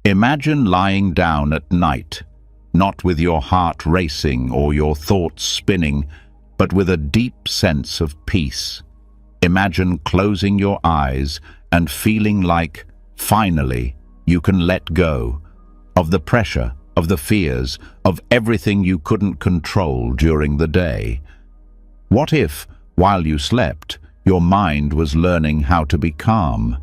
Imagine lying down at night, not with your heart racing or your thoughts spinning, but with a deep sense of peace. Imagine closing your eyes and feeling like, finally, you can let go of the pressure, of the fears, of everything you couldn't control during the day. What if, while you slept, your mind was learning how to be calm?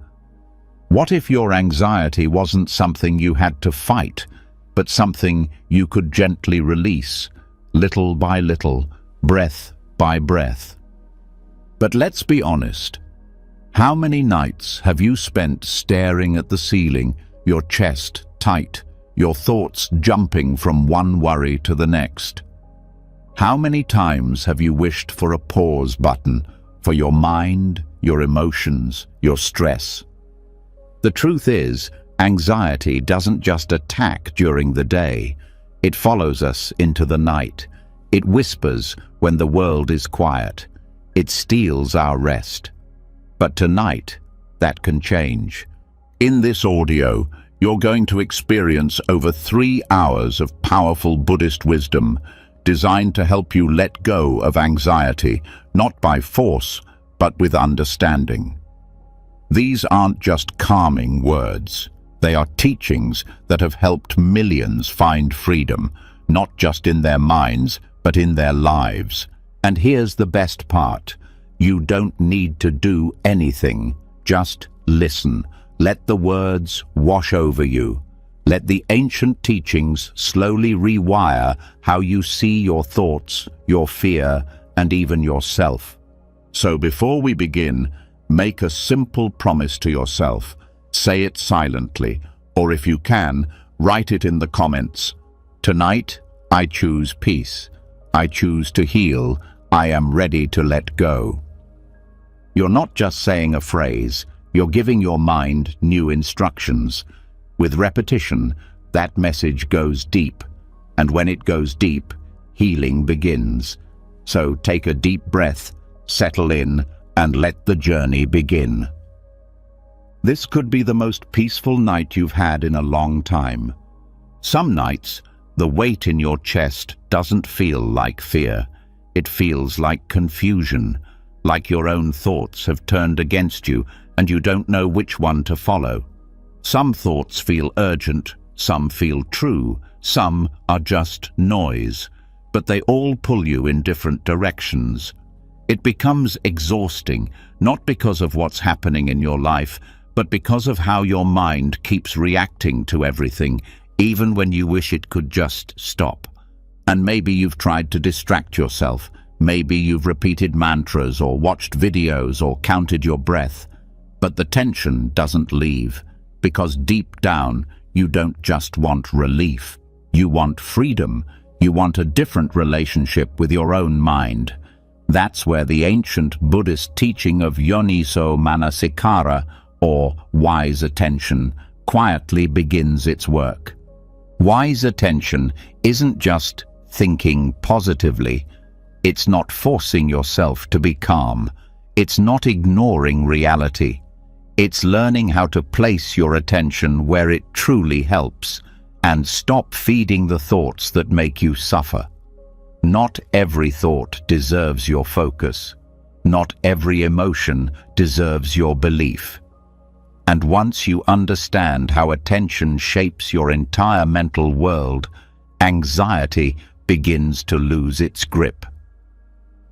What if your anxiety wasn't something you had to fight, but something you could gently release, little by little, breath by breath? But let's be honest. How many nights have you spent staring at the ceiling, your chest tight, your thoughts jumping from one worry to the next? How many times have you wished for a pause button for your mind, your emotions, your stress? The truth is, anxiety doesn't just attack during the day. It follows us into the night. It whispers when the world is quiet. It steals our rest. But tonight, that can change. In this audio, you're going to experience over 3 hours of powerful Buddhist wisdom designed to help you let go of anxiety, not by force, but with understanding. These aren't just calming words. They are teachings that have helped millions find freedom, not just in their minds, but in their lives. And here's the best part. You don't need to do anything. Just listen. Let the words wash over you. Let the ancient teachings slowly rewire how you see your thoughts, your fear, and even yourself. So before we begin, make a simple promise to yourself. Say it silently, or if you can, write it in the comments. Tonight, I choose peace. I choose to heal. I am ready to let go. You're not just saying a phrase, you're giving your mind new instructions. With repetition, that message goes deep, and when it goes deep, healing begins. So take a deep breath, settle in, and let the journey begin. This could be the most peaceful night you've had in a long time. Some nights, the weight in your chest doesn't feel like fear. It feels like confusion, like your own thoughts have turned against you and you don't know which one to follow. Some thoughts feel urgent, some feel true, some are just noise, but they all pull you in different directions. It becomes exhausting, not because of what's happening in your life, but because of how your mind keeps reacting to everything, even when you wish it could just stop. And maybe you've tried to distract yourself. Maybe you've repeated mantras or watched videos or counted your breath. But the tension doesn't leave, because deep down, you don't just want relief. You want freedom. You want a different relationship with your own mind. That's where the ancient Buddhist teaching of Yoniso manasikara, or wise attention, quietly begins its work. Wise attention isn't just thinking positively. It's not forcing yourself to be calm. It's not ignoring reality. It's learning how to place your attention where it truly helps and stop feeding the thoughts that make you suffer. Not every thought deserves your focus. Not every emotion deserves your belief. And once you understand how attention shapes your entire mental world, anxiety begins to lose its grip.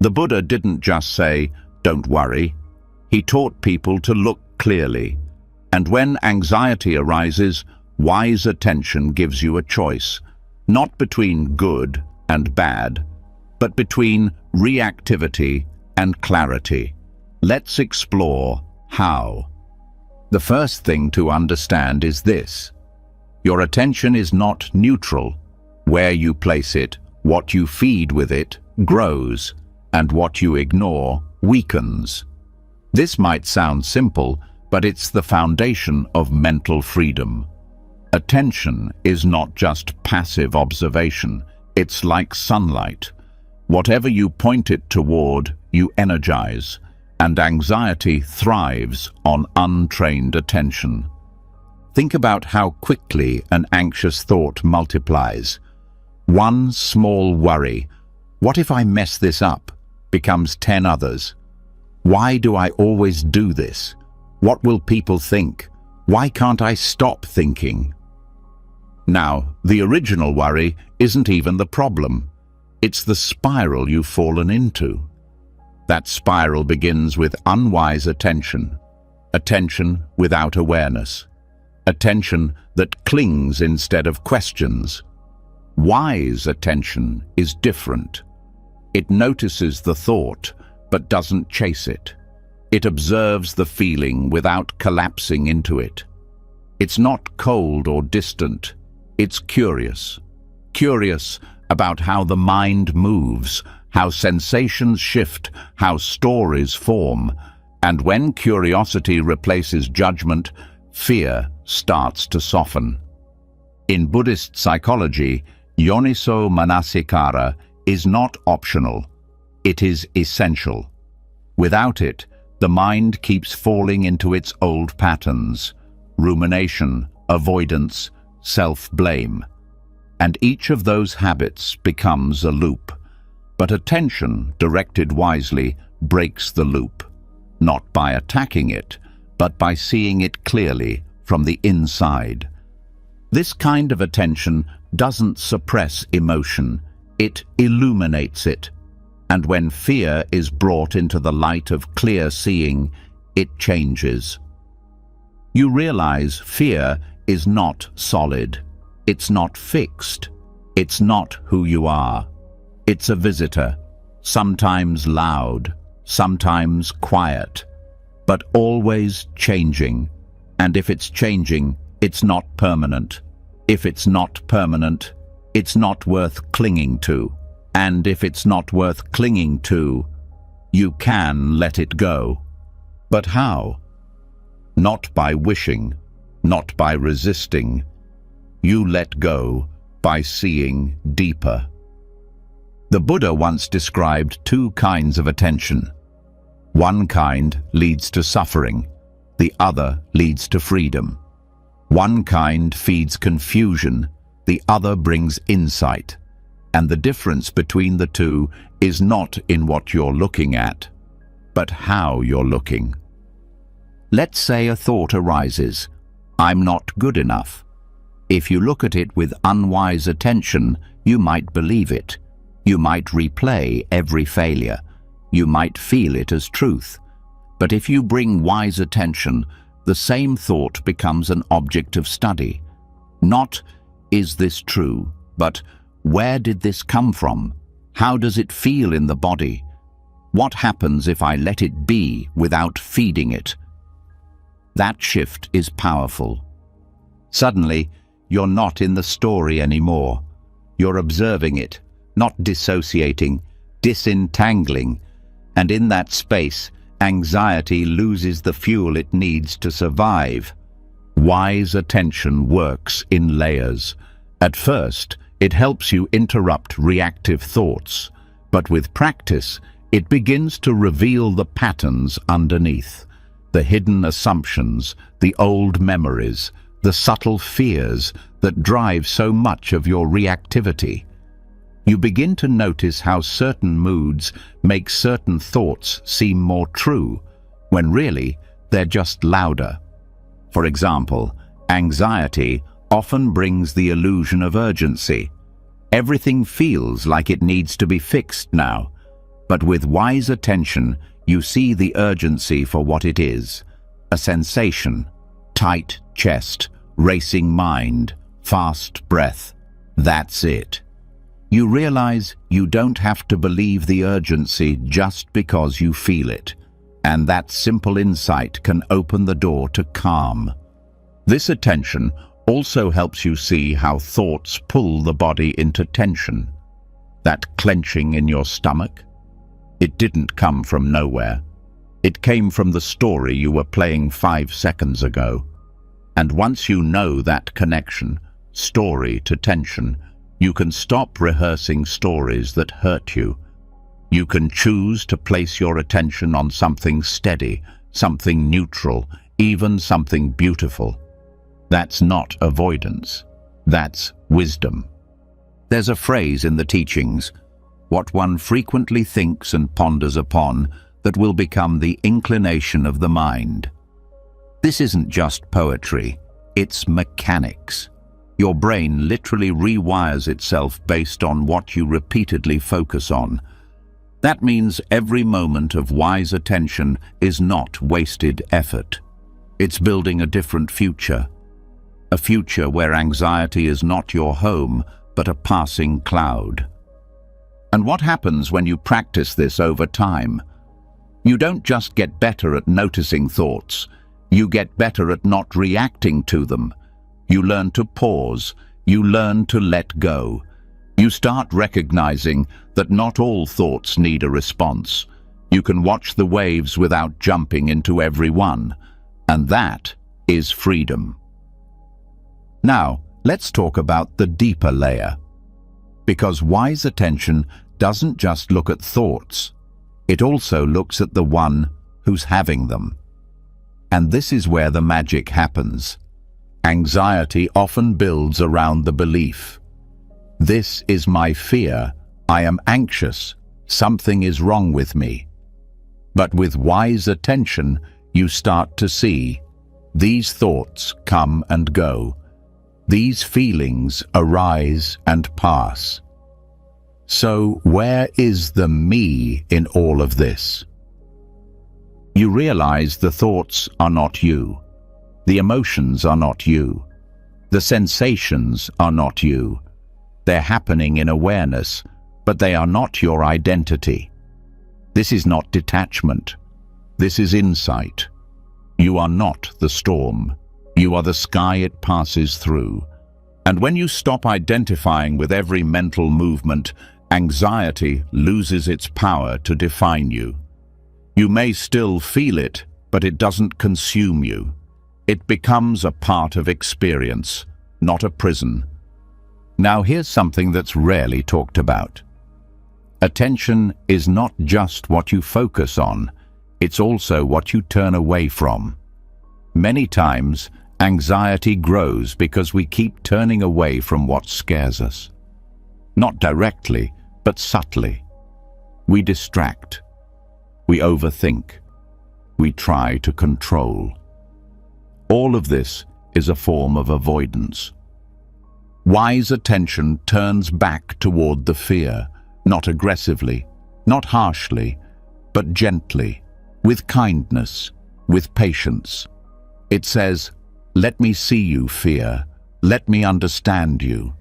The Buddha didn't just say, "Don't worry." He taught people to look clearly. And when anxiety arises, wise attention gives you a choice, not between good and bad, but between reactivity and clarity. Let's explore how. The first thing to understand is this. Your attention is not neutral. Where you place it, what you feed with it, grows, and what you ignore weakens. This might sound simple, but it's the foundation of mental freedom. Attention is not just passive observation. It's like sunlight. Whatever you point it toward, you energize, and anxiety thrives on untrained attention. Think about how quickly an anxious thought multiplies. One small worry, what if I mess this up, becomes 10 others. Why do I always do this? What will people think? Why can't I stop thinking? Now, the original worry isn't even the problem. It's the spiral you've fallen into. That spiral begins with unwise attention, attention without awareness, attention that clings instead of questions. Wise attention is different. It notices the thought, but doesn't chase it. It observes the feeling without collapsing into it. It's not cold or distant. It's curious. Curious about how the mind moves, how sensations shift, how stories form. And when curiosity replaces judgment, fear starts to soften. In Buddhist psychology, Yoniso manasikara is not optional. It is essential. Without it, the mind keeps falling into its old patterns: rumination, avoidance, self-blame. And each of those habits becomes a loop. But attention, directed wisely, breaks the loop, not by attacking it, but by seeing it clearly from the inside. This kind of attention doesn't suppress emotion, it illuminates it. And when fear is brought into the light of clear seeing, it changes. You realize fear is not solid. It's not fixed. It's not who you are. It's a visitor, sometimes loud, sometimes quiet, but always changing. And if it's changing, it's not permanent. If it's not permanent, it's not worth clinging to. And if it's not worth clinging to, you can let it go. But how? Not by wishing, not by resisting. You let go by seeing deeper. The Buddha once described two kinds of attention. One kind leads to suffering, the other leads to freedom. One kind feeds confusion, the other brings insight. And the difference between the two is not in what you're looking at, but how you're looking. Let's say a thought arises, I'm not good enough. If you look at it with unwise attention, you might believe it. You might replay every failure. You might feel it as truth. But if you bring wise attention, the same thought becomes an object of study. Not, is this true, but where did this come from? How does it feel in the body? What happens if I let it be without feeding it? That shift is powerful. Suddenly, you're not in the story anymore. You're observing it, not dissociating, disentangling. And in that space, anxiety loses the fuel it needs to survive. Wise attention works in layers. At first, it helps you interrupt reactive thoughts, but with practice, it begins to reveal the patterns underneath, the hidden assumptions, the old memories, the subtle fears that drive so much of your reactivity. You begin to notice how certain moods make certain thoughts seem more true, when really they're just louder. For example, anxiety often brings the illusion of urgency. Everything feels like it needs to be fixed now, but with wise attention, you see the urgency for what it is: a sensation, tight chest, racing mind, fast breath. That's it. You realize you don't have to believe the urgency just because you feel it, and that simple insight can open the door to calm. This attention also helps you see how thoughts pull the body into tension. That clenching in your stomach, it didn't come from nowhere. It came from the story you were playing 5 seconds ago. And once you know that connection, story to tension, you can stop rehearsing stories that hurt you. You can choose to place your attention on something steady, something neutral, even something beautiful. That's not avoidance. That's wisdom. There's a phrase in the teachings, "What one frequently thinks and ponders upon, that will become the inclination of the mind." This isn't just poetry, it's mechanics. Your brain literally rewires itself based on what you repeatedly focus on. That means every moment of wise attention is not wasted effort. It's building a different future. A future where anxiety is not your home, but a passing cloud. And what happens when you practice this over time? You don't just get better at noticing thoughts, you get better at not reacting to them. You learn to pause, you learn to let go. You start recognizing that not all thoughts need a response. You can watch the waves without jumping into every one, and that is freedom. Now, let's talk about the deeper layer. Because wise attention doesn't just look at thoughts, it also looks at the one who's having them. And this is where the magic happens. Anxiety often builds around the belief, "This is my fear, I am anxious, something is wrong with me." But with wise attention, you start to see, these thoughts come and go. These feelings arise and pass. So where is the me in all of this? You realize the thoughts are not you. The emotions are not you. The sensations are not you. They're happening in awareness, but they are not your identity. This is not detachment. This is insight. You are not the storm. You are the sky it passes through. And when you stop identifying with every mental movement, anxiety loses its power to define you. You may still feel it, but it doesn't consume you. It becomes a part of experience, not a prison. Now here's something that's rarely talked about. Attention is not just what you focus on, it's also what you turn away from. Many times, anxiety grows because we keep turning away from what scares us. Not directly, but subtly. We distract. We overthink. We try to control. All of this is a form of avoidance. Wise attention turns back toward the fear, not aggressively, not harshly, but gently, with kindness, with patience. It says, "Let me see you, fear. Let me understand you."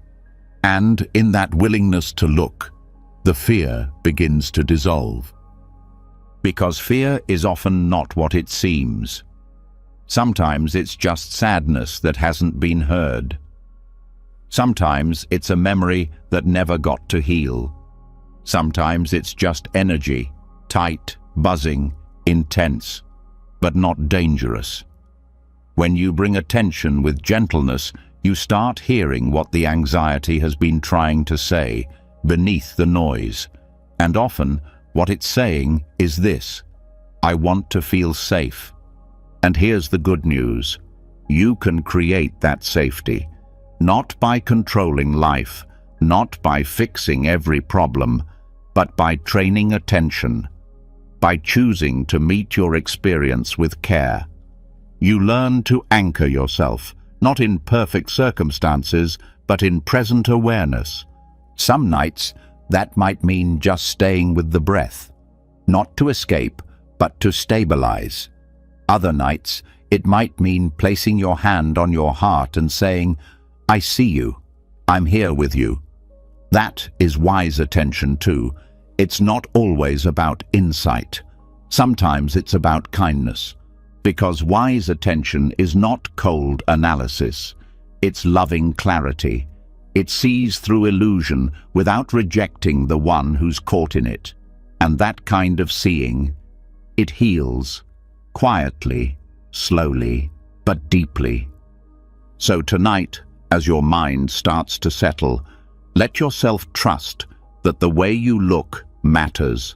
And in that willingness to look, the fear begins to dissolve. Because fear is often not what it seems. Sometimes it's just sadness that hasn't been heard. Sometimes it's a memory that never got to heal. Sometimes it's just energy, tight, buzzing, intense, but not dangerous. When you bring attention with gentleness, you start hearing what the anxiety has been trying to say beneath the noise. And often, what it's saying is this: I want to feel safe. And here's the good news. You can create that safety, not by controlling life, not by fixing every problem, but by training attention, by choosing to meet your experience with care. You learn to anchor yourself, not in perfect circumstances, but in present awareness. Some nights, that might mean just staying with the breath, not to escape, but to stabilize. Other nights, it might mean placing your hand on your heart and saying, "I see you. I'm here with you." That is wise attention too. It's not always about insight. Sometimes it's about kindness. Because wise attention is not cold analysis. It's loving clarity. It sees through illusion without rejecting the one who's caught in it. And that kind of seeing, it heals, quietly, slowly, but deeply. So tonight, as your mind starts to settle, let yourself trust that the way you look matters,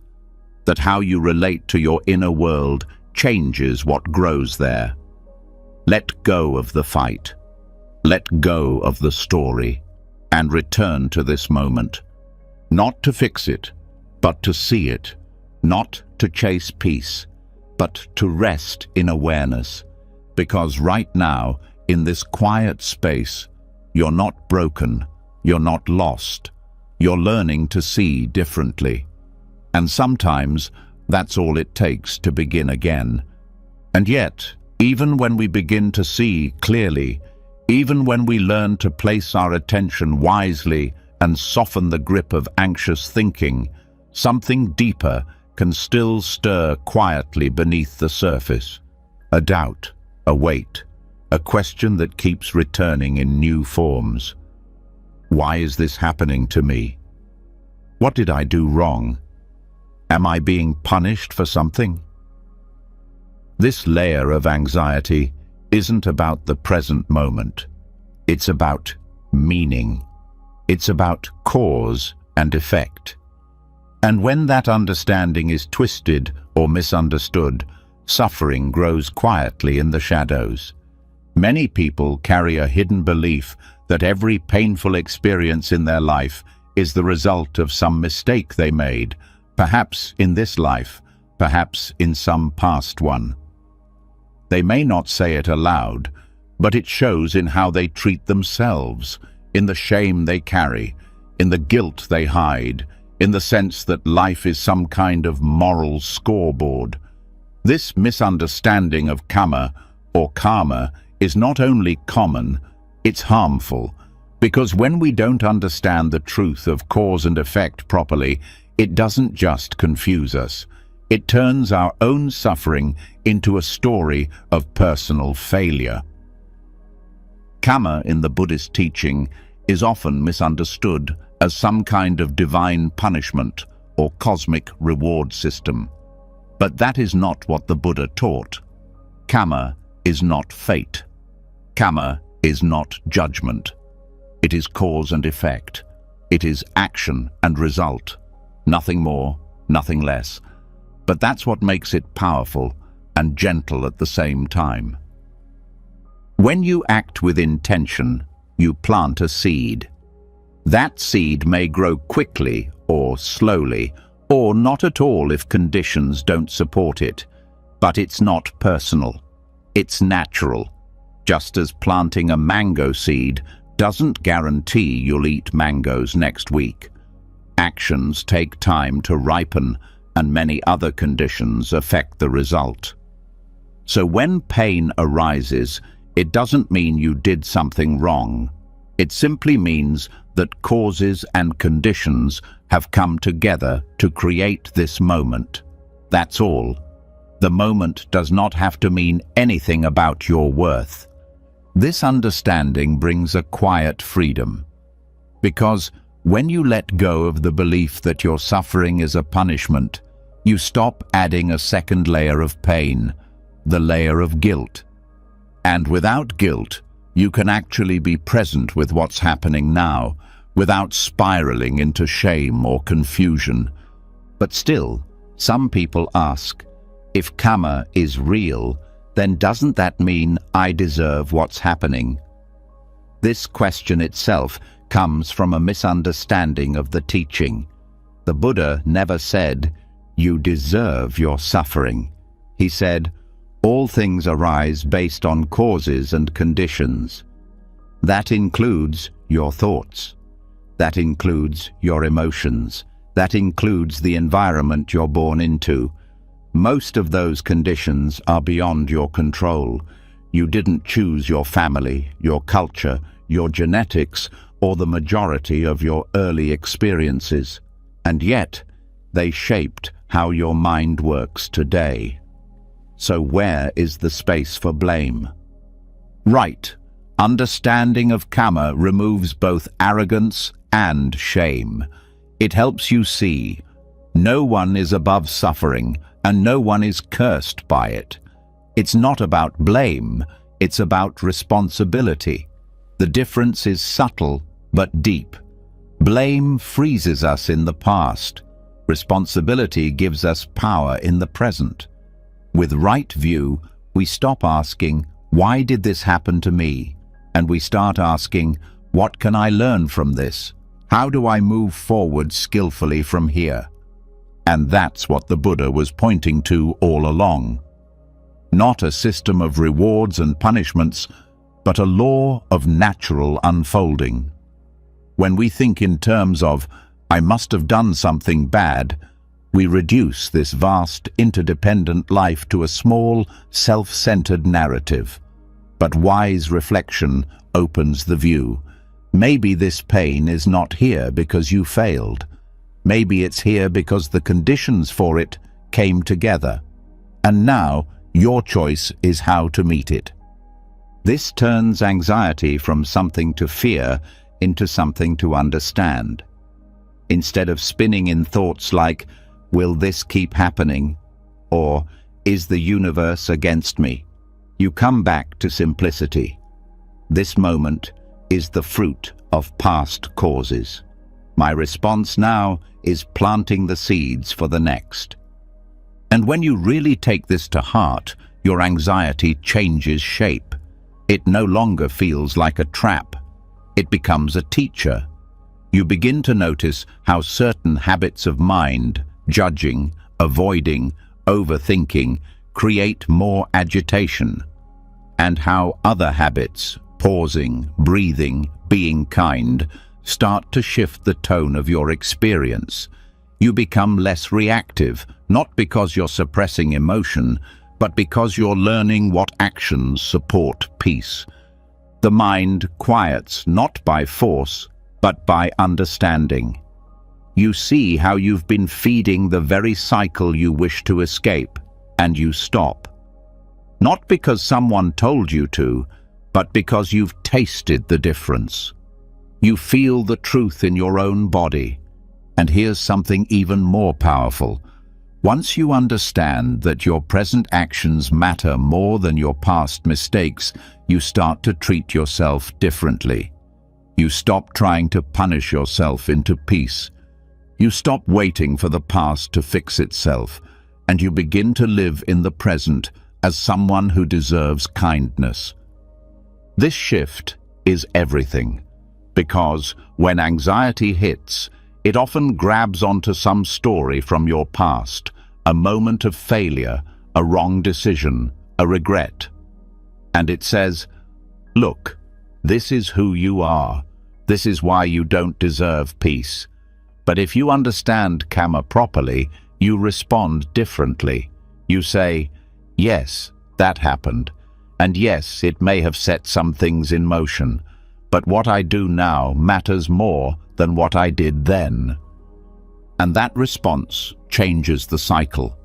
that how you relate to your inner world changes what grows there. Let go of the fight. Let go of the story and return to this moment. Not to fix it, but to see it. Not to chase peace, but to rest in awareness. Because right now, in this quiet space, you're not broken, you're not lost. You're learning to see differently. And sometimes, that's all it takes to begin again. And yet, even when we begin to see clearly, even when we learn to place our attention wisely and soften the grip of anxious thinking, something deeper can still stir quietly beneath the surface. A doubt, a weight, a question that keeps returning in new forms. Why is this happening to me? What did I do wrong? Am I being punished for something? This layer of anxiety isn't about the present moment. It's about meaning. It's about cause and effect. And when that understanding is twisted or misunderstood, suffering grows quietly in the shadows. Many people carry a hidden belief that every painful experience in their life is the result of some mistake they made, perhaps in this life, perhaps in some past one. They may not say it aloud, but it shows in how they treat themselves, in the shame they carry, in the guilt they hide, in the sense that life is some kind of moral scoreboard. This misunderstanding of karma or karma is not only common, it's harmful, because when we don't understand the truth of cause and effect properly, it doesn't just confuse us. It turns our own suffering into a story of personal failure. Karma in the Buddhist teaching is often misunderstood as some kind of divine punishment or cosmic reward system. But that is not what the Buddha taught. Karma is not fate. Karma is not judgment. It is cause and effect. It is action and result. Nothing more, nothing less. But that's what makes it powerful and gentle at the same time. When you act with intention, you plant a seed. That seed may grow quickly or slowly, or not at all if conditions don't support it. But it's not personal. It's natural. Just as planting a mango seed doesn't guarantee you'll eat mangoes next week. Actions take time to ripen, and many other conditions affect the result. So when pain arises, it doesn't mean you did something wrong. It simply means that causes and conditions have come together to create this moment. That's all. The moment does not have to mean anything about your worth. This understanding brings a quiet freedom. Because when you let go of the belief that your suffering is a punishment, you stop adding a second layer of pain, the layer of guilt. And without guilt, you can actually be present with what's happening now, without spiraling into shame or confusion. But still, some people ask, if karma is real, then doesn't that mean I deserve what's happening? This question itself comes from a misunderstanding of the teaching. The Buddha never said, you deserve your suffering. He said, all things arise based on causes and conditions. That includes your thoughts. That includes your emotions. That includes the environment you're born into. Most of those conditions are beyond your control. You didn't choose your family, your culture, your genetics, or the majority of your early experiences. And yet, they shaped how your mind works today. So where is the space for blame? Right. Understanding of karma removes both arrogance and shame. It helps you see no one is above suffering and no one is cursed by it. It's not about blame, it's about responsibility. The difference is subtle but deep. Blame freezes us in the past. Responsibility gives us power in the present. With right view, we stop asking, why did this happen to me? and we start asking, what can I learn from this? How do I move forward skillfully from here? And that's what the Buddha was pointing to all along. Not a system of rewards and punishments, but a law of natural unfolding. When we think in terms of, I must have done something bad, we reduce this vast, interdependent life to a small, self-centered narrative. But wise reflection opens the view. Maybe this pain is not here because you failed. Maybe it's here because the conditions for it came together. And now, your choice is how to meet it. This turns anxiety from something to fear into something to understand. Instead of spinning in thoughts like, will this keep happening? Or, is the universe against me? You come back to simplicity. This moment is the fruit of past causes. My response now is planting the seeds for the next. And when you really take this to heart, your anxiety changes shape. It no longer feels like a trap. It becomes a teacher. You begin to notice how certain habits of mind, judging, avoiding, overthinking, create more agitation, and how other habits, pausing, breathing, being kind, start to shift the tone of your experience. You become less reactive, not because you're suppressing emotion, but because you're learning what actions support peace. The mind quiets not by force, but by understanding. You see how you've been feeding the very cycle you wish to escape, and you stop. Not because someone told you to, but because you've tasted the difference. You feel the truth in your own body. And here's something even more powerful. Once you understand that your present actions matter more than your past mistakes, you start to treat yourself differently. You stop trying to punish yourself into peace. You stop waiting for the past to fix itself, and you begin to live in the present as someone who deserves kindness. This shift is everything, because when anxiety hits, it often grabs onto some story from your past, a moment of failure, a wrong decision, a regret. And it says, look, this is who you are. This is why you don't deserve peace. But if you understand karma properly, you respond differently. You say, yes, that happened. And yes, it may have set some things in motion. But what I do now matters more than what I did then. And that response changes the cycle.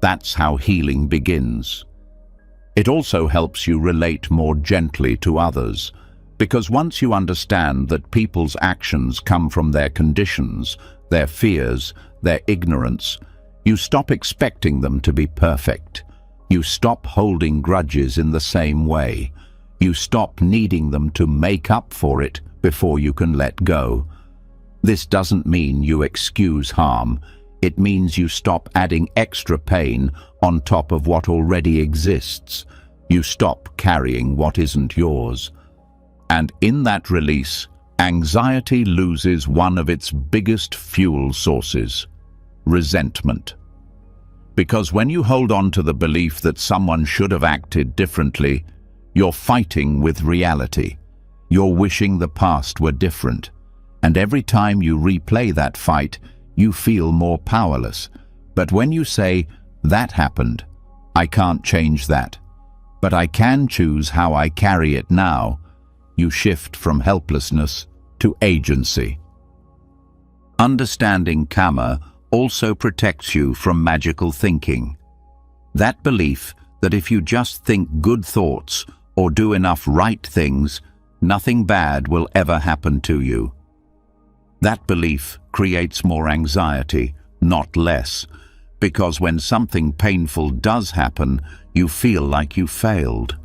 That's how healing begins. It also helps you relate more gently to others, because once you understand that people's actions come from their conditions, their fears, their ignorance, you stop expecting them to be perfect. You stop holding grudges in the same way. You stop needing them to make up for it before you can let go. This doesn't mean you excuse harm. It means you stop adding extra pain on top of what already exists. You stop carrying what isn't yours. And in that release, anxiety loses one of its biggest fuel sources: resentment. Because when you hold on to the belief that someone should have acted differently, you're fighting with reality. You're wishing the past were different. And every time you replay that fight, you feel more powerless. But when you say, that happened, I can't change that, but I can choose how I carry it now, you shift from helplessness to agency. Understanding karma also protects you from magical thinking. That belief that if you just think good thoughts or do enough right things, nothing bad will ever happen to you. That belief creates more anxiety, not less, because when something painful does happen, you feel like you failed.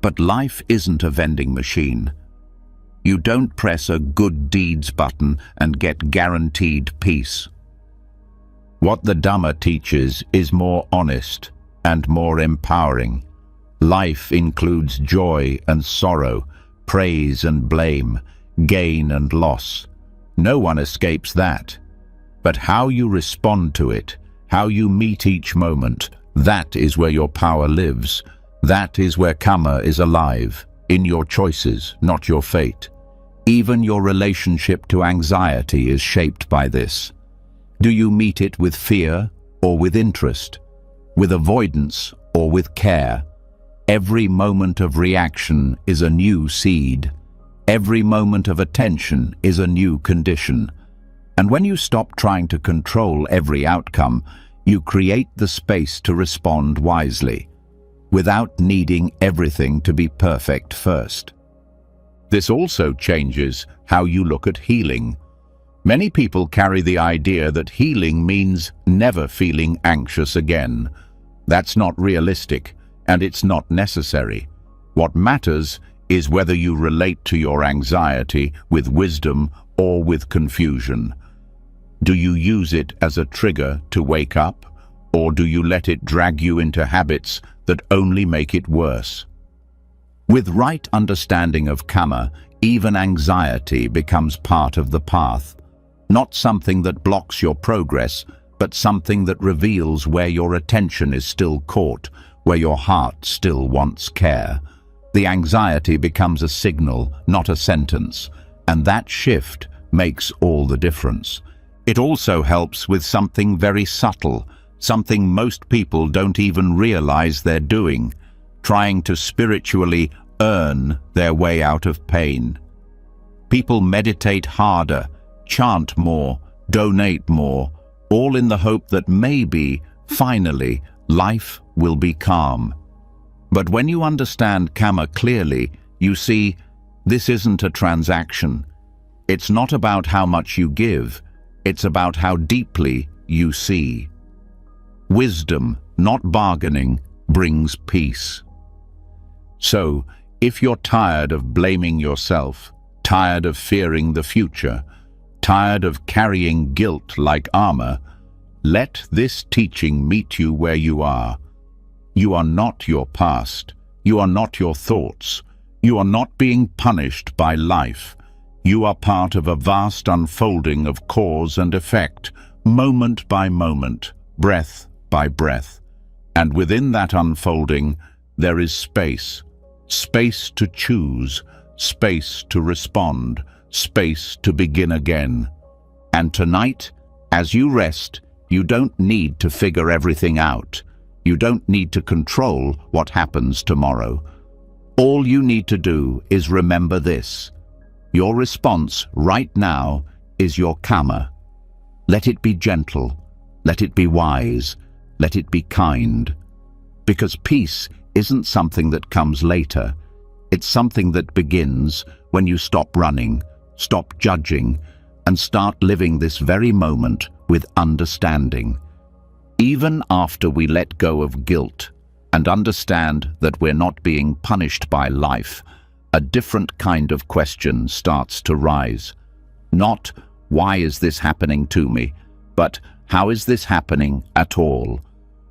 But life isn't a vending machine. You don't press a good deeds button and get guaranteed peace. What the Dhamma teaches is more honest and more empowering. Life includes joy and sorrow, praise and blame, gain and loss. No one escapes that. But how you respond to it, how you meet each moment, that is where your power lives. That is where karma is alive, in your choices, not your fate. Even your relationship to anxiety is shaped by this. Do you meet it with fear or with interest? With avoidance or with care? Every moment of reaction is a new seed. Every moment of attention is a new condition. And when you stop trying to control every outcome, you create the space to respond wisely, without needing everything to be perfect first. This also changes how you look at healing. Many people carry the idea that healing means never feeling anxious again. That's not realistic, and it's not necessary. What matters is whether you relate to your anxiety with wisdom or with confusion. Do you use it as a trigger to wake up, or do you let it drag you into habits that only make it worse? With right understanding of karma, even anxiety becomes part of the path. Not something that blocks your progress, but something that reveals where your attention is still caught, where your heart still wants care. The anxiety becomes a signal, not a sentence, and that shift makes all the difference. It also helps with something very subtle, something most people don't even realize they're doing, trying to spiritually earn their way out of pain. People meditate harder, chant more, donate more, all in the hope that maybe, finally, life will be calm. But when you understand karma clearly, you see, this isn't a transaction. It's not about how much you give, it's about how deeply you see. Wisdom, not bargaining, brings peace. So, if you're tired of blaming yourself, tired of fearing the future, tired of carrying guilt like armor, let this teaching meet you where you are. You are not your past. You are not your thoughts. You are not being punished by life. You are part of a vast unfolding of cause and effect, moment by moment, breath by breath. And within that unfolding, there is space. Space to choose, space to respond, space to begin again. And tonight, as you rest, you don't need to figure everything out. You don't need to control what happens tomorrow. All you need to do is remember this. Your response right now is your karma. Let it be gentle. Let it be wise. Let it be kind. Because peace isn't something that comes later. It's something that begins when you stop running, stop judging, and start living this very moment with understanding. Even after we let go of guilt and understand that we're not being punished by life, a different kind of question starts to rise. Not, why is this happening to me? But, how is this happening at all?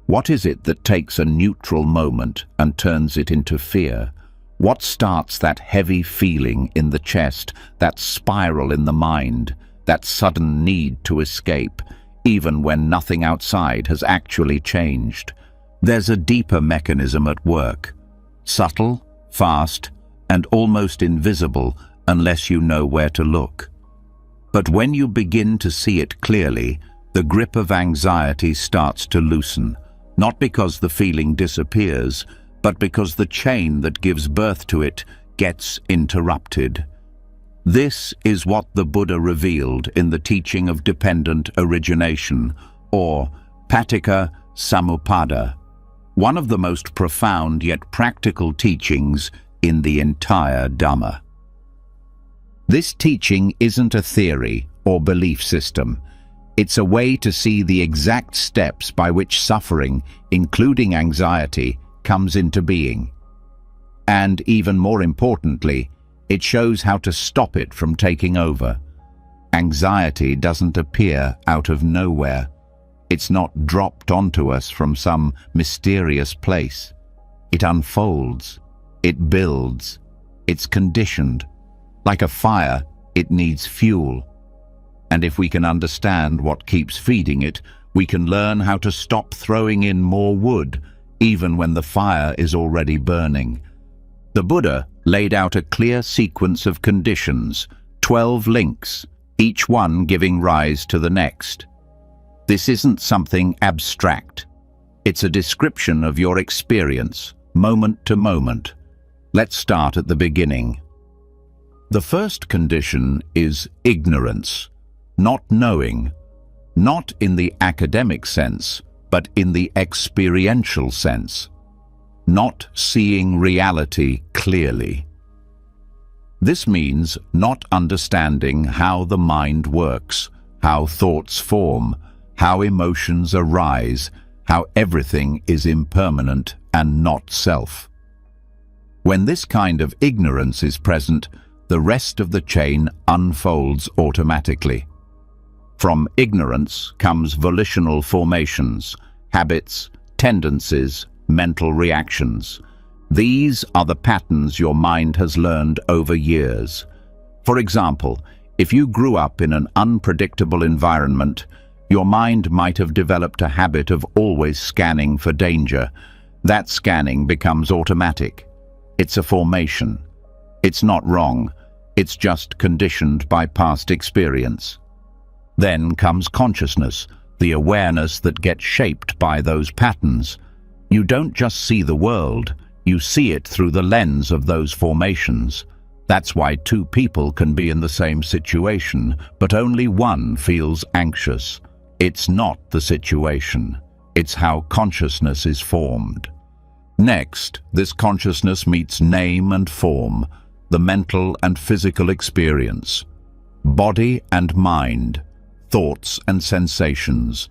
What is it that takes a neutral moment and turns it into fear? What starts that heavy feeling in the chest, that spiral in the mind, that sudden need to escape, even when nothing outside has actually changed? There's a deeper mechanism at work, subtle, fast, and almost invisible unless you know where to look. But when you begin to see it clearly, the grip of anxiety starts to loosen, not because the feeling disappears, but because the chain that gives birth to it gets interrupted. This is what the Buddha revealed in the teaching of dependent origination, or paticca samuppada, one of the most profound yet practical teachings in the entire Dhamma. This teaching isn't a theory or belief system. It's a way to see the exact steps by which suffering, including anxiety, comes into being. And even more importantly, it shows how to stop it from taking over. Anxiety doesn't appear out of nowhere. It's not dropped onto us from some mysterious place. It unfolds. It builds. It's conditioned. Like a fire, it needs fuel. And if we can understand what keeps feeding it, we can learn how to stop throwing in more wood, even when the fire is already burning. The Buddha laid out a clear sequence of conditions, 12 links, each one giving rise to the next. This isn't something abstract. It's a description of your experience, moment to moment. Let's start at the beginning. The first condition is ignorance, not knowing, not in the academic sense, but in the experiential sense, not seeing reality clearly. This means not understanding how the mind works, how thoughts form, how emotions arise, how everything is impermanent and not self. When this kind of ignorance is present, the rest of the chain unfolds automatically. From ignorance comes volitional formations, habits, tendencies, mental reactions. These are the patterns your mind has learned over years. For example, if you grew up in an unpredictable environment, your mind might have developed a habit of always scanning for danger. That scanning becomes automatic. It's a formation. It's not wrong. It's just conditioned by past experience. Then comes consciousness, the awareness that gets shaped by those patterns. You don't just see the world, you see it through the lens of those formations. That's why two people can be in the same situation, but only one feels anxious. It's not the situation. It's how consciousness is formed. Next, this consciousness meets name and form, the mental and physical experience, body and mind, thoughts and sensations.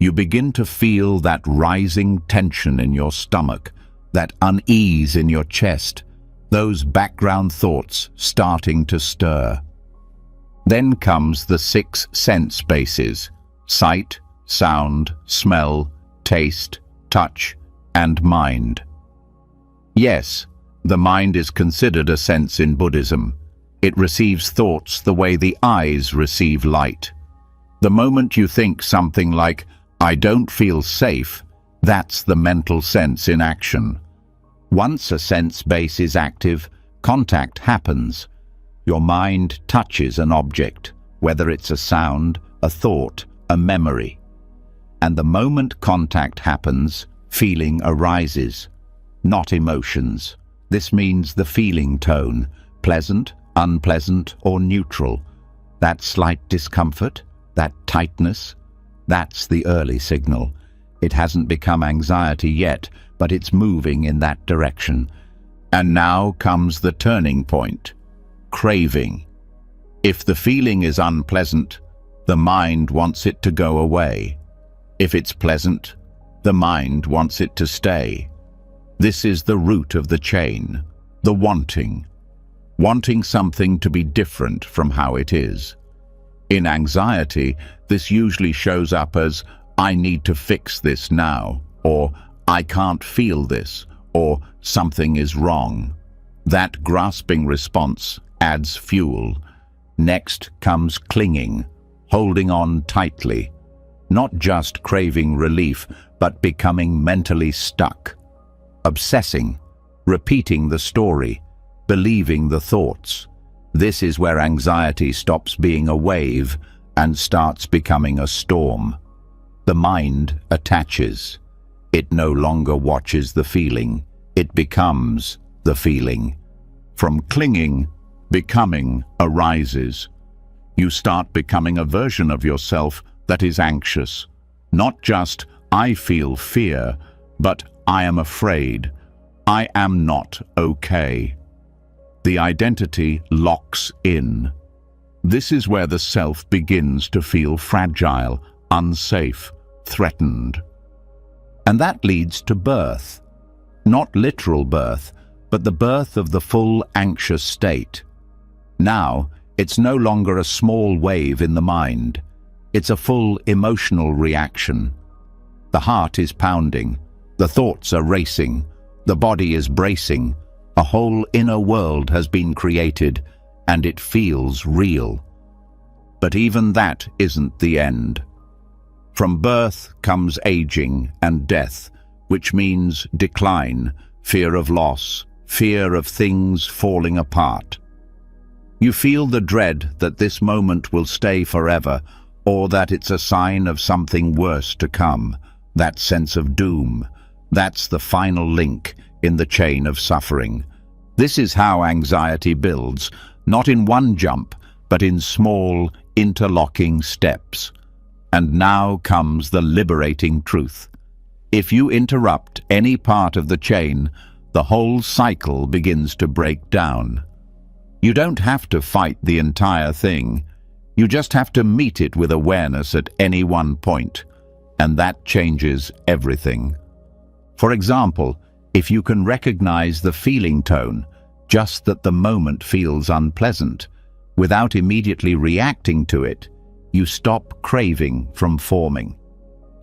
You begin to feel that rising tension in your stomach, that unease in your chest, those background thoughts starting to stir. Then comes the 6 sense bases: sight, sound, smell, taste, touch, and mind. Yes, the mind is considered a sense in Buddhism. It receives thoughts the way the eyes receive light. The moment you think something like, "I don't feel safe," that's the mental sense in action. Once a sense base is active, contact happens. Your mind touches an object, whether it's a sound, a thought, a memory. And the moment contact happens, feeling arises, not emotions. This means the feeling tone, pleasant, unpleasant, or neutral. That slight discomfort, that tightness, that's the early signal. It hasn't become anxiety yet, but it's moving in that direction. And now comes the turning point: craving. If the feeling is unpleasant, the mind wants it to go away. If it's pleasant, the mind wants it to stay. This is the root of the chain, the wanting. Wanting something to be different from how it is. In anxiety, this usually shows up as, "I need to fix this now," or "I can't feel this," or "something is wrong." That grasping response adds fuel. Next comes clinging, holding on tightly, not just craving relief, but becoming mentally stuck, obsessing, repeating the story, believing the thoughts. This is where anxiety stops being a wave and starts becoming a storm. The mind attaches. It no longer watches the feeling. It becomes the feeling. From clinging, becoming arises. You start becoming a version of yourself that is anxious. Not just, "I feel fear," but "I am afraid. I am not okay." The identity locks in. This is where the self begins to feel fragile, unsafe, threatened. And that leads to birth. Not literal birth, but the birth of the full anxious state. Now, it's no longer a small wave in the mind. It's a full emotional reaction. The heart is pounding. The thoughts are racing. The body is bracing. A whole inner world has been created, and it feels real. But even that isn't the end. From birth comes aging and death, which means decline, fear of loss, fear of things falling apart. You feel the dread that this moment will stay forever, or that it's a sign of something worse to come. That sense of doom, that's the final link in the chain of suffering. This is how anxiety builds, not in one jump, but in small, interlocking steps. And now comes the liberating truth. If you interrupt any part of the chain, the whole cycle begins to break down. You don't have to fight the entire thing. You just have to meet it with awareness at any one point, and that changes everything. For example, if you can recognize the feeling tone, just that the moment feels unpleasant, without immediately reacting to it, you stop craving from forming.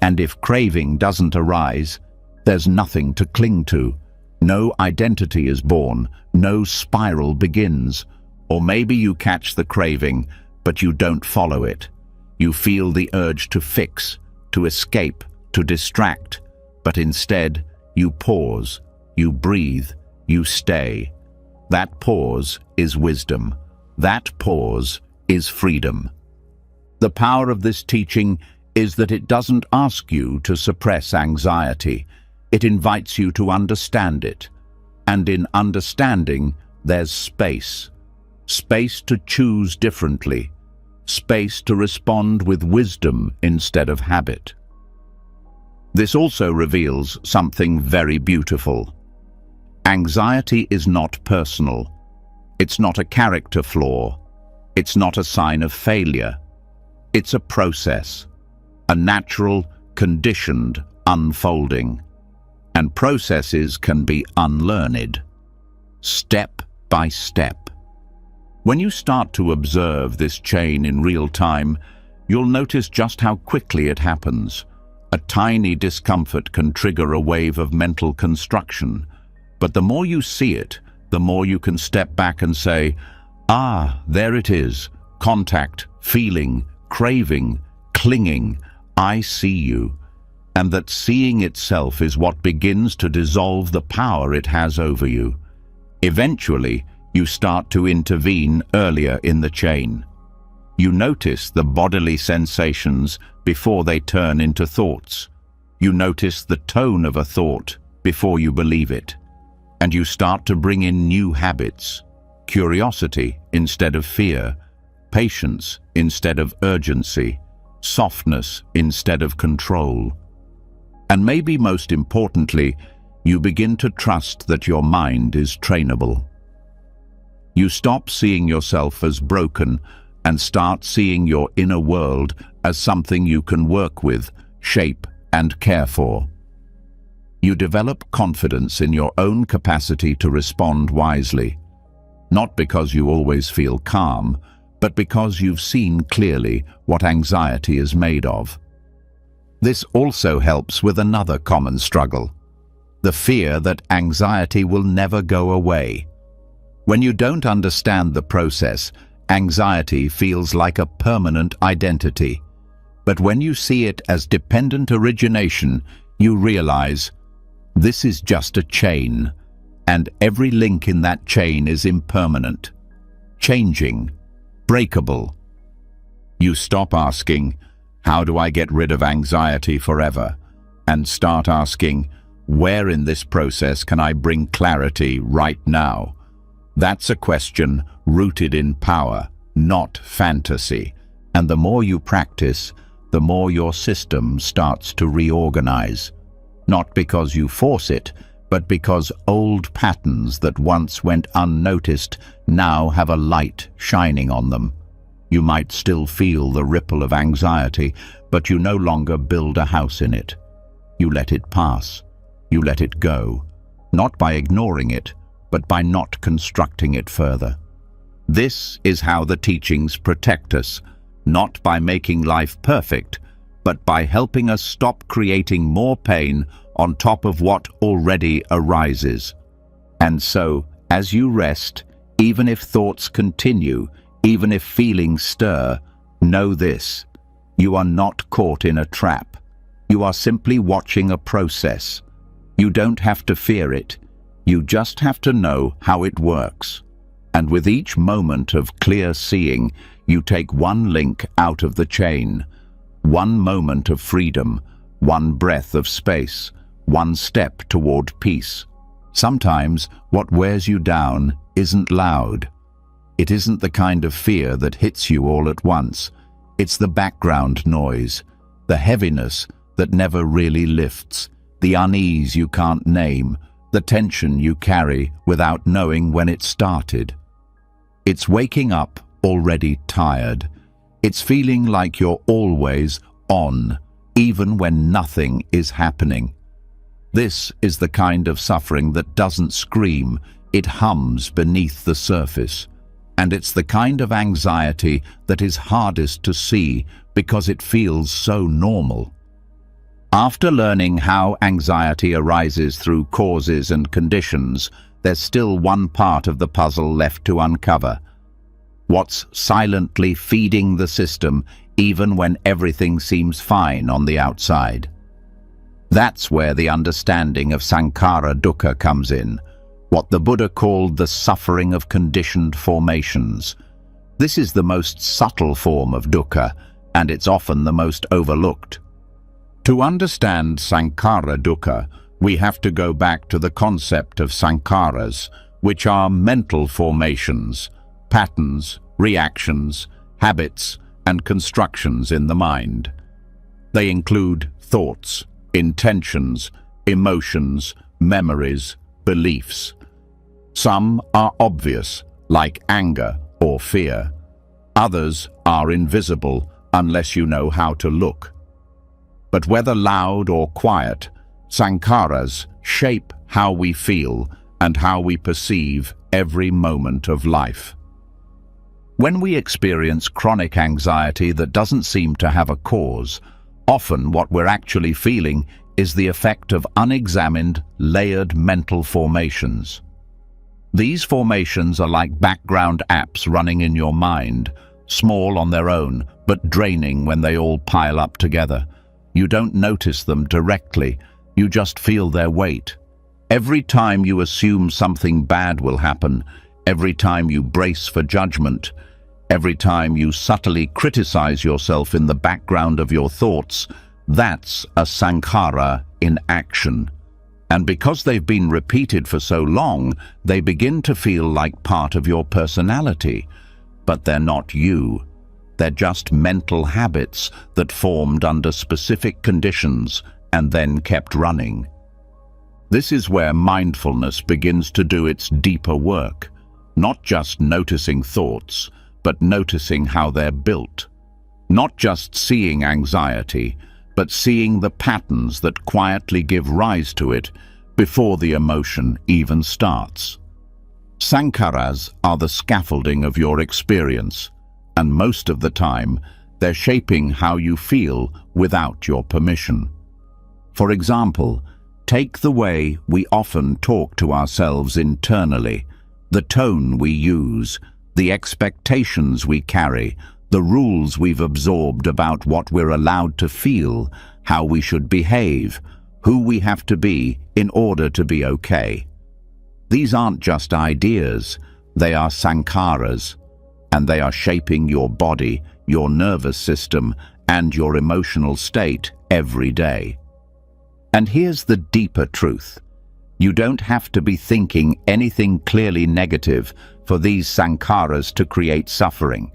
And if craving doesn't arise, there's nothing to cling to. No identity is born, no spiral begins. Or maybe you catch the craving, but you don't follow it. You feel the urge to fix, to escape, to distract, but instead you pause, you breathe, you stay. That pause is wisdom. That pause is freedom. The power of this teaching is that it doesn't ask you to suppress anxiety. It invites you to understand it. And in understanding, there's space. Space to choose differently. Space to respond with wisdom instead of habit. This also reveals something very beautiful. Anxiety is not personal. It's not a character flaw. It's not a sign of failure. It's a process, a natural, conditioned unfolding. And processes can be unlearned, step by step. When you start to observe this chain in real time, you'll notice just how quickly it happens. A tiny discomfort can trigger a wave of mental construction. But the more you see it, the more you can step back and say, ah, there it is. Contact, feeling, craving, clinging. I see you. And that seeing itself is what begins to dissolve the power it has over you. Eventually, you start to intervene earlier in the chain. You notice the bodily sensations before they turn into thoughts. You notice the tone of a thought before you believe it. And you start to bring in new habits, curiosity instead of fear, patience instead of urgency, softness instead of control. And maybe most importantly, you begin to trust that your mind is trainable. You stop seeing yourself as broken and start seeing your inner world as something you can work with, shape, and care for. You develop confidence in your own capacity to respond wisely, not because you always feel calm, but because you've seen clearly what anxiety is made of. This also helps with another common struggle, the fear that anxiety will never go away. When you don't understand the process, anxiety feels like a permanent identity. But when you see it as dependent origination, you realize this is just a chain, and every link in that chain is impermanent, changing, breakable. You stop asking, how do I get rid of anxiety forever? And start asking, where in this process can I bring clarity right now? That's a question rooted in power, not fantasy. And the more you practice, the more your system starts to reorganize. Not because you force it, but because old patterns that once went unnoticed now have a light shining on them. You might still feel the ripple of anxiety, but you no longer build a house in it. You let it pass. You let it go, not by ignoring it, but by not constructing it further. This is how the teachings protect us, not by making life perfect, but by helping us stop creating more pain on top of what already arises. And so, as you rest, even if thoughts continue, even if feelings stir, know this: you are not caught in a trap. You are simply watching a process. You don't have to fear it. You just have to know how it works. And with each moment of clear seeing, you take one link out of the chain, one moment of freedom, one breath of space, one step toward peace. Sometimes what wears you down isn't loud. It isn't the kind of fear that hits you all at once. It's the background noise, the heaviness that never really lifts, the unease you can't name, the tension you carry without knowing when it started. It's waking up already tired. It's feeling like you're always on, even when nothing is happening. This is the kind of suffering that doesn't scream, it hums beneath the surface. And it's the kind of anxiety that is hardest to see because it feels so normal. After learning how anxiety arises through causes and conditions, there's still one part of the puzzle left to uncover. What's silently feeding the system even when everything seems fine on the outside? That's where the understanding of Sankara dukka comes in, what the Buddha called the suffering of conditioned formations. This is the most subtle form of dukkha, and it's often the most overlooked. To understand Sankara dukka, we have to go back to the concept of sankaras, which are mental formations, patterns, reactions, habits, and constructions in the mind. They include thoughts, intentions, emotions, memories, beliefs. Some are obvious, like anger or fear. Others are invisible unless you know how to look. But whether loud or quiet, sankaras shape how we feel and how we perceive every moment of life. When we experience chronic anxiety that doesn't seem to have a cause, often what we're actually feeling is the effect of unexamined, layered mental formations. These formations are like background apps running in your mind, small on their own, but draining when they all pile up together. You don't notice them directly, you just feel their weight. Every time you assume something bad will happen, every time you brace for judgment, every time you subtly criticize yourself in the background of your thoughts, that's a Sankara in action. And because they've been repeated for so long, they begin to feel like part of your personality. But they're not you. They're just mental habits that formed under specific conditions and then kept running. This is where mindfulness begins to do its deeper work, not just noticing thoughts, but noticing how they're built. Not just seeing anxiety, but seeing the patterns that quietly give rise to it before the emotion even starts. Sankaras are the scaffolding of your experience, and most of the time, they're shaping how you feel without your permission. For example, take the way we often talk to ourselves internally, the tone we use, the expectations we carry, the rules we've absorbed about what we're allowed to feel, how we should behave, who we have to be in order to be okay. These aren't just ideas, they are sankaras, and they are shaping your body, your nervous system, and your emotional state every day. And here's the deeper truth. You don't have to be thinking anything clearly negative for these sankaras to create suffering.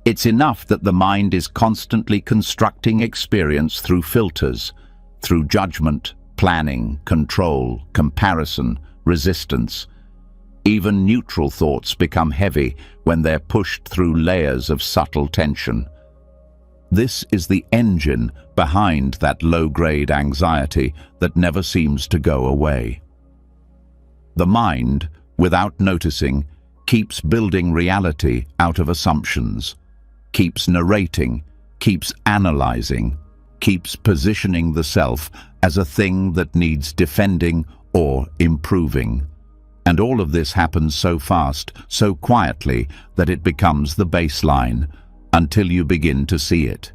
It's enough that the mind is constantly constructing experience through filters, through judgment, planning, control, comparison, resistance. Even neutral thoughts become heavy when they're pushed through layers of subtle tension. This is the engine behind that low-grade anxiety that never seems to go away. The mind, without noticing, keeps building reality out of assumptions, keeps narrating, keeps analyzing, keeps positioning the self as a thing that needs defending or improving. And all of this happens so fast, so quietly, that it becomes the baseline, until you begin to see it.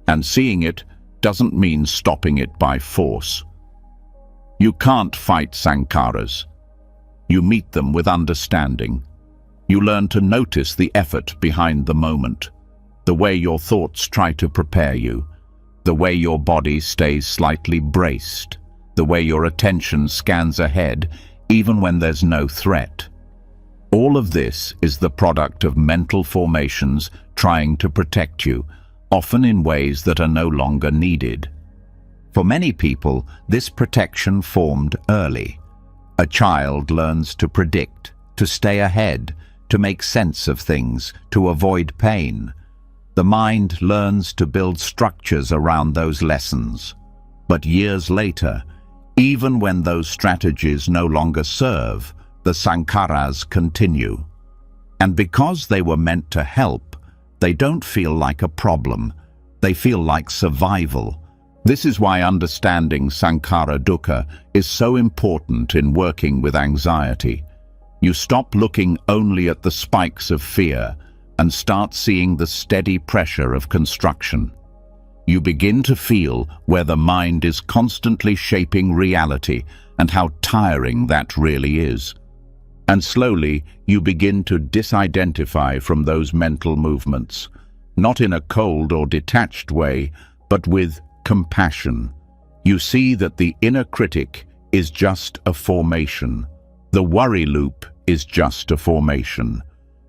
And seeing it doesn't mean stopping it by force. You can't fight Sankaras. You meet them with understanding. You learn to notice the effort behind the moment, the way your thoughts try to prepare you, the way your body stays slightly braced, the way your attention scans ahead, even when there's no threat. All of this is the product of mental formations trying to protect you, often in ways that are no longer needed. For many people, this protection formed early. A child learns to predict, to stay ahead, to make sense of things, to avoid pain. The mind learns to build structures around those lessons. But years later, even when those strategies no longer serve, the Sankaras continue. And because they were meant to help, they don't feel like a problem. They feel like survival. This is why understanding Sankara dukkha is so important in working with anxiety. You stop looking only at the spikes of fear and start seeing the steady pressure of construction. You begin to feel where the mind is constantly shaping reality and how tiring that really is. And slowly, you begin to disidentify from those mental movements, not in a cold or detached way, but with compassion. You see that the inner critic is just a formation. The worry loop is just a formation.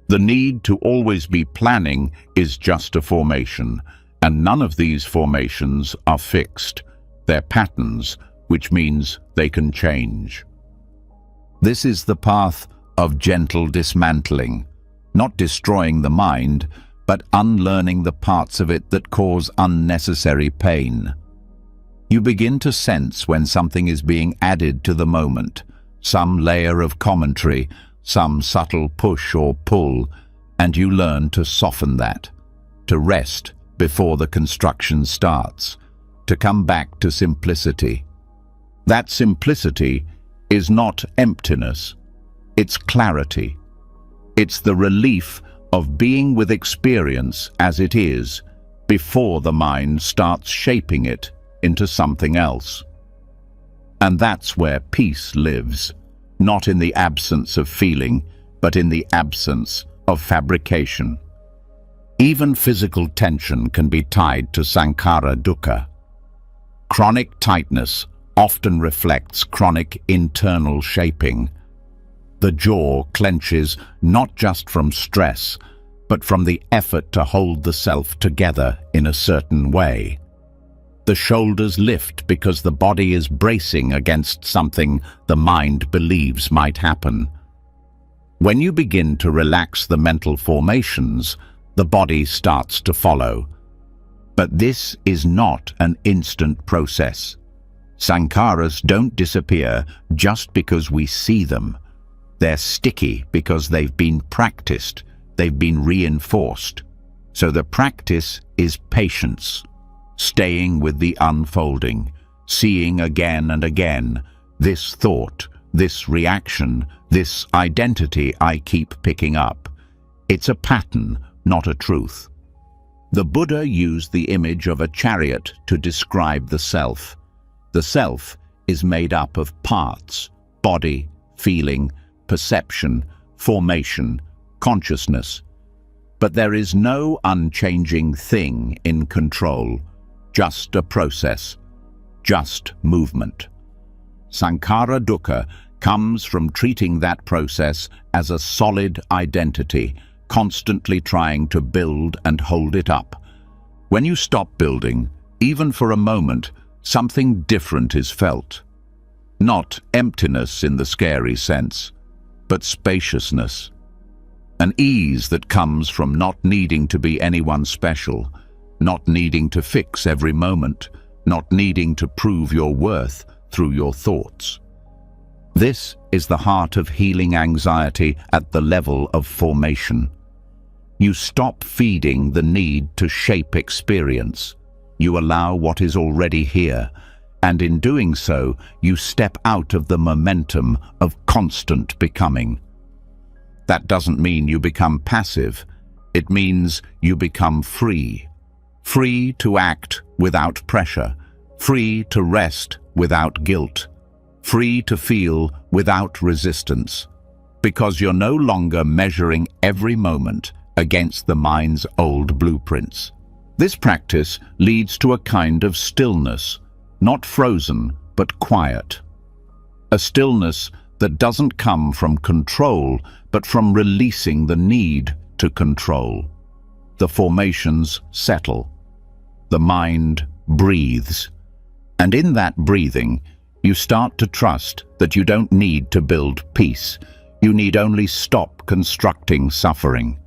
The need to always be planning is just a formation, and none of these formations are fixed. They're patterns, which means they can change. This is the path of gentle dismantling, not destroying the mind, but unlearning the parts of it that cause unnecessary pain. You begin to sense when something is being added to the moment, some layer of commentary, some subtle push or pull, and you learn to soften that, to rest before the construction starts, to come back to simplicity. That simplicity is not emptiness, it's clarity. It's the relief of being with experience as it is before the mind starts shaping it into something else. And that's where peace lives, not in the absence of feeling, but in the absence of fabrication. Even physical tension can be tied to Sankara dukkha. Chronic tightness often reflects chronic internal shaping. The jaw clenches not just from stress, but from the effort to hold the self together in a certain way. The shoulders lift because the body is bracing against something the mind believes might happen. When you begin to relax the mental formations, the body starts to follow. But this is not an instant process. Sankaras don't disappear just because we see them. They're sticky because they've been practiced, they've been reinforced. So the practice is patience, staying with the unfolding, seeing again and again, this thought, this reaction, this identity I keep picking up. It's a pattern, not a truth. The Buddha used the image of a chariot to describe the self. The self is made up of parts: body, feeling, perception, formation, consciousness. But there is no unchanging thing in control, just a process, just movement. Sankara dukkha comes from treating that process as a solid identity, constantly trying to build and hold it up. When you stop building, even for a moment, something different is felt. Not emptiness in the scary sense, but spaciousness. An ease that comes from not needing to be anyone special, not needing to fix every moment, not needing to prove your worth through your thoughts. This is the heart of healing anxiety at the level of formation. You stop feeding the need to shape experience. You allow what is already here, and in doing so, you step out of the momentum of constant becoming. That doesn't mean you become passive. It means you become free. Free to act without pressure, free to rest without guilt, free to feel without resistance, because you're no longer measuring every moment against the mind's old blueprints. This practice leads to a kind of stillness, not frozen, but quiet. A stillness that doesn't come from control, but from releasing the need to control. The formations settle. The mind breathes. And in that breathing, you start to trust that you don't need to build peace. You need only stop constructing suffering.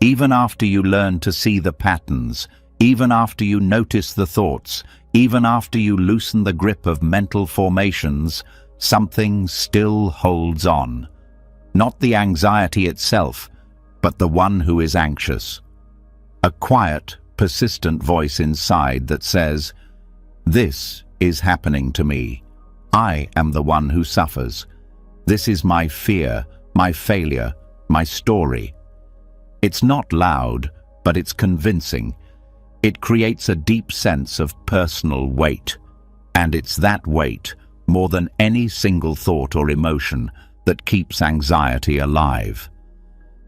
Even after you learn to see the patterns, even after you notice the thoughts, even after you loosen the grip of mental formations, something still holds on. Not the anxiety itself, but the one who is anxious. A quiet, persistent voice inside that says, "This is happening to me. I am the one who suffers. This is my fear, my failure, my story." It's not loud, but it's convincing. It creates a deep sense of personal weight. And it's that weight, more than any single thought or emotion, that keeps anxiety alive.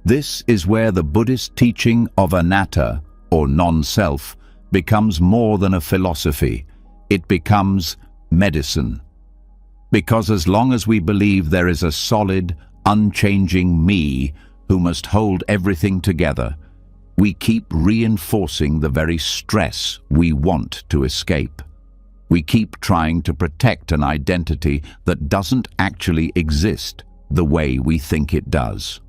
This is where the Buddhist teaching of anatta, or non-self, becomes more than a philosophy. It becomes medicine. Because as long as we believe there is a solid, unchanging me who must hold everything together, we keep reinforcing the very stress we want to escape. We keep trying to protect an identity that doesn't actually exist the way we think it does.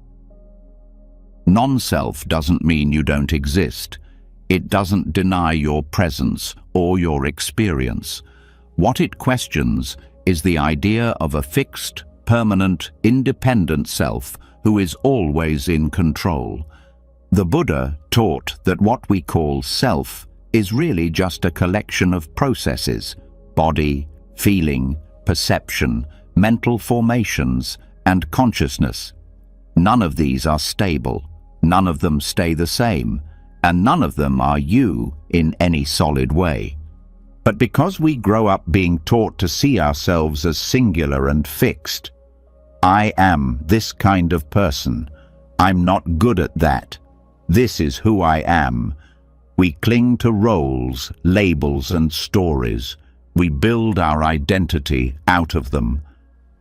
Non-self doesn't mean you don't exist. It doesn't deny your presence or your experience. What it questions is the idea of a fixed, permanent, independent self who is always in control. The Buddha taught that what we call self is really just a collection of processes: body, feeling, perception, mental formations, and consciousness. None of these are stable, none of them stay the same, and none of them are you in any solid way. But because we grow up being taught to see ourselves as singular and fixed, I am this kind of person, I'm not good at that, this is who I am, we cling to roles, labels, and stories. We build our identity out of them.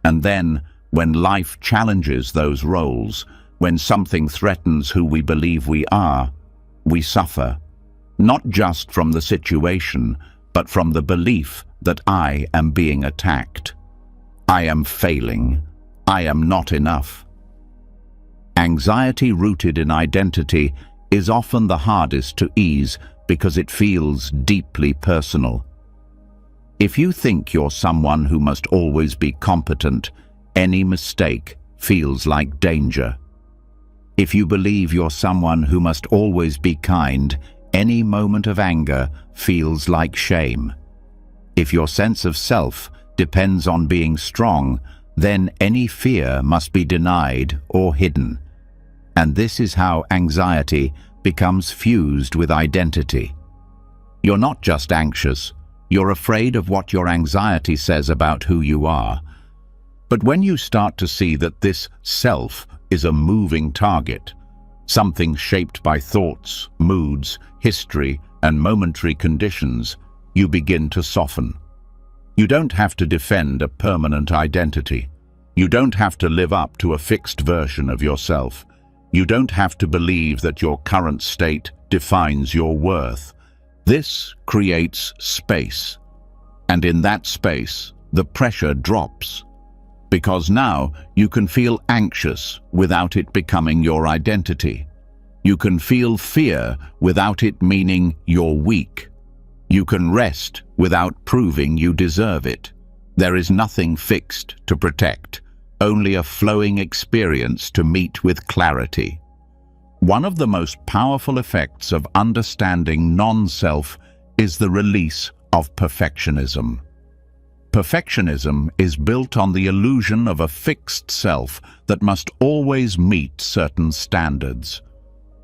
And then, when life challenges those roles, when something threatens who we believe we are, we suffer, not just from the situation, but from the belief that I am being attacked. I am failing. I am not enough. Anxiety rooted in identity is often the hardest to ease because it feels deeply personal. If you think you're someone who must always be competent, any mistake feels like danger. If you believe you're someone who must always be kind, any moment of anger feels like shame. If your sense of self depends on being strong, then any fear must be denied or hidden. And this is how anxiety becomes fused with identity. You're not just anxious, you're afraid of what your anxiety says about who you are. But when you start to see that this self is a moving target, something shaped by thoughts, moods, history, and momentary conditions, you begin to soften. You don't have to defend a permanent identity. You don't have to live up to a fixed version of yourself. You don't have to believe that your current state defines your worth. This creates space. And in that space, the pressure drops. Because now you can feel anxious without it becoming your identity. You can feel fear without it meaning you're weak. You can rest without proving you deserve it. There is nothing fixed to protect, only a flowing experience to meet with clarity. One of the most powerful effects of understanding non-self is the release of perfectionism. Perfectionism is built on the illusion of a fixed self that must always meet certain standards.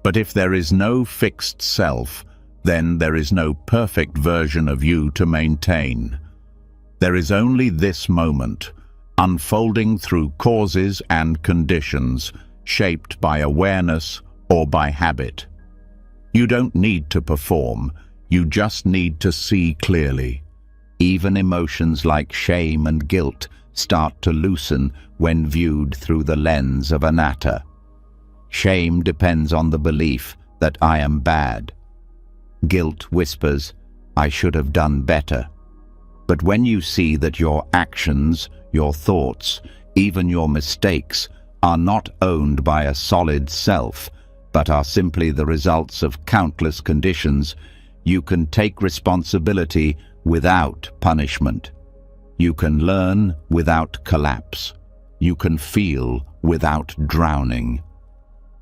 But if there is no fixed self, then there is no perfect version of you to maintain. There is only this moment, unfolding through causes and conditions, shaped by awareness or by habit. You don't need to perform, you just need to see clearly. Even emotions like shame and guilt start to loosen when viewed through the lens of anatta. Shame depends on the belief that I am bad. Guilt whispers, I should have done better. But when you see that your actions, your thoughts, even your mistakes are not owned by a solid self, but are simply the results of countless conditions, you can take responsibility without punishment. You can learn without collapse. You can feel without drowning.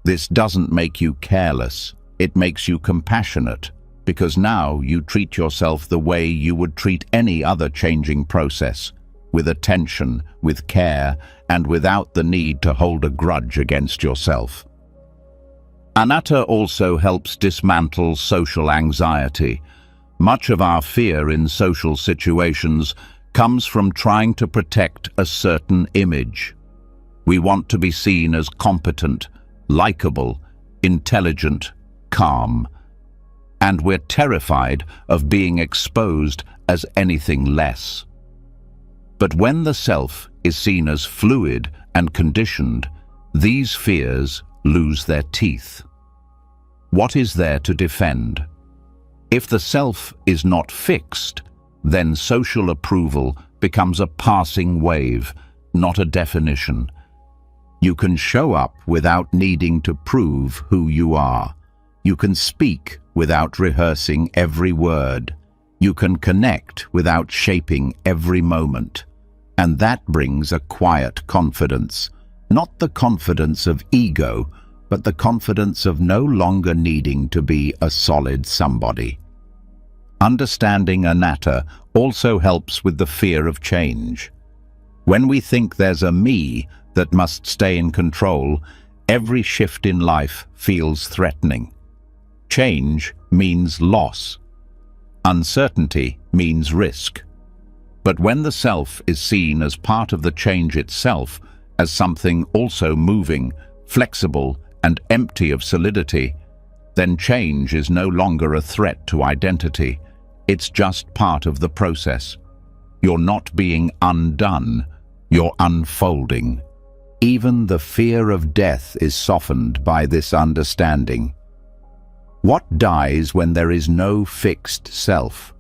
This doesn't make you careless, it makes you compassionate, because now you treat yourself the way you would treat any other changing process, with attention, with care, and without the need to hold a grudge against yourself. Anatta also helps dismantle social anxiety. Much of our fear in social situations comes from trying to protect a certain image. We want to be seen as competent, likable, intelligent, calm, and we're terrified of being exposed as anything less. But when the self is seen as fluid and conditioned, these fears lose their teeth. What is there to defend? If the self is not fixed, then social approval becomes a passing wave, not a definition. You can show up without needing to prove who you are. You can speak without rehearsing every word. You can connect without shaping every moment. And that brings a quiet confidence, not the confidence of ego, but the confidence of no longer needing to be a solid somebody. Understanding anatta also helps with the fear of change. When we think there's a me that must stay in control, every shift in life feels threatening. Change means loss. Uncertainty means risk. But when the self is seen as part of the change itself, as something also moving, flexible, and empty of solidity, then change is no longer a threat to identity. It's just part of the process. You're not being undone, you're unfolding. Even the fear of death is softened by this understanding. What dies when there is no fixed self?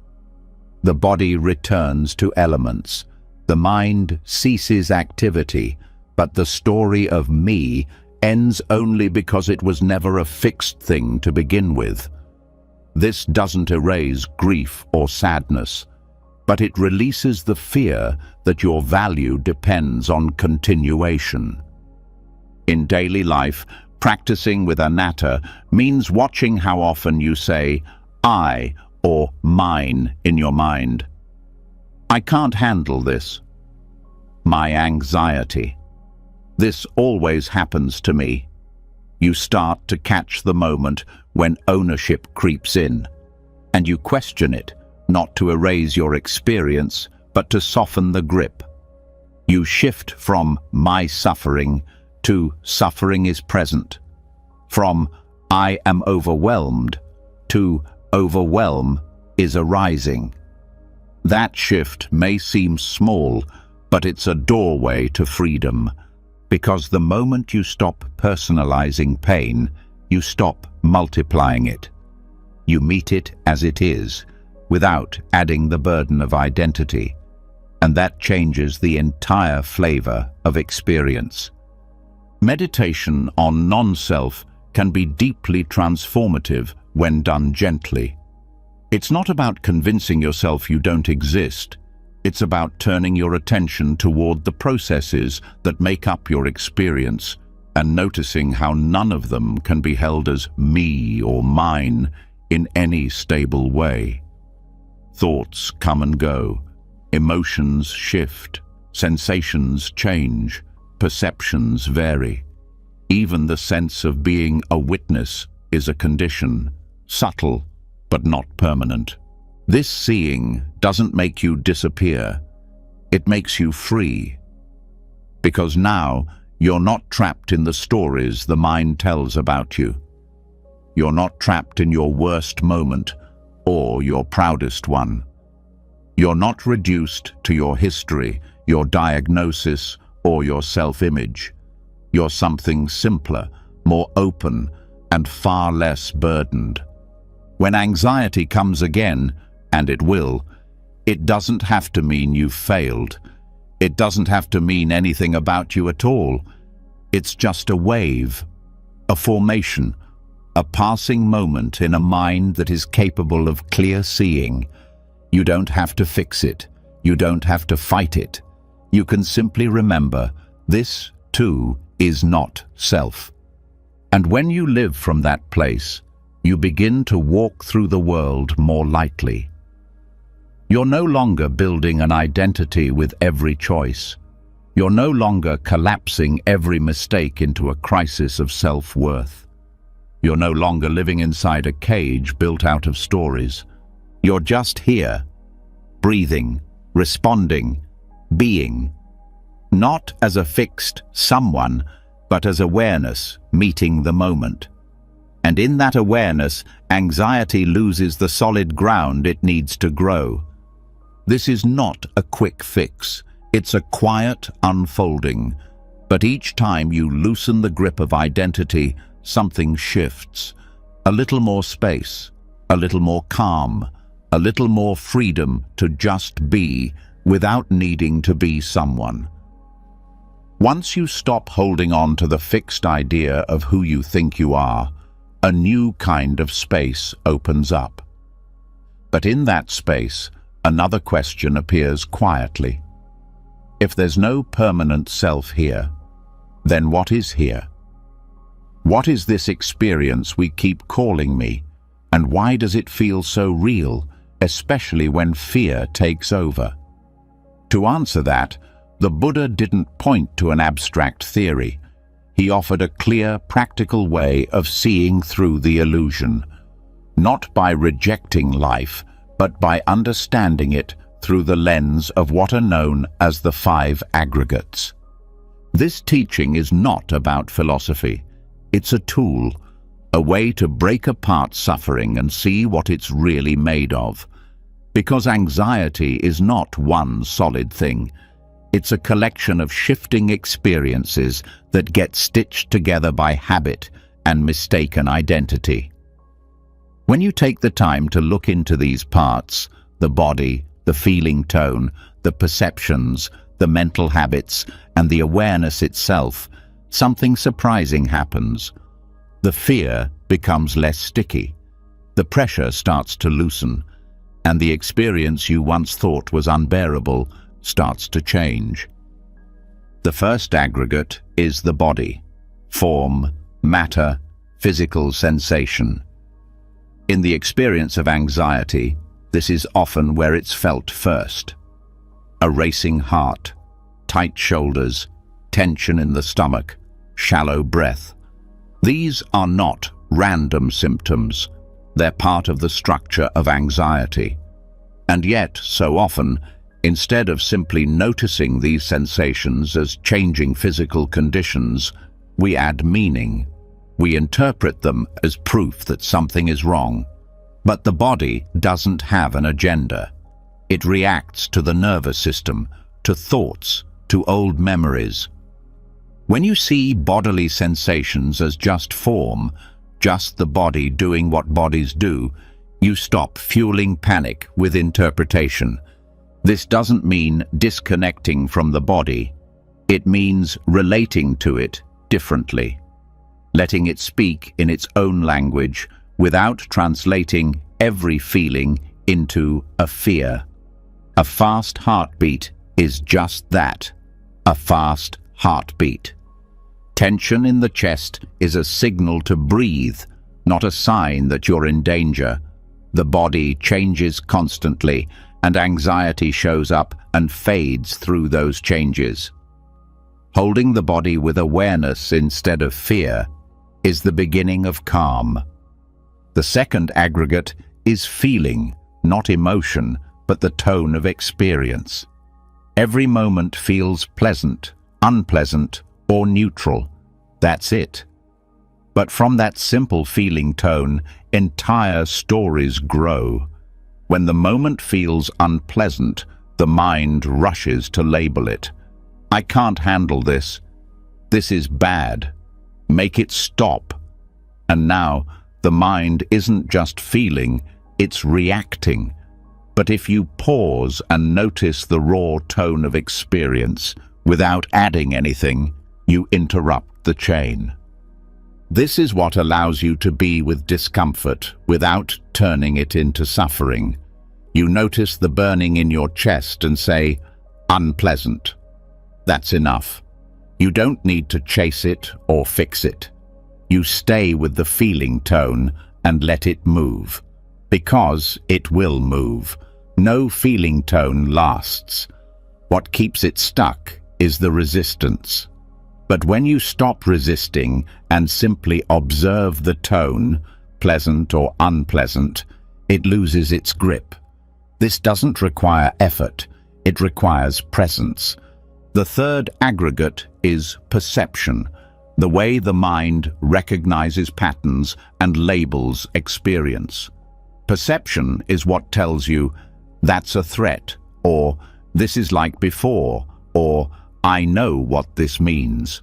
The body returns to elements. The mind ceases activity, but the story of me ends only because it was never a fixed thing to begin with. This doesn't erase grief or sadness, but it releases the fear that your value depends on continuation. In daily life, practicing with anatta means watching how often you say I or mine in your mind. I can't handle this. My anxiety. This always happens to me. You start to catch the moment when ownership creeps in, and you question it, not to erase your experience, but to soften the grip. You shift from my suffering to suffering is present, from I am overwhelmed to overwhelm is arising. That shift may seem small, but it's a doorway to freedom, because the moment you stop personalizing pain, you stop multiplying it. You meet it as it is, without adding the burden of identity, and that changes the entire flavor of experience. Meditation on non-self can be deeply transformative when done gently. It's not about convincing yourself you don't exist. It's about turning your attention toward the processes that make up your experience and noticing how none of them can be held as me or mine in any stable way. Thoughts come and go, emotions shift, sensations change, perceptions vary. Even the sense of being a witness is a condition, subtle but not permanent. This seeing doesn't make you disappear. It makes you free. Because now you're not trapped in the stories the mind tells about you. You're not trapped in your worst moment or your proudest one. You're not reduced to your history, your diagnosis, or your self-image. You're something simpler, more open, and far less burdened. When anxiety comes again, and it will, it doesn't have to mean you've failed. It doesn't have to mean anything about you at all. It's just a wave, a formation, a passing moment in a mind that is capable of clear seeing. You don't have to fix it. You don't have to fight it. You can simply remember, this, too, is not self. And when you live from that place, you begin to walk through the world more lightly. You're no longer building an identity with every choice. You're no longer collapsing every mistake into a crisis of self-worth. You're no longer living inside a cage built out of stories. You're just here, breathing, responding, being. Not as a fixed someone, but as awareness meeting the moment. And in that awareness, anxiety loses the solid ground it needs to grow. This is not a quick fix. It's a quiet unfolding. But each time you loosen the grip of identity, something shifts. A little more space, a little more calm, a little more freedom to just be without needing to be someone. Once you stop holding on to the fixed idea of who you think you are, a new kind of space opens up. But in that space, another question appears quietly. If there's no permanent self here, then what is here? What is this experience we keep calling me, and why does it feel so real, especially when fear takes over? To answer that, the Buddha didn't point to an abstract theory. He offered a clear, practical way of seeing through the illusion, not by rejecting life, but by understanding it through the lens of what are known as the 5 aggregates. This teaching is not about philosophy. It's a tool, a way to break apart suffering and see what it's really made of. Because anxiety is not one solid thing. It's a collection of shifting experiences that get stitched together by habit and mistaken identity. When you take the time to look into these parts, the body, the feeling tone, the perceptions, the mental habits, and the awareness itself, something surprising happens. The fear becomes less sticky. The pressure starts to loosen, and the experience you once thought was unbearable starts to change. The first aggregate is the body, form, matter, physical sensation. In the experience of anxiety, this is often where it's felt first. A racing heart, tight shoulders, tension in the stomach, shallow breath. These are not random symptoms. They're part of the structure of anxiety. And yet, so often, instead of simply noticing these sensations as changing physical conditions, we add meaning. We interpret them as proof that something is wrong. But the body doesn't have an agenda. It reacts to the nervous system, to thoughts, to old memories. When you see bodily sensations as just form, just the body doing what bodies do, you stop fueling panic with interpretation. This doesn't mean disconnecting from the body. It means relating to it differently, letting it speak in its own language without translating every feeling into a fear. A fast heartbeat is just that, a fast heartbeat. Tension in the chest is a signal to breathe, not a sign that you're in danger. The body changes constantly, and anxiety shows up and fades through those changes. Holding the body with awareness instead of fear is the beginning of calm. The second aggregate is feeling, not emotion, but the tone of experience. Every moment feels pleasant, unpleasant, or neutral. That's it. But from that simple feeling tone, entire stories grow. When the moment feels unpleasant, the mind rushes to label it. I can't handle this. This is bad. Make it stop. And now, the mind isn't just feeling, it's reacting. But if you pause and notice the raw tone of experience, without adding anything, you interrupt the chain. This is what allows you to be with discomfort without turning it into suffering. You notice the burning in your chest and say, unpleasant. That's enough. You don't need to chase it or fix it. You stay with the feeling tone and let it move. Because it will move. No feeling tone lasts. What keeps it stuck is the resistance. But when you stop resisting and simply observe the tone, pleasant or unpleasant, it loses its grip. This doesn't require effort, it requires presence. The third aggregate is perception, the way the mind recognizes patterns and labels experience. Perception is what tells you, that's a threat, or this is like before, or I know what this means.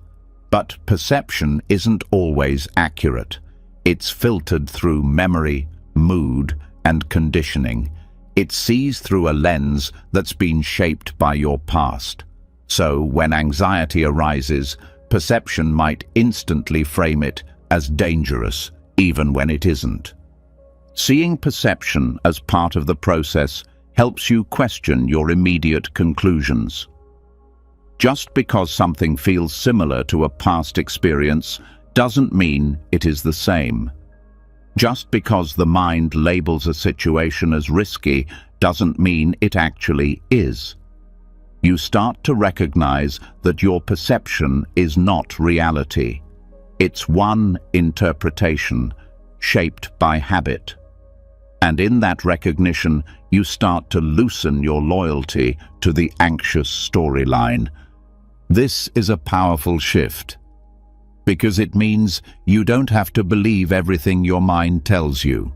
But perception isn't always accurate. It's filtered through memory, mood, and conditioning. It sees through a lens that's been shaped by your past. So when anxiety arises, perception might instantly frame it as dangerous, even when it isn't. Seeing perception as part of the process helps you question your immediate conclusions. Just because something feels similar to a past experience doesn't mean it is the same. Just because the mind labels a situation as risky doesn't mean it actually is. You start to recognize that your perception is not reality. It's one interpretation, shaped by habit. And in that recognition, you start to loosen your loyalty to the anxious storyline. This is a powerful shift, because it means you don't have to believe everything your mind tells you.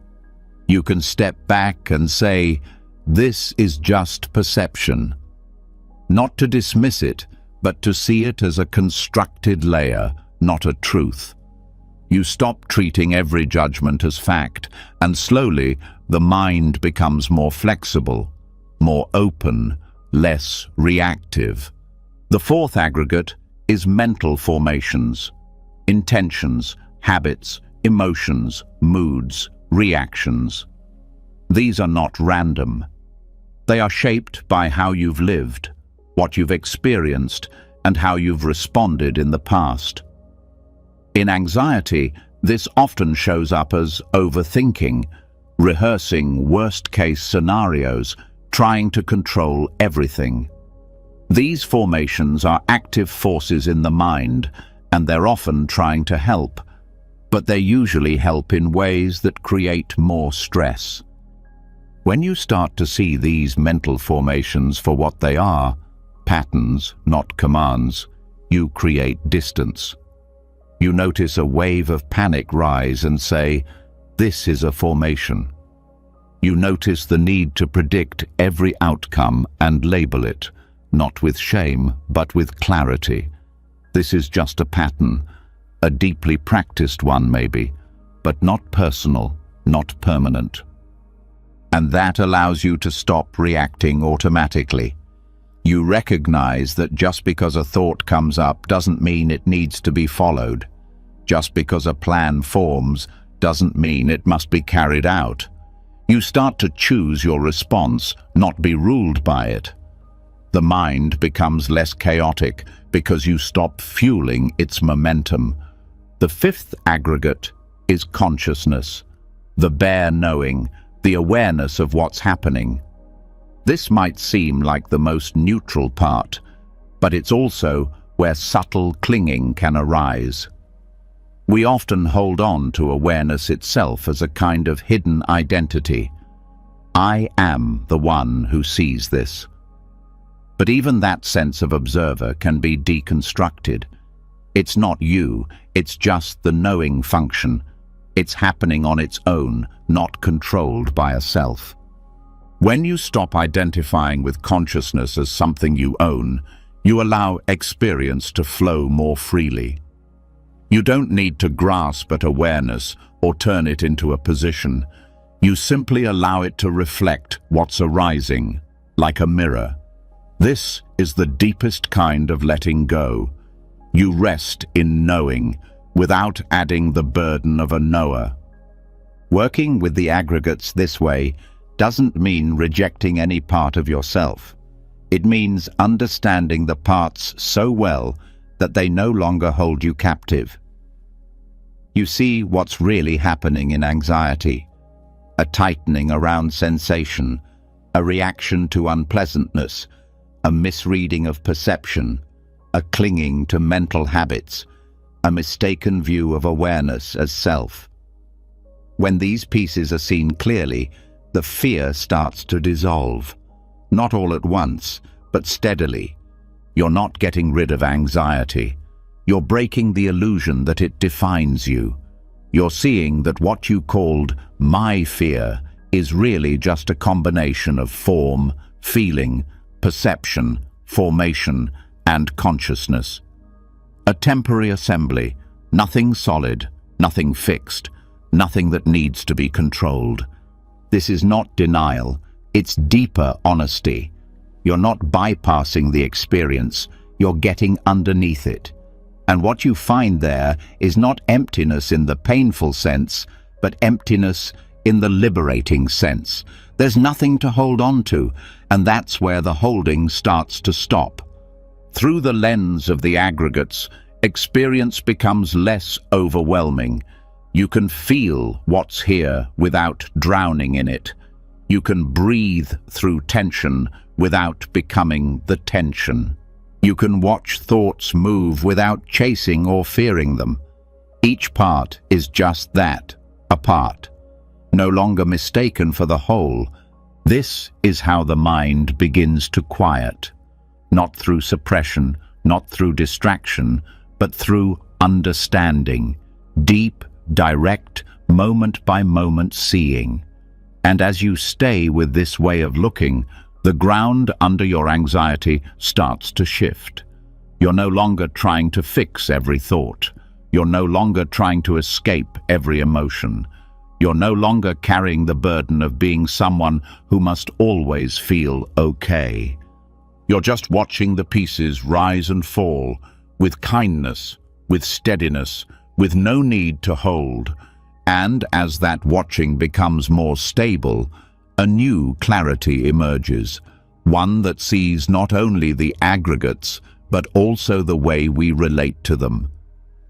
You can step back and say, this is just perception. Not to dismiss it, but to see it as a constructed layer, not a truth. You stop treating every judgment as fact, and slowly the mind becomes more flexible, more open, less reactive. The fourth aggregate is mental formations, intentions, habits, emotions, moods, reactions. These are not random. They are shaped by how you've lived, what you've experienced, and how you've responded in the past. In anxiety, this often shows up as overthinking, rehearsing worst-case scenarios, trying to control everything. These formations are active forces in the mind, and they're often trying to help, but they usually help in ways that create more stress. When you start to see these mental formations for what they are, patterns, not commands, you create distance. You notice a wave of panic rise and say, this is a formation. You notice the need to predict every outcome and label it, not with shame, but with clarity. This is just a pattern, a deeply practiced one maybe, but not personal, not permanent. And that allows you to stop reacting automatically. You recognize that just because a thought comes up doesn't mean it needs to be followed. Just because a plan forms doesn't mean it must be carried out. You start to choose your response, not be ruled by it. The mind becomes less chaotic because you stop fueling its momentum. The fifth aggregate is consciousness, the bare knowing, the awareness of what's happening. This might seem like the most neutral part, but it's also where subtle clinging can arise. We often hold on to awareness itself as a kind of hidden identity. I am the one who sees this. But even that sense of observer can be deconstructed. It's not you, it's just the knowing function. It's happening on its own, not controlled by a self. When you stop identifying with consciousness as something you own, you allow experience to flow more freely. You don't need to grasp at awareness or turn it into a position. You simply allow it to reflect what's arising, like a mirror. This is the deepest kind of letting go. You rest in knowing, without adding the burden of a knower. Working with the aggregates this way doesn't mean rejecting any part of yourself. It means understanding the parts so well that they no longer hold you captive. You see what's really happening in anxiety: a tightening around sensation, a reaction to unpleasantness, a misreading of perception, a clinging to mental habits, a mistaken view of awareness as self. When these pieces are seen clearly, the fear starts to dissolve. Not all at once, but steadily. You're not getting rid of anxiety. You're breaking the illusion that it defines you. You're seeing that what you called my fear is really just a combination of form, feeling, perception, formation, and consciousness. A temporary assembly, nothing solid, nothing fixed, nothing that needs to be controlled. This is not denial, it's deeper honesty. You're not bypassing the experience, you're getting underneath it. And what you find there is not emptiness in the painful sense, but emptiness in the liberating sense. There's nothing to hold on to, and that's where the holding starts to stop. Through the lens of the aggregates, experience becomes less overwhelming. You can feel what's here without drowning in it. You can breathe through tension without becoming the tension. You can watch thoughts move without chasing or fearing them. Each part is just that, a part, no longer mistaken for the whole. This is how the mind begins to quiet, not through suppression, not through distraction, but through understanding, deep, direct, moment-by-moment seeing. And as you stay with this way of looking, the ground under your anxiety starts to shift. You're no longer trying to fix every thought. You're no longer trying to escape every emotion. You're no longer carrying the burden of being someone who must always feel okay. You're just watching the pieces rise and fall, with kindness, with steadiness, with no need to hold. And as that watching becomes more stable, a new clarity emerges, one that sees not only the aggregates, but also the way we relate to them.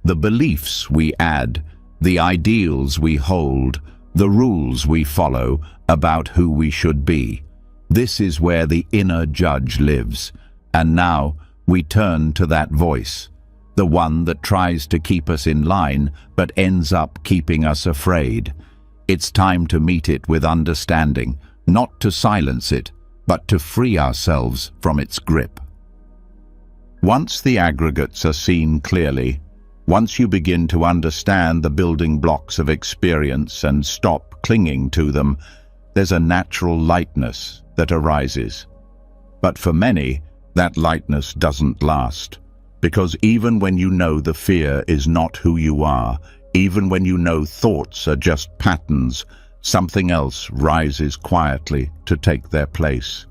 The beliefs we add, the ideals we hold, the rules we follow about who we should be. This is where the inner judge lives, and now we turn to that voice, the one that tries to keep us in line but ends up keeping us afraid. It's time to meet it with understanding, not to silence it, but to free ourselves from its grip. Once the aggregates are seen clearly, once you begin to understand the building blocks of experience and stop clinging to them, there's a natural lightness that arises. But for many, that lightness doesn't last, because even when you know the fear is not who you are, even when you know thoughts are just patterns, something else rises quietly to take their place.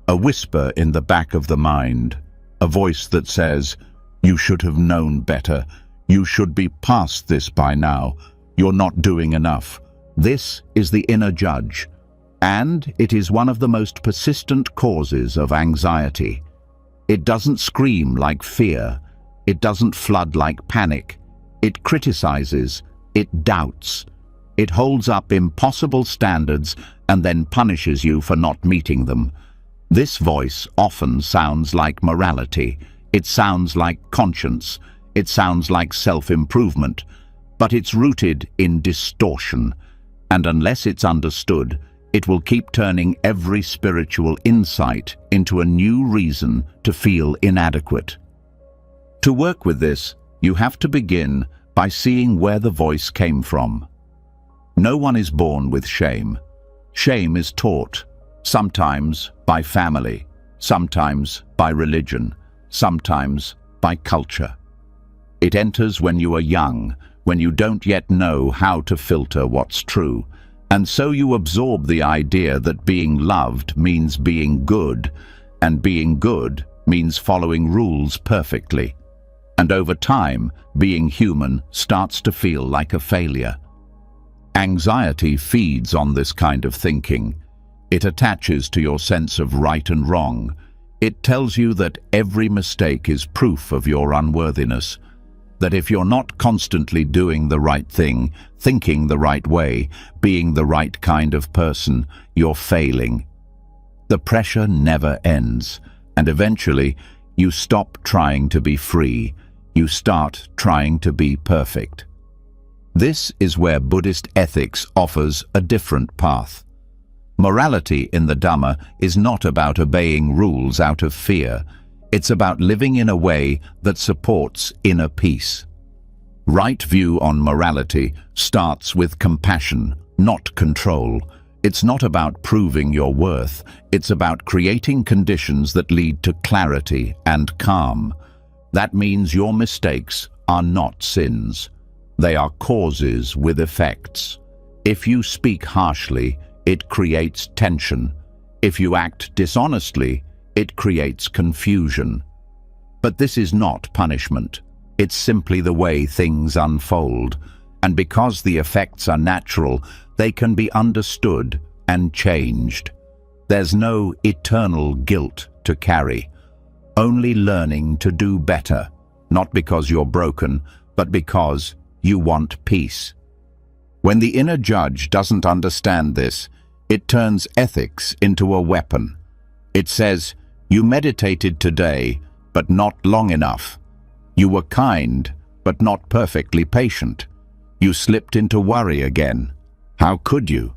A whisper in the back of the mind, a voice that says, "You should have known better. You should be past this by now. You're not doing enough." This is the inner judge, and it is one of the most persistent causes of anxiety. It doesn't scream like fear. It doesn't flood like panic. It criticizes. It doubts. It holds up impossible standards and then punishes you for not meeting them. This voice often sounds like morality. It sounds like conscience. It sounds like self-improvement. But it's rooted in distortion. And unless it's understood, it will keep turning every spiritual insight into a new reason to feel inadequate. To work with this, you have to begin by seeing where the voice came from. No one is born with shame. Shame is taught, sometimes by family, sometimes by religion, sometimes by culture. It enters when you are young, when you don't yet know how to filter what's true, and so you absorb the idea that being loved means being good, and being good means following rules perfectly. And over time, being human starts to feel like a failure. Anxiety feeds on this kind of thinking. It attaches to your sense of right and wrong. It tells you that every mistake is proof of your unworthiness, that if you're not constantly doing the right thing, thinking the right way, being the right kind of person, you're failing. The pressure never ends, and eventually you stop trying to be free. You start trying to be perfect. This is where Buddhist ethics offers a different path. Morality in the Dhamma is not about obeying rules out of fear. It's about living in a way that supports inner peace. Right view on morality starts with compassion, not control. It's not about proving your worth. It's about creating conditions that lead to clarity and calm. That means your mistakes are not sins. They are causes with effects. If you speak harshly, it creates tension. If you act dishonestly, it creates confusion. But this is not punishment. It's simply the way things unfold. And because the effects are natural, they can be understood and changed. There's no eternal guilt to carry. Only learning to do better, not because you're broken, but because you want peace. When the inner judge doesn't understand this, it turns ethics into a weapon. It says, "You meditated today, but not long enough. You were kind, but not perfectly patient. You slipped into worry again. How could you?"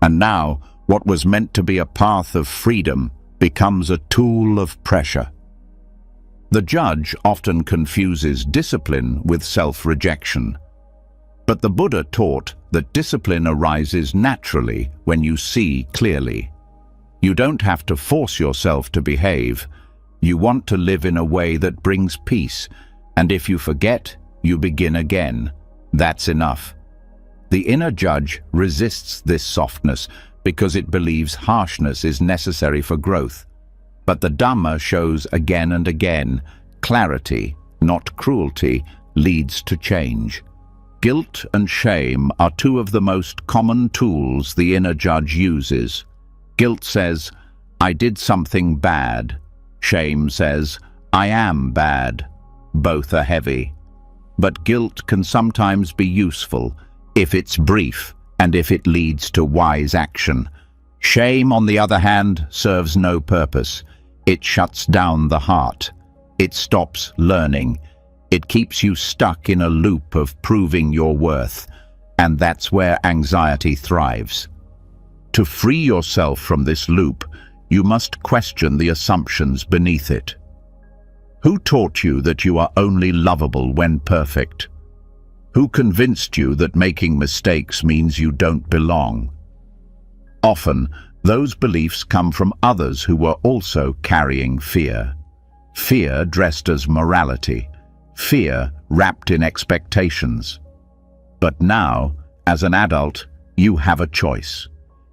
And now, what was meant to be a path of freedom becomes a tool of pressure. The judge often confuses discipline with self-rejection. But the Buddha taught that discipline arises naturally when you see clearly. You don't have to force yourself to behave. You want to live in a way that brings peace, and if you forget, you begin again. That's enough. The inner judge resists this softness because it believes harshness is necessary for growth. But the Dhamma shows again and again, clarity, not cruelty, leads to change. Guilt and shame are two of the most common tools the inner judge uses. Guilt says, "I did something bad." Shame says, "I am bad." Both are heavy. But guilt can sometimes be useful if it's brief and if it leads to wise action. Shame, on the other hand, serves no purpose. It shuts down the heart. It stops learning. It keeps you stuck in a loop of proving your worth, and that's where anxiety thrives. To free yourself from this loop, you must question the assumptions beneath it. Who taught you that you are only lovable when perfect? Who convinced you that making mistakes means you don't belong? Often, those beliefs come from others who were also carrying fear. Fear dressed as morality. Fear wrapped in expectations. But now, as an adult, you have a choice.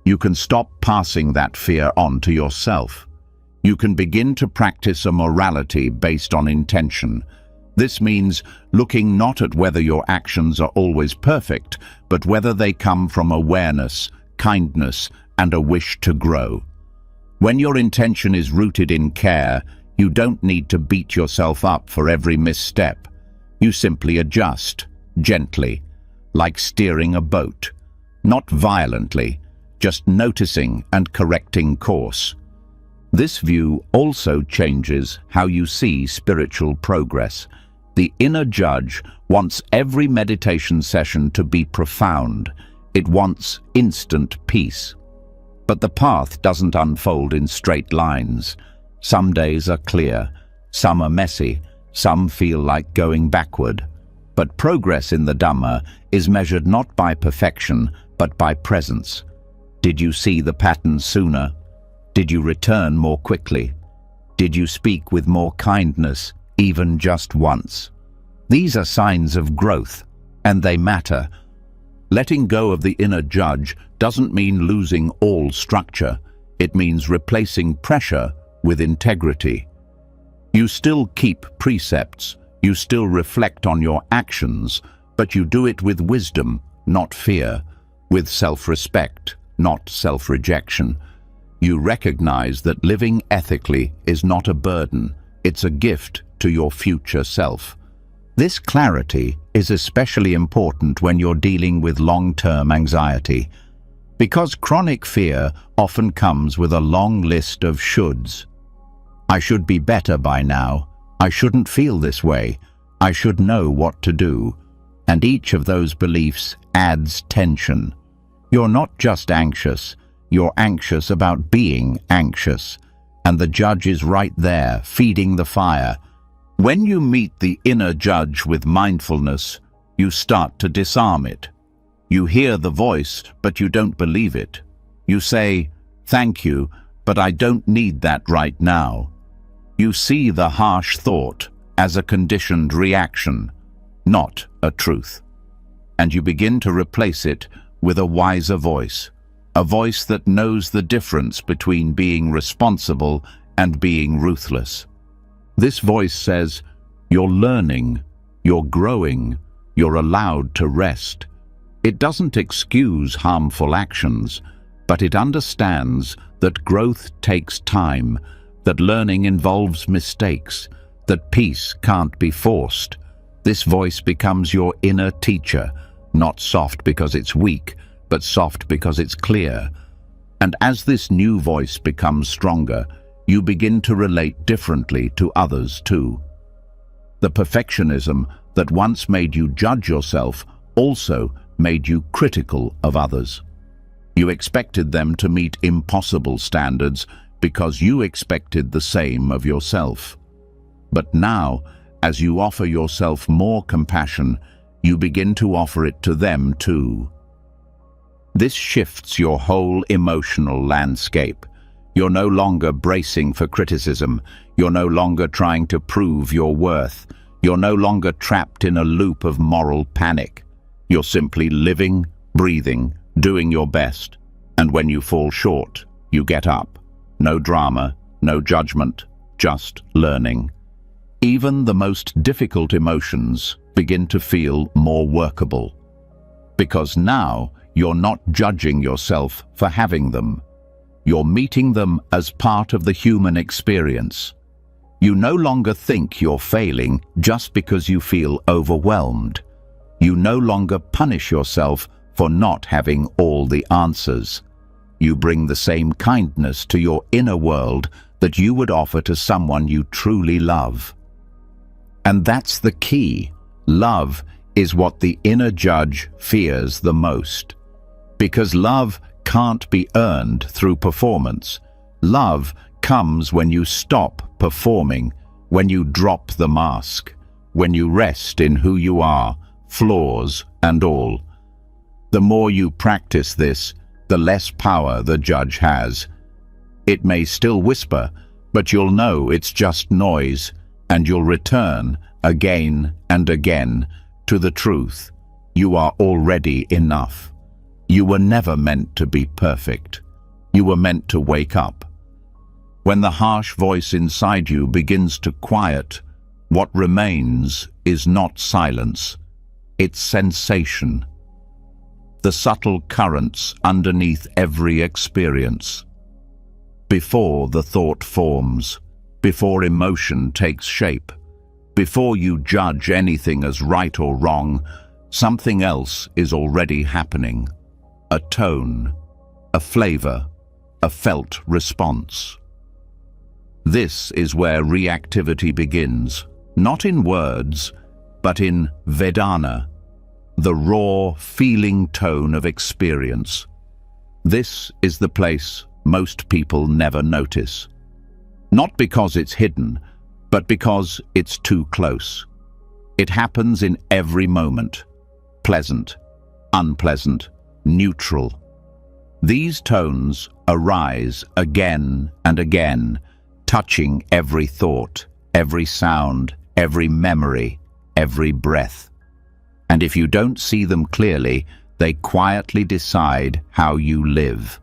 You can stop passing that fear on to yourself. You can begin to practice a morality based on intention. This means looking not at whether your actions are always perfect, but whether they come from awareness, kindness, and a wish to grow. When your intention is rooted in care, you don't need to beat yourself up for every misstep. You simply adjust, gently, like steering a boat. not violently, just noticing and correcting course. This view also changes how you see spiritual progress. The inner judge wants every meditation session to be profound. It wants instant peace. But the path doesn't unfold in straight lines. Some days are clear, some are messy, some feel like going backward. But progress in the Dhamma is measured not by perfection, but by presence. Did you see the pattern sooner? Did you return more quickly? Did you speak with more kindness, even just once? These are signs of growth, and they matter. Letting go of the inner judge doesn't mean losing all structure. It means replacing pressure with integrity. You still keep precepts, you still reflect on your actions, but you do it with wisdom, not fear, with self-respect, not self-rejection. You recognize that living ethically is not a burden, it's a gift to your future self. This clarity is especially important when you're dealing with long-term anxiety, because chronic fear often comes with a long list of shoulds. I should be better by now. I shouldn't feel this way. I should know what to do. And each of those beliefs adds tension. You're not just anxious, you're anxious about being anxious, and the judge is right there, feeding the fire. When you meet the inner judge with mindfulness, you start to disarm it. You hear the voice, but you don't believe it. You say, "Thank you, but I don't need that right now." You see the harsh thought as a conditioned reaction, not a truth. And you begin to replace it with a wiser voice. A voice that knows the difference between being responsible and being ruthless. This voice says, you're learning, you're growing, you're allowed to rest. It doesn't excuse harmful actions, but it understands that growth takes time, that learning involves mistakes, that peace can't be forced. This voice becomes your inner teacher, not soft because it's weak, but soft because it's clear. And as this new voice becomes stronger, you begin to relate differently to others too. The perfectionism that once made you judge yourself also made you critical of others. You expected them to meet impossible standards because you expected the same of yourself. But now, as you offer yourself more compassion, you begin to offer it to them too. This shifts your whole emotional landscape. You're no longer bracing for criticism. You're no longer trying to prove your worth. You're no longer trapped in a loop of moral panic. You're simply living, breathing, doing your best. And when you fall short, you get up. No drama, no judgment, just learning. Even the most difficult emotions begin to feel more workable. Because now you're not judging yourself for having them. You're meeting them as part of the human experience. You no longer think you're failing just because you feel overwhelmed. You no longer punish yourself for not having all the answers. You bring the same kindness to your inner world that you would offer to someone you truly love. And that's the key. Love is what the inner judge fears the most. Because love can't be earned through performance. Love comes when you stop performing, when you drop the mask, when you rest in who you are, flaws and all. The more you practice this, the less power the judge has. It may still whisper, but you'll know it's just noise, and you'll return again and again to the truth. You are already enough. You were never meant to be perfect. You were meant to wake up. When the harsh voice inside you begins to quiet, what remains is not silence, it's sensation. The subtle currents underneath every experience. Before the thought forms, before emotion takes shape, before you judge anything as right or wrong, something else is already happening. a tone, a flavor, a felt response. This is where reactivity begins, not in words, but in Vedana, the raw, feeling tone of experience. This is the place most people never notice. Not because it's hidden, but because it's too close. It happens in every moment. Pleasant, unpleasant, neutral. These tones arise again and again, touching every thought, every sound, every memory, every breath. And if you don't see them clearly, they quietly decide how you live.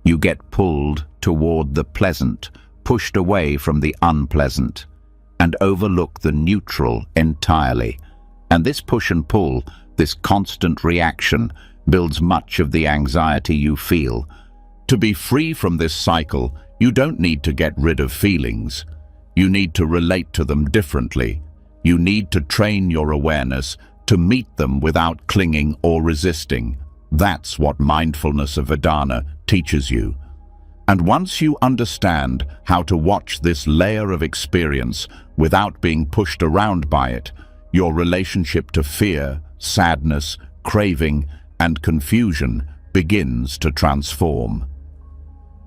You get pulled toward the pleasant, pushed away from the unpleasant, and overlook the neutral entirely. And this push and pull, this constant reaction, builds much of the anxiety you feel. To be free from this cycle, you don't need to get rid of feelings. You need to relate to them differently. You need to train your awareness to meet them without clinging or resisting. That's what mindfulness of Vedana teaches you. And once you understand how to watch this layer of experience without being pushed around by it, your relationship to fear, sadness, craving, and confusion begins to transform.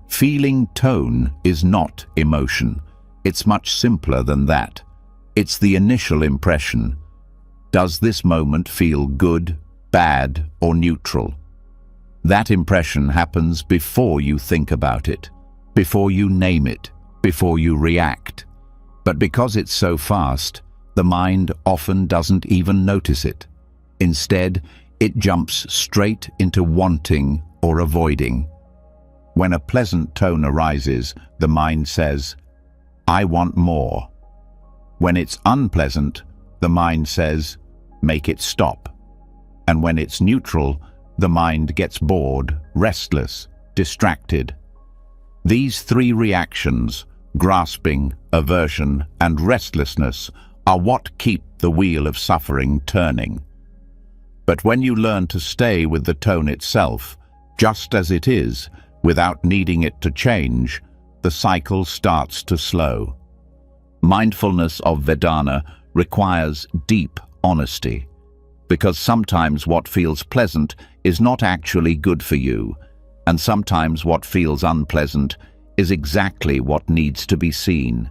Feeling tone is not emotion. It's much simpler than that. It's the initial impression. Does this moment feel good, bad, or neutral? That impression happens before you think about it, before you name it, before you react. But because it's so fast, the mind often doesn't even notice it. Instead, it jumps straight into wanting or avoiding. When a pleasant tone arises, the mind says, "I want more." When it's unpleasant, the mind says, "Make it stop." And when it's neutral, the mind gets bored, restless, distracted. These three reactions, grasping, aversion, and restlessness, are what keep the wheel of suffering turning. But when you learn to stay with the tone itself, just as it is, without needing it to change, the cycle starts to slow. Mindfulness of Vedana requires deep honesty, because sometimes what feels pleasant is not actually good for you, and sometimes what feels unpleasant is exactly what needs to be seen.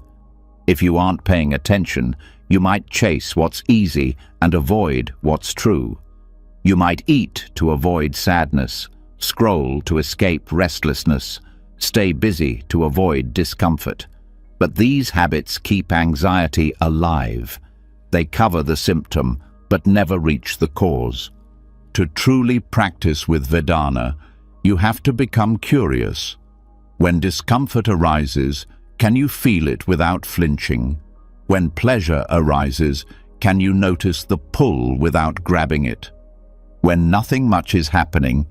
If you aren't paying attention, you might chase what's easy and avoid what's true. You might eat to avoid sadness, scroll to escape restlessness, stay busy to avoid discomfort. But these habits keep anxiety alive. They cover the symptom, but never reach the cause. To truly practice with Vedana, you have to become curious. When discomfort arises, can you feel it without flinching? When pleasure arises, can you notice the pull without grabbing it? When nothing much is happening,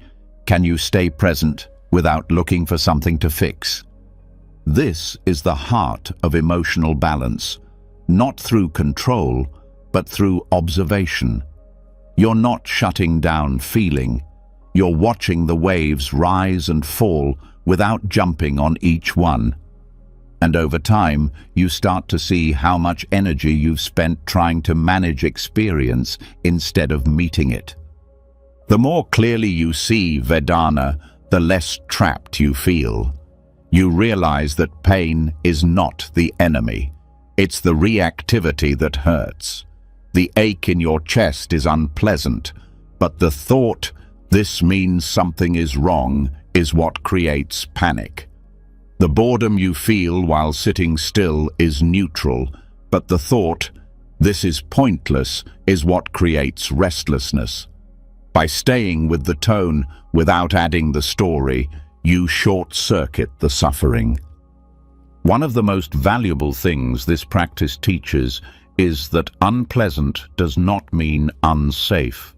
can you stay present without looking for something to fix? This is the heart of emotional balance, not through control, but through observation. You're not shutting down feeling. You're watching the waves rise and fall without jumping on each one. And over time, you start to see how much energy you've spent trying to manage experience instead of meeting it. The more clearly you see Vedana, the less trapped you feel. You realize that pain is not the enemy. It's the reactivity that hurts. The ache in your chest is unpleasant, but the thought, "This means something is wrong," is what creates panic. The boredom you feel while sitting still is neutral, but the thought, "This is pointless," is what creates restlessness. By staying with the tone without adding the story, you short-circuit the suffering. One of the most valuable things this practice teaches is that unpleasant does not mean unsafe.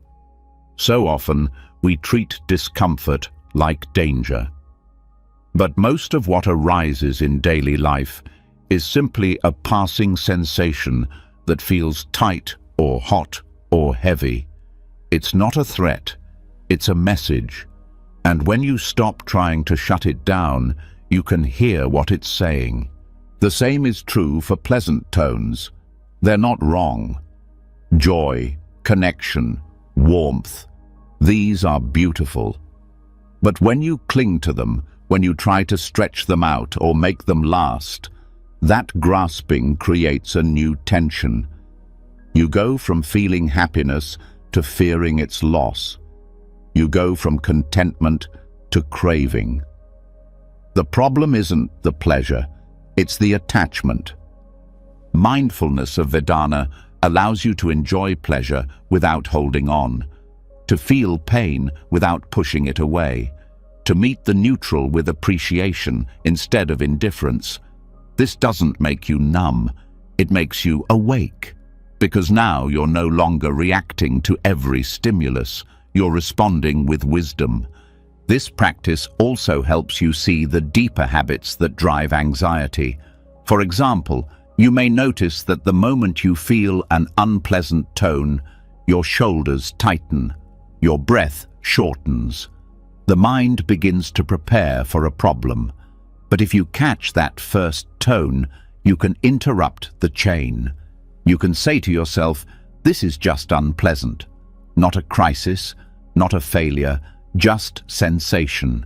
So often, we treat discomfort like danger. But most of what arises in daily life is simply a passing sensation that feels tight or hot or heavy. It's not a threat, it's a message. And when you stop trying to shut it down, you can hear what it's saying. The same is true for pleasant tones. They're not wrong. Joy, connection, warmth, these are beautiful. But when you cling to them, when you try to stretch them out or make them last, that grasping creates a new tension. You go from feeling happiness to fearing its loss. You go from contentment to craving. The problem isn't the pleasure, it's the attachment. Mindfulness of Vedana allows you to enjoy pleasure without holding on, to feel pain without pushing it away, to meet the neutral with appreciation instead of indifference. This doesn't make you numb, it makes you awake, because now you're no longer reacting to every stimulus, you're responding with wisdom. This practice also helps you see the deeper habits that drive anxiety. For example, you may notice that the moment you feel an unpleasant tone, your shoulders tighten, your breath shortens. The mind begins to prepare for a problem. But if you catch that first tone, you can interrupt the chain. You can say to yourself, this is just unpleasant. Not a crisis, not a failure, just sensation.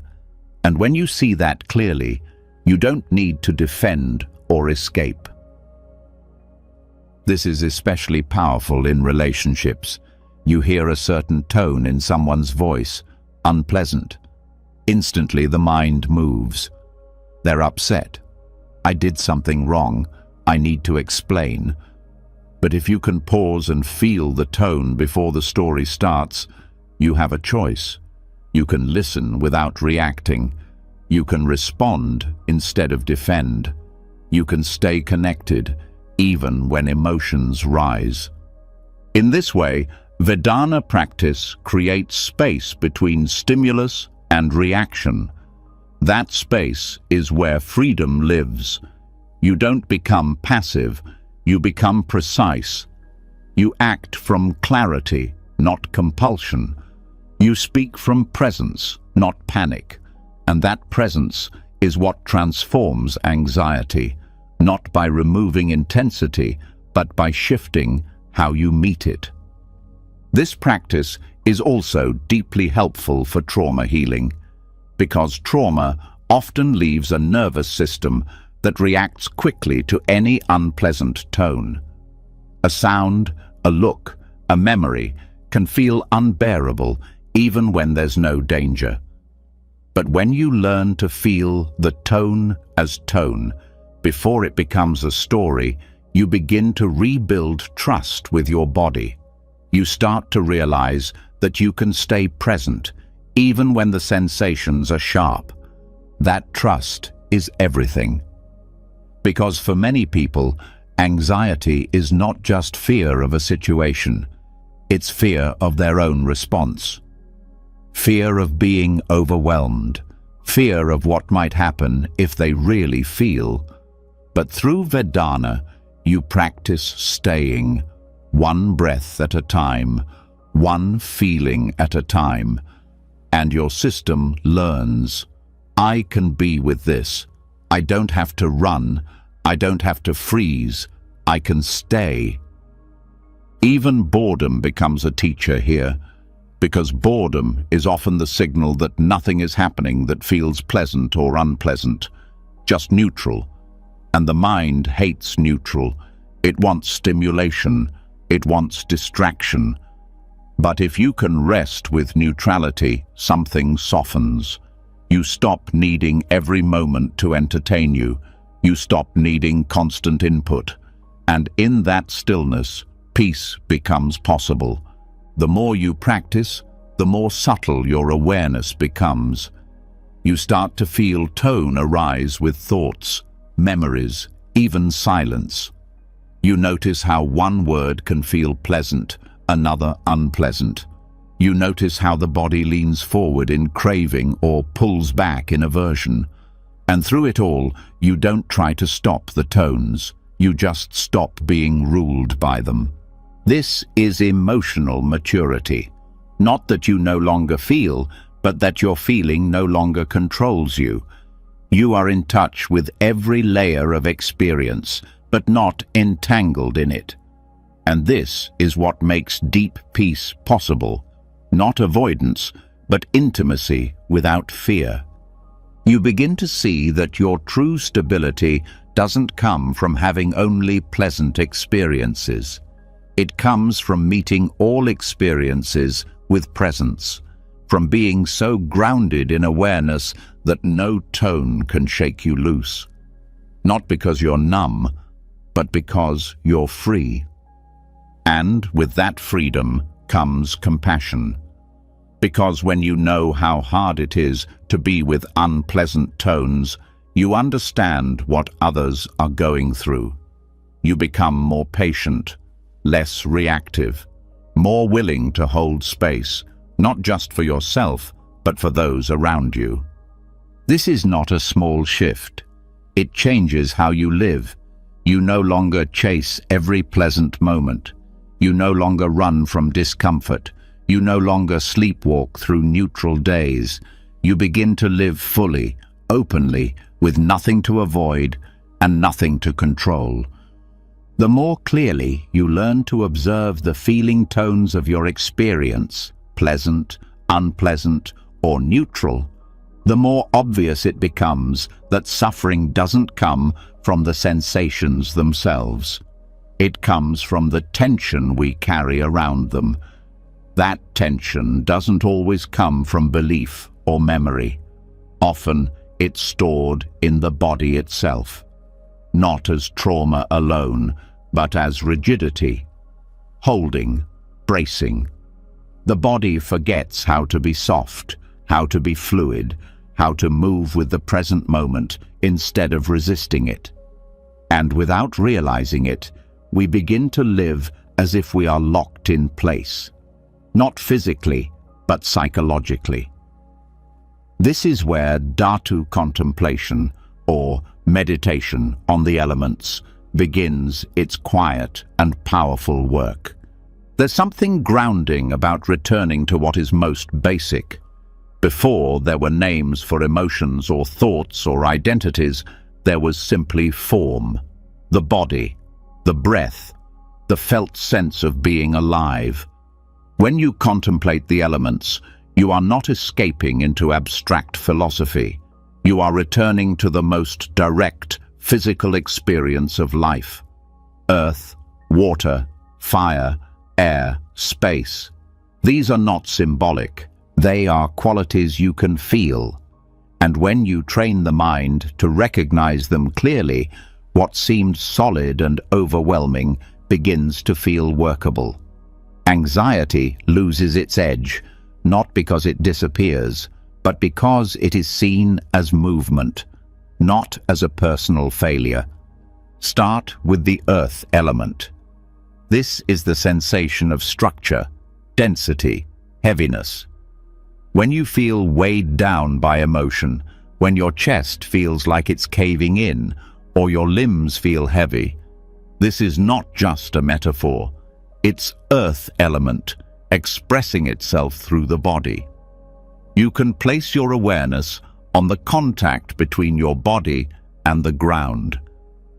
And when you see that clearly, you don't need to defend or escape. This is especially powerful in relationships. You hear a certain tone in someone's voice, unpleasant. Instantly the mind moves. They're upset. I did something wrong. I need to explain. But if you can pause and feel the tone before the story starts, you have a choice. You can listen without reacting. You can respond instead of defend. You can stay connected even when emotions rise. In this way, Vedana practice creates space between stimulus and reaction. That space is where freedom lives. You don't become passive, you become precise. You act from clarity, not compulsion. You speak from presence, not panic. And that presence is what transforms anxiety, not by removing intensity, but by shifting how you meet it. This practice is also deeply helpful for trauma healing, because trauma often leaves a nervous system that reacts quickly to any unpleasant tone. A sound, a look, a memory can feel unbearable even when there's no danger. But when you learn to feel the tone as tone, before it becomes a story, you begin to rebuild trust with your body. You start to realize that you can stay present, even when the sensations are sharp. That trust is everything. Because for many people, anxiety is not just fear of a situation, it's fear of their own response. Fear of being overwhelmed, fear of what might happen if they really feel. But through Vedana, you practice staying, one breath at a time, one feeling at a time, and your system learns, I can be with this. I don't have to run, I don't have to freeze, I can stay. Even boredom becomes a teacher here, because boredom is often the signal that nothing is happening that feels pleasant or unpleasant, just neutral. And the mind hates neutral. It wants stimulation, it wants distraction. But if you can rest with neutrality, something softens. You stop needing every moment to entertain you. You stop needing constant input. And in that stillness, peace becomes possible. The more you practice, the more subtle your awareness becomes. You start to feel tone arise with thoughts, memories, even silence. You notice how one word can feel pleasant, another unpleasant. You notice how the body leans forward in craving or pulls back in aversion. And through it all, you don't try to stop the tones. You just stop being ruled by them. This is emotional maturity. Not that you no longer feel, but that your feeling no longer controls you. You are in touch with every layer of experience, but not entangled in it. And this is what makes deep peace possible. Not avoidance, but intimacy without fear. You begin to see that your true stability doesn't come from having only pleasant experiences. It comes from meeting all experiences with presence, from being so grounded in awareness that no tone can shake you loose. Not because you're numb, but because you're free. And with that freedom comes compassion. Because when you know how hard it is to be with unpleasant tones, you understand what others are going through. You become more patient, less reactive, more willing to hold space, not just for yourself, but for those around you. This is not a small shift. It changes how you live. You no longer chase every pleasant moment. You no longer run from discomfort. You no longer sleepwalk through neutral days. You begin to live fully, openly, with nothing to avoid and nothing to control. The more clearly you learn to observe the feeling tones of your experience, pleasant, unpleasant, or neutral, the more obvious it becomes that suffering doesn't come from the sensations themselves. It comes from the tension we carry around them. That tension doesn't always come from belief or memory. Often it's stored in the body itself, not as trauma alone, but as rigidity, holding, bracing. The body forgets how to be soft, how to be fluid, how to move with the present moment instead of resisting it. And without realizing it, we begin to live as if we are locked in place, not physically, but psychologically. This is where dhatu contemplation, or meditation on the elements, begins its quiet and powerful work. There's something grounding about returning to what is most basic. Before there were names for emotions or thoughts or identities, there was simply form, the body, the breath, the felt sense of being alive. When you contemplate the elements, you are not escaping into abstract philosophy. You are returning to the most direct physical experience of life. Earth, water, fire, air, space. These are not symbolic. They are qualities you can feel. And when you train the mind to recognize them clearly, what seemed solid and overwhelming begins to feel workable. Anxiety loses its edge, not because it disappears, but because it is seen as movement, not as a personal failure. Start with the earth element. This is the sensation of structure, density, heaviness. When you feel weighed down by emotion, when your chest feels like it's caving in, or your limbs feel heavy, this is not just a metaphor. It's earth element expressing itself through the body. You can place your awareness on the contact between your body and the ground,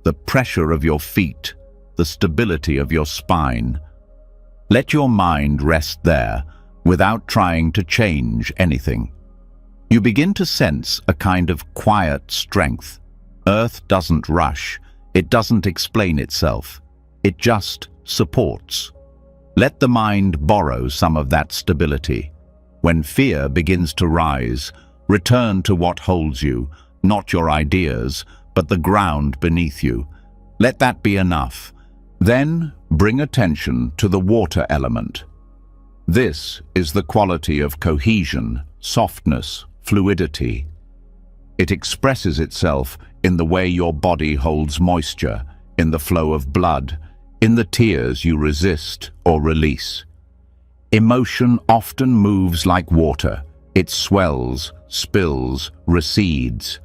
the pressure of your feet, the stability of your spine. Let your mind rest there without trying to change anything. You begin to sense a kind of quiet strength. Earth doesn't rush, it doesn't explain itself, it just supports. Let the mind borrow some of that stability. When fear begins to rise, return to what holds you, not your ideas, but the ground beneath you. Let that be enough. Then bring attention to the water element. This is the quality of cohesion, softness, fluidity. It expresses itself in the way your body holds moisture, in the flow of blood, in the tears you resist or release. Emotion often moves like water. It swells, spills, recedes.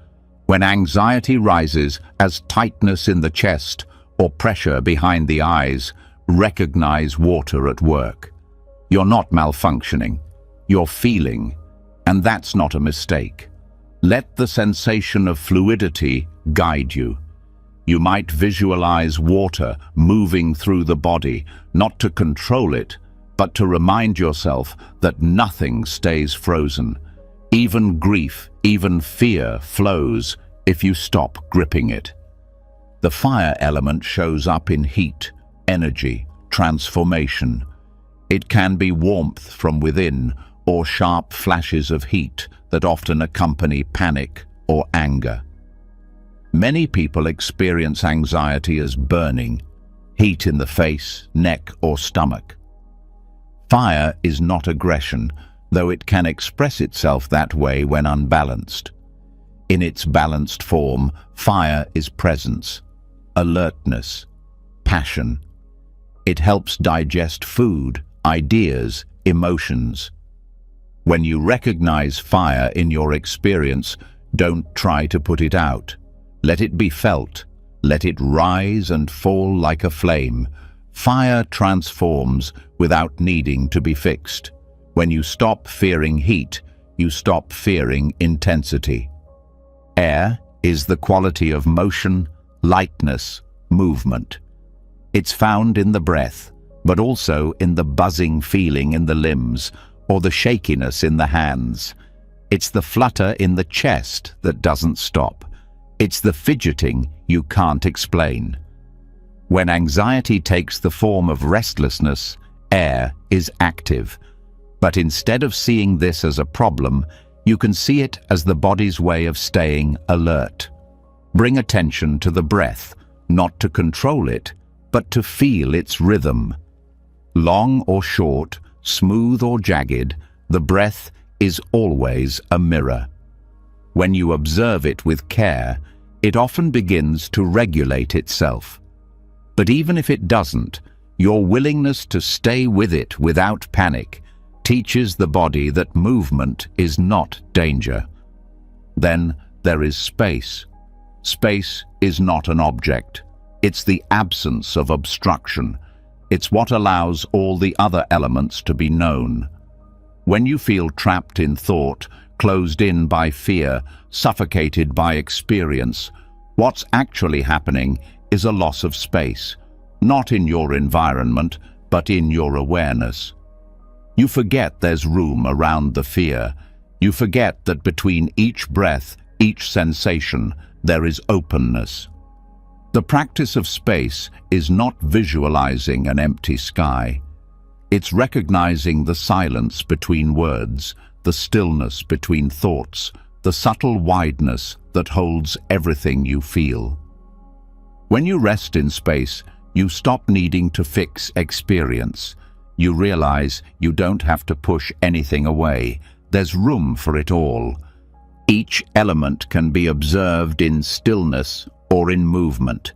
When anxiety rises as tightness in the chest or pressure behind the eyes, recognize water at work. You're not malfunctioning. You're feeling. And that's not a mistake. Let the sensation of fluidity guide you. You might visualize water moving through the body, not to control it, but to remind yourself that nothing stays frozen. Even grief, even fear flows if you stop gripping it. The fire element shows up in heat, energy, transformation. It can be warmth from within or sharp flashes of heat that often accompany panic or anger. Many people experience anxiety as burning, heat in the face, neck, or stomach. Fire is not aggression, though it can express itself that way when unbalanced. In its balanced form, fire is presence, alertness, passion. It helps digest food, ideas, emotions. When you recognize fire in your experience, don't try to put it out. Let it be felt. Let it rise and fall like a flame. Fire transforms without needing to be fixed. When you stop fearing heat, you stop fearing intensity. Air is the quality of motion, lightness, movement. It's found in the breath, but also in the buzzing feeling in the limbs or the shakiness in the hands. It's the flutter in the chest that doesn't stop. It's the fidgeting you can't explain. When anxiety takes the form of restlessness, air is active. But instead of seeing this as a problem, you can see it as the body's way of staying alert. Bring attention to the breath, not to control it, but to feel its rhythm. Long or short, smooth or jagged, the breath is always a mirror. When you observe it with care, it often begins to regulate itself. But even if it doesn't, your willingness to stay with it without panic teaches the body that movement is not danger. Then there is space. Space is not an object. It's the absence of obstruction. It's what allows all the other elements to be known. When you feel trapped in thought, closed in by fear, suffocated by experience, what's actually happening is a loss of space, not in your environment, but in your awareness. You forget there's room around the fear. You forget that between each breath, each sensation, there is openness. The practice of space is not visualizing an empty sky. It's recognizing the silence between words, the stillness between thoughts, the subtle wideness that holds everything you feel. When you rest in space, you stop needing to fix experience. You realize you don't have to push anything away. There's room for it all. Each element can be observed in stillness or in movement.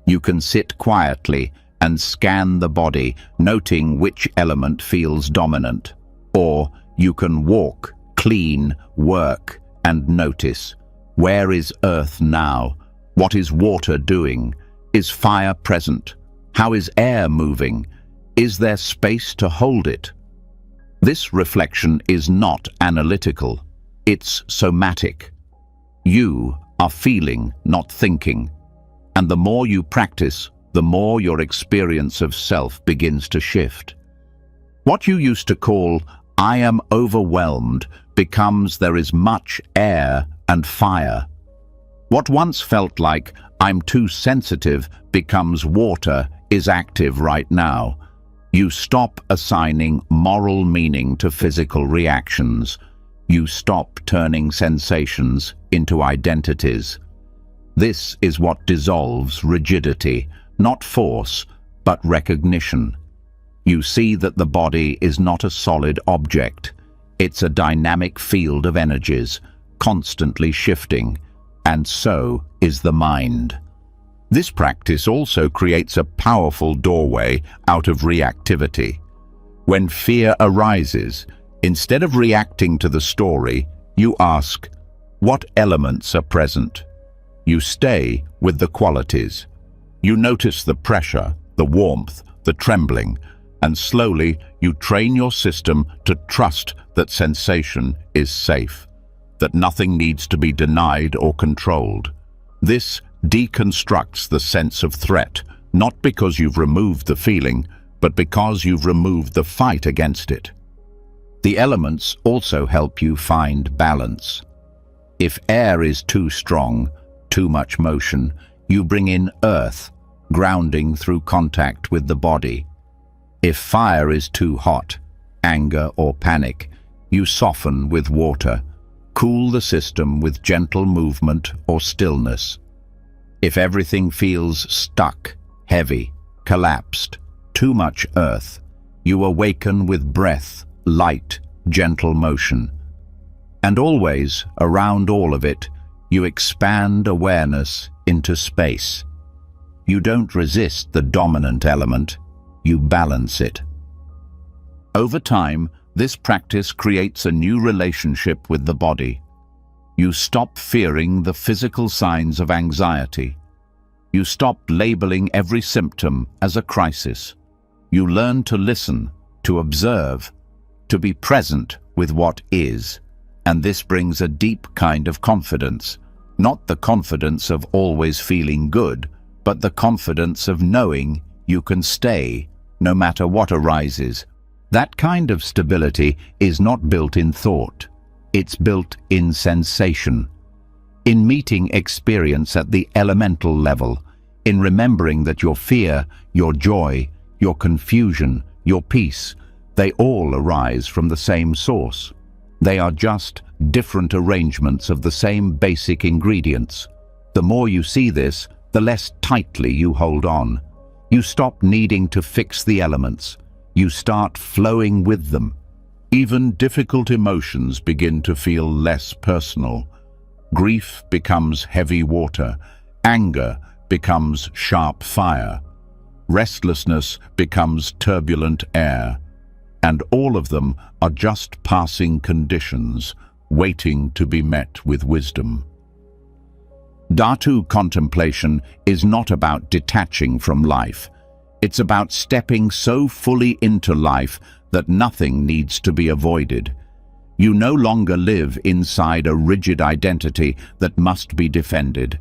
You can sit quietly and scan the body, noting which element feels dominant. Or you can walk, clean, work, and notice. Where is earth now? What is water doing? Is fire present? How is air moving? Is there space to hold it? This reflection is not analytical. It's somatic. You are feeling, not thinking. And the more you practice, the more your experience of self begins to shift. What you used to call, "I am overwhelmed," becomes, "there is much air and fire." What once felt like, "I'm too sensitive," becomes, "water is active right now." You stop assigning moral meaning to physical reactions. You stop turning sensations into identities. This is what dissolves rigidity, not force, but recognition. You see that the body is not a solid object. It's a dynamic field of energies, constantly shifting, and so is the mind. This practice also creates a powerful doorway out of reactivity. When fear arises, instead of reacting to the story, you ask, what elements are present? You stay with the qualities. You notice the pressure, the warmth, the trembling, and slowly you train your system to trust that sensation is safe, that nothing needs to be denied or controlled. This deconstructs the sense of threat, not because you've removed the feeling, but because you've removed the fight against it. The elements also help you find balance. If air is too strong, too much motion, you bring in earth, grounding through contact with the body. If fire is too hot, anger or panic, you soften with water, cool the system with gentle movement or stillness. If everything feels stuck, heavy, collapsed, too much earth, you awaken with breath, light, gentle motion. And always, around all of it, you expand awareness into space. You don't resist the dominant element, you balance it. Over time, this practice creates a new relationship with the body. You stop fearing the physical signs of anxiety. You stop labeling every symptom as a crisis. You learn to listen, to observe, to be present with what is. And this brings a deep kind of confidence, not the confidence of always feeling good, but the confidence of knowing you can stay no matter what arises. That kind of stability is not built in thought. It's built in sensation, in meeting experience at the elemental level, in remembering that your fear, your joy, your confusion, your peace, they all arise from the same source. They are just different arrangements of the same basic ingredients. The more you see this, the less tightly you hold on. You stop needing to fix the elements. You start flowing with them. Even difficult emotions begin to feel less personal. Grief becomes heavy water. Anger becomes sharp fire. Restlessness becomes turbulent air. And all of them are just passing conditions, waiting to be met with wisdom. Dhatu contemplation is not about detaching from life. It's about stepping so fully into life that nothing needs to be avoided. You no longer live inside a rigid identity that must be defended.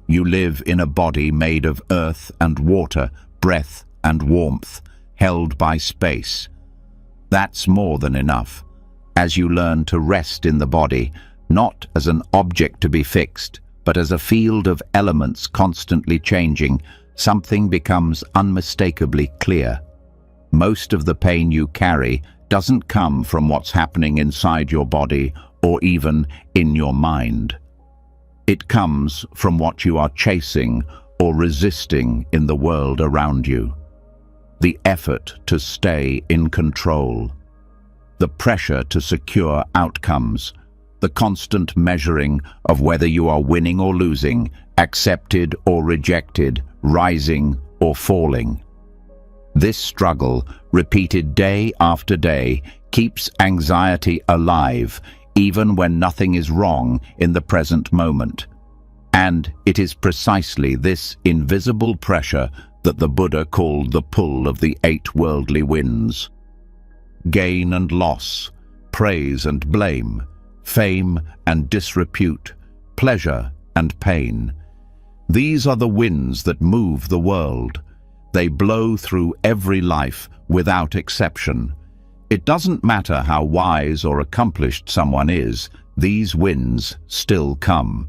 You live in a body made of earth and water, breath and warmth, held by space. That's more than enough. As you learn to rest in the body, not as an object to be fixed, but as a field of elements constantly changing, something becomes unmistakably clear. Most of the pain you carry doesn't come from what's happening inside your body or even in your mind. It comes from what you are chasing or resisting in the world around you. The effort to stay in control, the pressure to secure outcomes, the constant measuring of whether you are winning or losing, accepted or rejected, rising or falling. This struggle, repeated day after day, keeps anxiety alive, even when nothing is wrong in the present moment. And it is precisely this invisible pressure that the Buddha called the pull of the 8 worldly winds. Gain and loss, praise and blame, fame and disrepute, pleasure and pain. These are the winds that move the world. They blow through every life without exception. It doesn't matter how wise or accomplished someone is, these winds still come.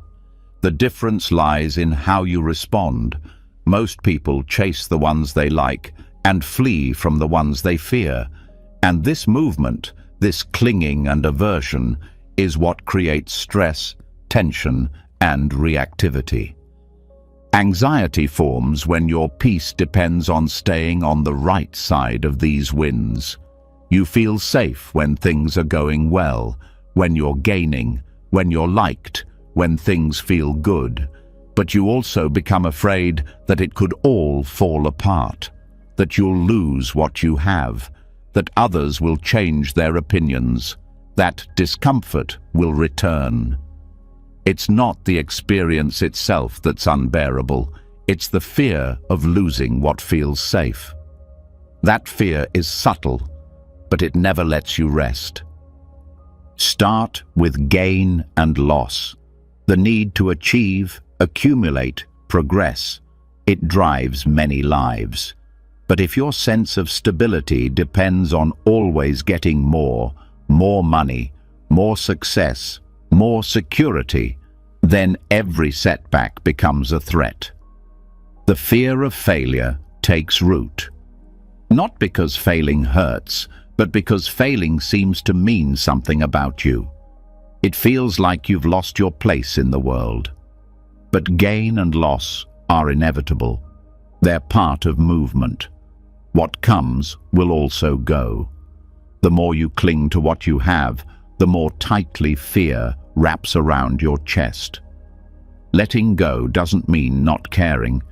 The difference lies in how you respond. Most people chase the ones they like and flee from the ones they fear. And this movement, this clinging and aversion, is what creates stress, tension, and reactivity. Anxiety forms when your peace depends on staying on the right side of these winds. You feel safe when things are going well, when you're gaining, when you're liked, when things feel good. But you also become afraid that it could all fall apart, that you'll lose what you have, that others will change their opinions, that discomfort will return. It's not the experience itself that's unbearable, it's the fear of losing what feels safe. That fear is subtle, but it never lets you rest. Start with gain and loss. The need to achieve, accumulate, progress. It drives many lives. But if your sense of stability depends on always getting more money, more success, more security, then every setback becomes a threat. The fear of failure takes root. Not because failing hurts, but because failing seems to mean something about you. It feels like you've lost your place in the world. But gain and loss are inevitable. They're part of movement. What comes will also go. The more you cling to what you have, the more tightly fear wraps around your chest. Letting go doesn't mean not caring.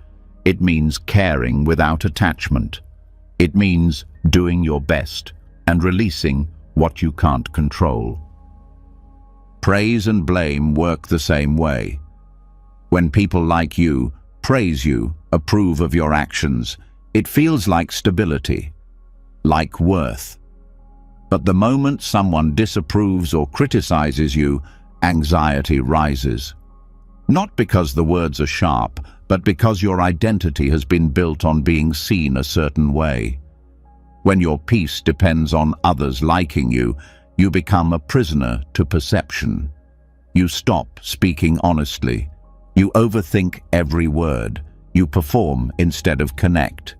It means caring without attachment. It means doing your best and releasing what you can't control. Praise and blame work the same way. When people like you, praise you, approve of your actions, it feels like stability, like worth. But the moment someone disapproves or criticizes you, anxiety rises. Not because the words are sharp, but because your identity has been built on being seen a certain way. When your peace depends on others liking you, you become a prisoner to perception. You stop speaking honestly. You overthink every word. You perform instead of connect.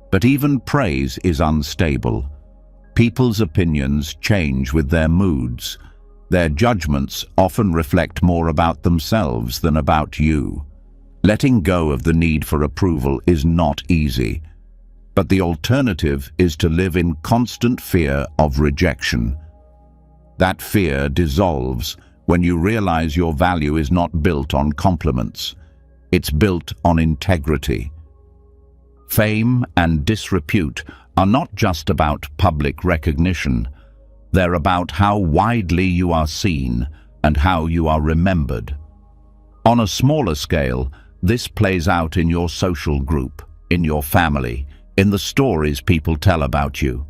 But even praise is unstable. People's opinions change with their moods. Their judgments often reflect more about themselves than about you. Letting go of the need for approval is not easy. But the alternative is to live in constant fear of rejection. That fear dissolves when you realize your value is not built on compliments. It's built on integrity. Fame and disrepute are not just about public recognition. They're about how widely you are seen and how you are remembered. On a smaller scale, this plays out in your social group, in your family, in the stories people tell about you.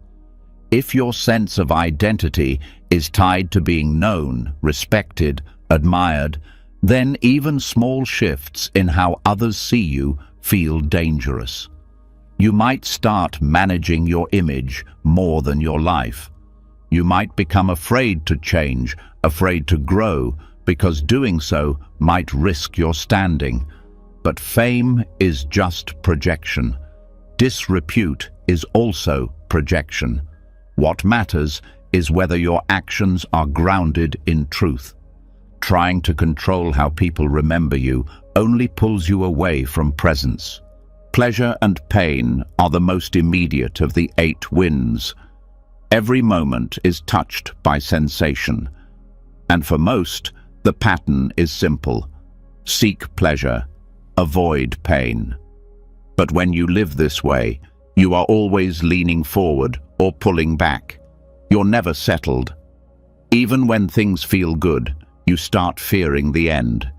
If your sense of identity is tied to being known, respected, admired, then even small shifts in how others see you feel dangerous. You might start managing your image more than your life. You might become afraid to change, afraid to grow, because doing so might risk your standing. But fame is just projection. Disrepute is also projection. What matters is whether your actions are grounded in truth. Trying to control how people remember you only pulls you away from presence. Pleasure and pain are the most immediate of the 8 winds. Every moment is touched by sensation. And for most, the pattern is simple. Seek pleasure, avoid pain. But when you live this way, you are always leaning forward or pulling back. You're never settled. Even when things feel good, you start fearing the end.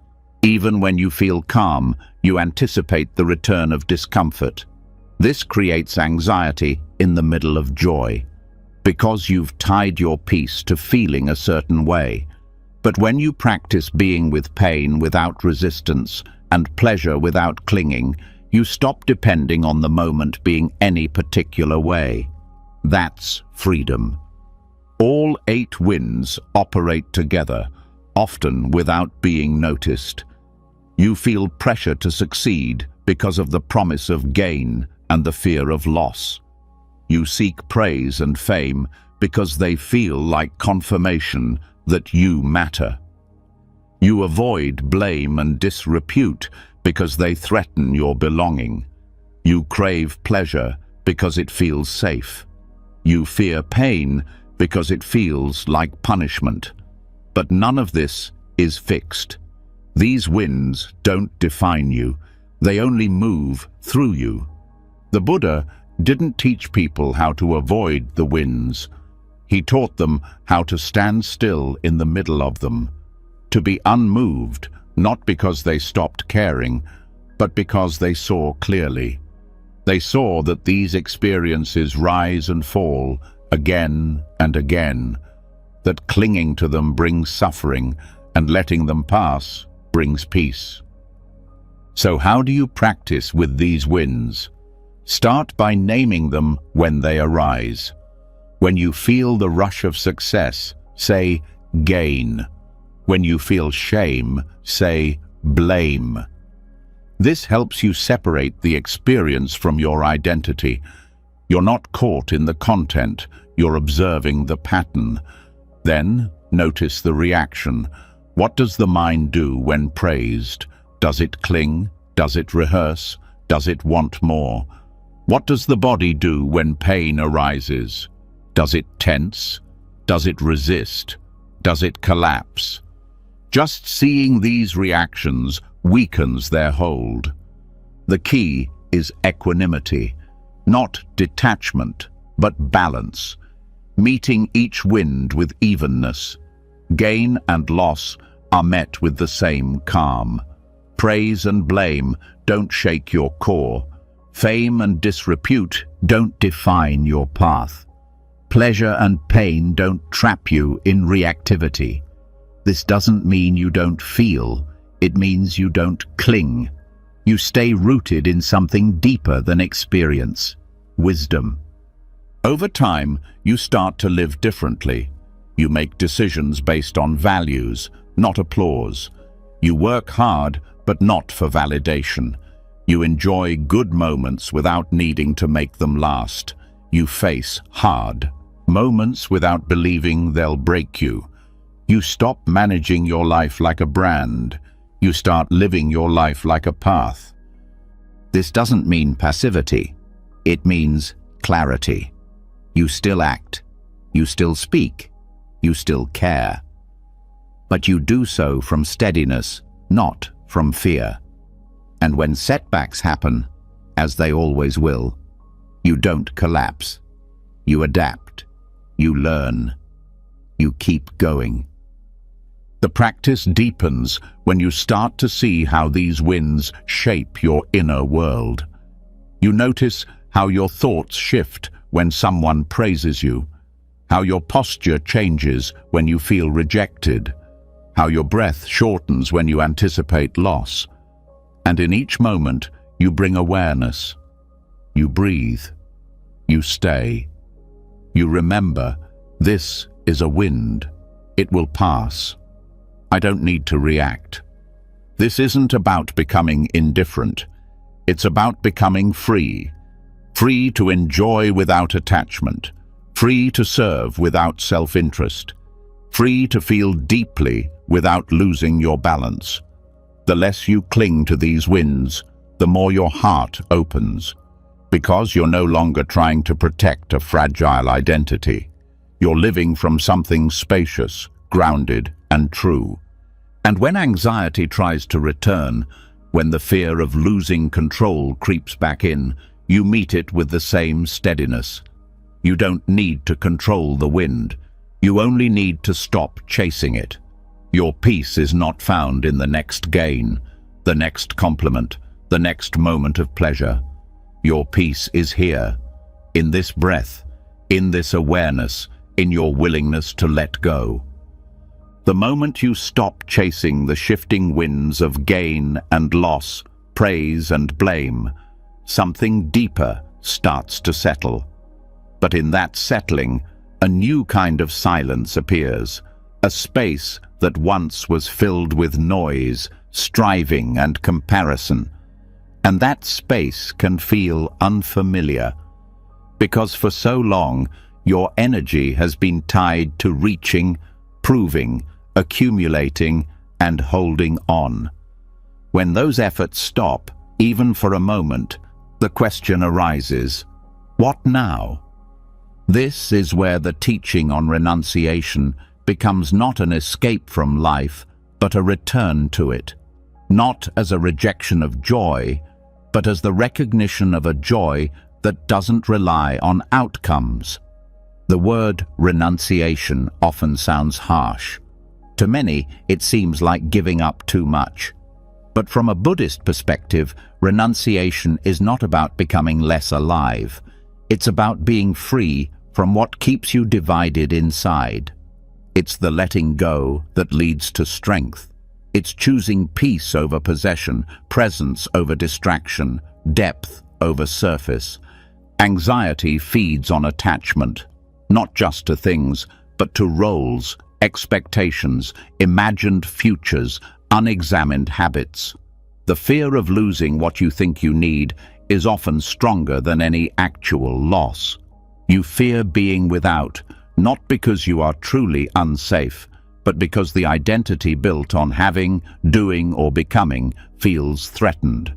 Even when you feel calm, you anticipate the return of discomfort. This creates anxiety in the middle of joy, because you've tied your peace to feeling a certain way. But when you practice being with pain without resistance and pleasure without clinging, you stop depending on the moment being any particular way. That's freedom. All 8 winds operate together, often without being noticed. You feel pressure to succeed because of the promise of gain and the fear of loss. You seek praise and fame because they feel like confirmation that you matter. You avoid blame and disrepute because they threaten your belonging. You crave pleasure because it feels safe. You fear pain because it feels like punishment. But none of this is fixed. These winds don't define you. They only move through you. The Buddha didn't teach people how to avoid the winds. He taught them how to stand still in the middle of them, to be unmoved, not because they stopped caring, but because they saw clearly. They saw that these experiences rise and fall again and again, that clinging to them brings suffering and letting them pass brings peace. So how do you practice with these winds? Start by naming them when they arise. When you feel the rush of success, say gain. When you feel shame, say blame. This helps you separate the experience from your identity. You're not caught in the content, you're observing the pattern. Then, notice the reaction. What does the mind do when praised? Does it cling? Does it rehearse? Does it want more? What does the body do when pain arises? Does it tense? Does it resist? Does it collapse? Just seeing these reactions weakens their hold. The key is equanimity, not detachment, but balance, meeting each wind with evenness. Gain and loss are met with the same calm. Praise and blame don't shake your core. Fame and disrepute don't define your path. Pleasure and pain don't trap you in reactivity. This doesn't mean you don't feel. It means you don't cling. You stay rooted in something deeper than experience, wisdom. Over time, you start to live differently. You make decisions based on values, not applause. You work hard, but not for validation. You enjoy good moments without needing to make them last. You face hard moments without believing they'll break you. You stop managing your life like a brand. You start living your life like a path. This doesn't mean passivity. It means clarity. You still act. You still speak. You still care. But you do so from steadiness, not from fear. And when setbacks happen, as they always will, you don't collapse. You adapt. You learn. You keep going. The practice deepens when you start to see how these winds shape your inner world. You notice how your thoughts shift when someone praises you, how your posture changes when you feel rejected, how your breath shortens when you anticipate loss. And in each moment, you bring awareness. You breathe. You stay. You remember, this is a wind. It will pass. I don't need to react. This isn't about becoming indifferent. It's about becoming free. Free to enjoy without attachment. Free to serve without self-interest. Free to feel deeply without losing your balance. The less you cling to these winds, the more your heart opens. Because you're no longer trying to protect a fragile identity. You're living from something spacious, grounded, and true. And when anxiety tries to return, when the fear of losing control creeps back in, you meet it with the same steadiness. You don't need to control the wind. You only need to stop chasing it. Your peace is not found in the next gain, the next compliment, the next moment of pleasure. Your peace is here, in this breath, in this awareness, in your willingness to let go. The moment you stop chasing the shifting winds of gain and loss, praise and blame, something deeper starts to settle. But in that settling, a new kind of silence appears, a space that once was filled with noise, striving and comparison. And that space can feel unfamiliar, because for so long your energy has been tied to reaching, proving, accumulating, and holding on. When those efforts stop, even for a moment, the question arises, what now? This is where the teaching on renunciation becomes not an escape from life, but a return to it, not as a rejection of joy, but as the recognition of a joy that doesn't rely on outcomes. The word renunciation often sounds harsh. To many, it seems like giving up too much. But from a Buddhist perspective, renunciation is not about becoming less alive. It's about being free from what keeps you divided inside. It's the letting go that leads to strength. It's choosing peace over possession, presence over distraction, depth over surface. Anxiety feeds on attachment, not just to things, but to roles, expectations, imagined futures, unexamined habits. The fear of losing what you think you need is often stronger than any actual loss. You fear being without, not because you are truly unsafe, but because the identity built on having, doing, or becoming feels threatened.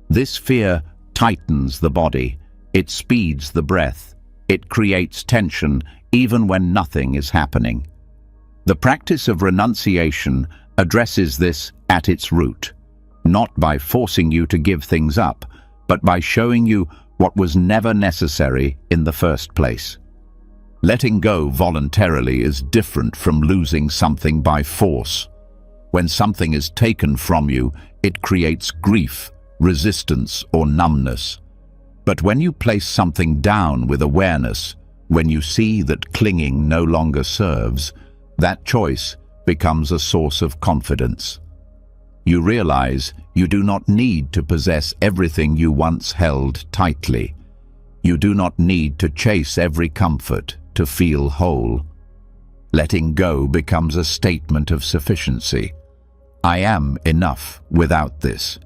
This fear tightens the body, it speeds the breath, it creates tension even when nothing is happening. The practice of renunciation addresses this at its root, not by forcing you to give things up, but by showing you what was never necessary in the first place. Letting go voluntarily is different from losing something by force. When something is taken from you, it creates grief, resistance, or numbness. But when you place something down with awareness, when you see that clinging no longer serves, that choice becomes a source of confidence. You realize you do not need to possess everything you once held tightly. You do not need to chase every comfort to feel whole. Letting go becomes a statement of sufficiency. I am enough without this.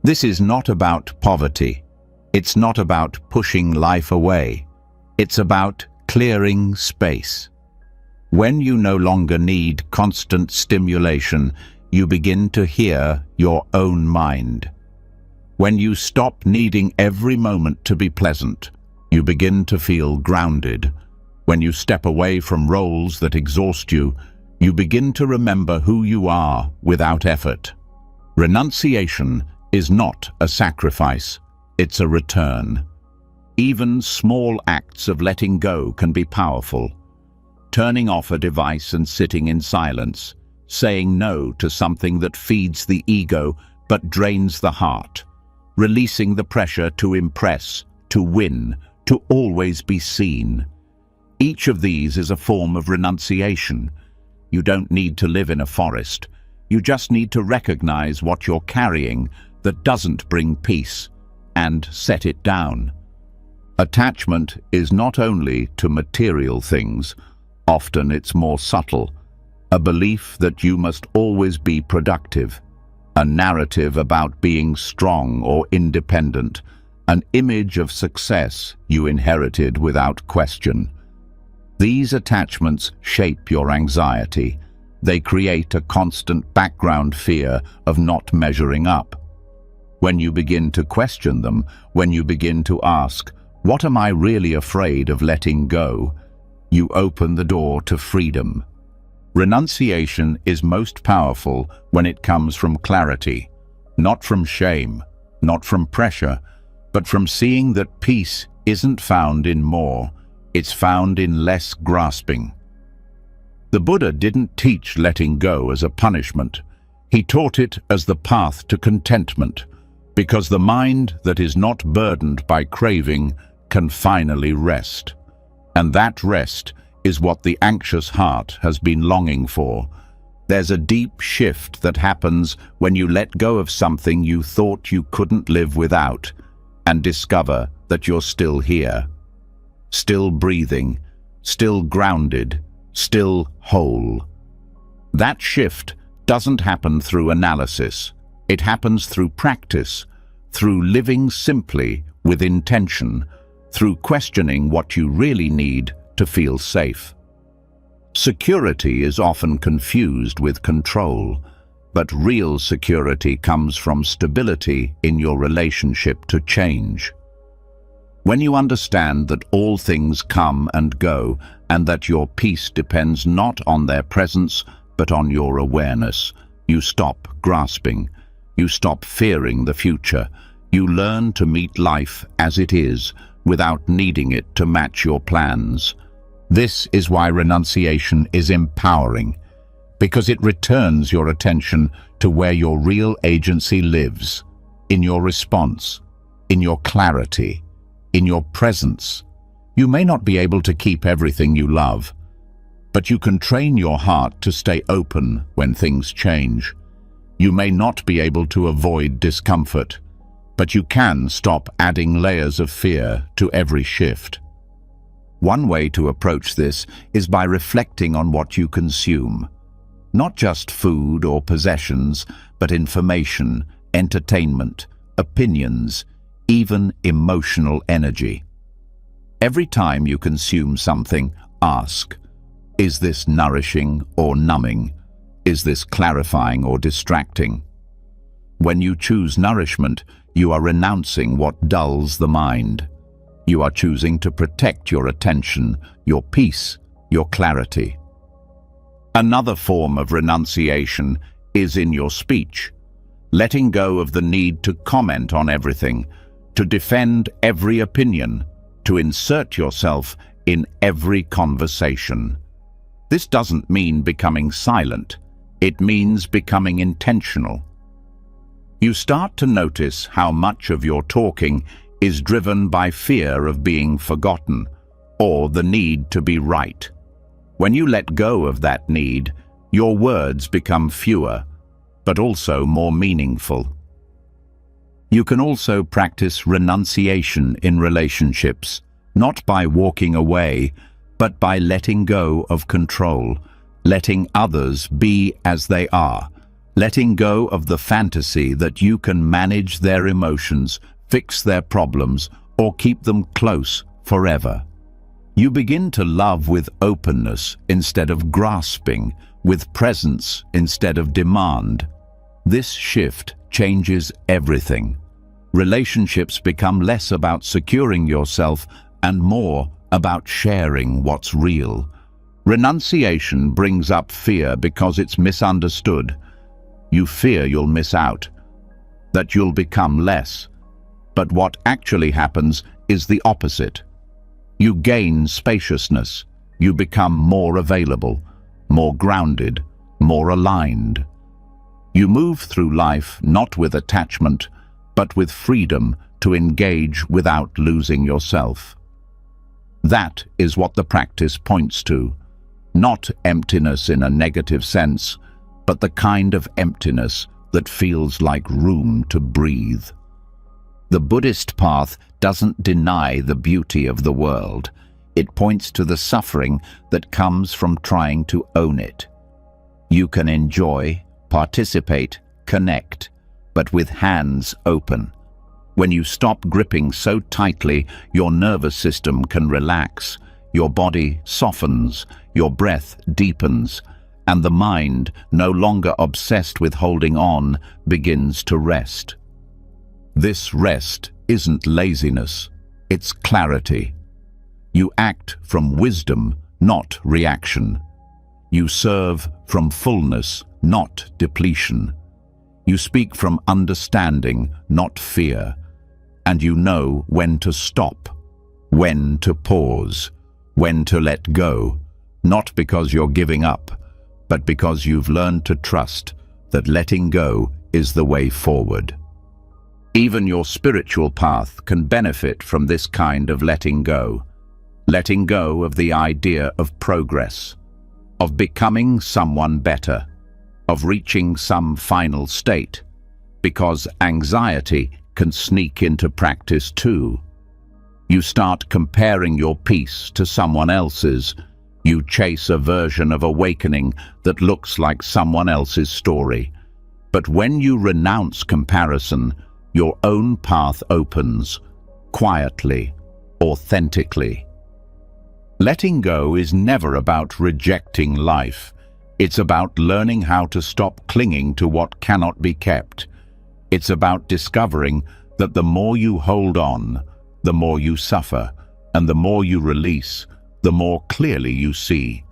This is not about poverty. It's not about pushing life away. It's about clearing space. When you no longer need constant stimulation, you begin to hear your own mind. When you stop needing every moment to be pleasant, you begin to feel grounded. When you step away from roles that exhaust you, you begin to remember who you are without effort. Renunciation is not a sacrifice, it's a return. Even small acts of letting go can be powerful. Turning off a device and sitting in silence, saying no to something that feeds the ego but drains the heart, releasing the pressure to impress, to win, to always be seen. Each of these is a form of renunciation. You don't need to live in a forest. You just need to recognize what you're carrying that doesn't bring peace and set it down. Attachment is not only to material things, often it's more subtle. A belief that you must always be productive, a narrative about being strong or independent, an image of success you inherited without question. These attachments shape your anxiety. They create a constant background fear of not measuring up. When you begin to question them, when you begin to ask, "What am I really afraid of letting go?" you open the door to freedom. Renunciation is most powerful when it comes from clarity, not from shame, not from pressure, but from seeing that peace isn't found in more, it's found in less grasping. The Buddha didn't teach letting go as a punishment. He taught it as the path to contentment, because the mind that is not burdened by craving can finally rest. And that rest is what the anxious heart has been longing for. There's a deep shift that happens when you let go of something you thought you couldn't live without and discover that you're still here, still breathing, still grounded, still whole. That shift doesn't happen through analysis. It happens through practice, through living simply with intention, through questioning what you really need to feel safe. Security is often confused with control, but real security comes from stability in your relationship to change. When you understand that all things come and go, and that your peace depends not on their presence, but on your awareness, you stop grasping, you stop fearing the future, you learn to meet life as it is, without needing it to match your plans. This is why renunciation is empowering, because it returns your attention to where your real agency lives, in your response, in your clarity, in your presence. You may not be able to keep everything you love, but you can train your heart to stay open when things change. You may not be able to avoid discomfort, but you can stop adding layers of fear to every shift. One way to approach this is by reflecting on what you consume. Not just food or possessions, but information, entertainment, opinions, even emotional energy. Every time you consume something, ask, is this nourishing or numbing? Is this clarifying or distracting? When you choose nourishment, you are renouncing what dulls the mind. You are choosing to protect your attention, your peace, your clarity. Another form of renunciation is in your speech, letting go of the need to comment on everything, to defend every opinion, to insert yourself in every conversation. This doesn't mean becoming silent. It means becoming intentional. You start to notice how much of your talking is driven by fear of being forgotten or the need to be right. When you let go of that need, your words become fewer, but also more meaningful. You can also practice renunciation in relationships, not by walking away, but by letting go of control, letting others be as they are, letting go of the fantasy that you can manage their emotions, fix their problems, or keep them close forever. You begin to love with openness instead of grasping, with presence instead of demand. This shift changes everything. Relationships become less about securing yourself and more about sharing what's real. Renunciation brings up fear because it's misunderstood. You fear you'll miss out, that you'll become less. But what actually happens is the opposite. You gain spaciousness. You become more available, more grounded, more aligned. You move through life not with attachment, but with freedom to engage without losing yourself. That is what the practice points to. Not emptiness in a negative sense, but the kind of emptiness that feels like room to breathe. The Buddhist path doesn't deny the beauty of the world. It points to the suffering that comes from trying to own it. You can enjoy, participate, connect, but with hands open. When you stop gripping so tightly, your nervous system can relax, your body softens, your breath deepens, and the mind, no longer obsessed with holding on, begins to rest. This rest isn't laziness, it's clarity. You act from wisdom, not reaction. You serve from fullness, not depletion. You speak from understanding, not fear. And you know when to stop, when to pause, when to let go, not because you're giving up, but because you've learned to trust that letting go is the way forward. Even your spiritual path can benefit from this kind of letting go of the idea of progress, of becoming someone better, of reaching some final state, because anxiety can sneak into practice too. You start comparing your peace to someone else's. You chase a version of awakening that looks like someone else's story. But when you renounce comparison, your own path opens, quietly, authentically. Letting go is never about rejecting life. It's about learning how to stop clinging to what cannot be kept. It's about discovering that the more you hold on, the more you suffer, and the more you release, the more clearly you see.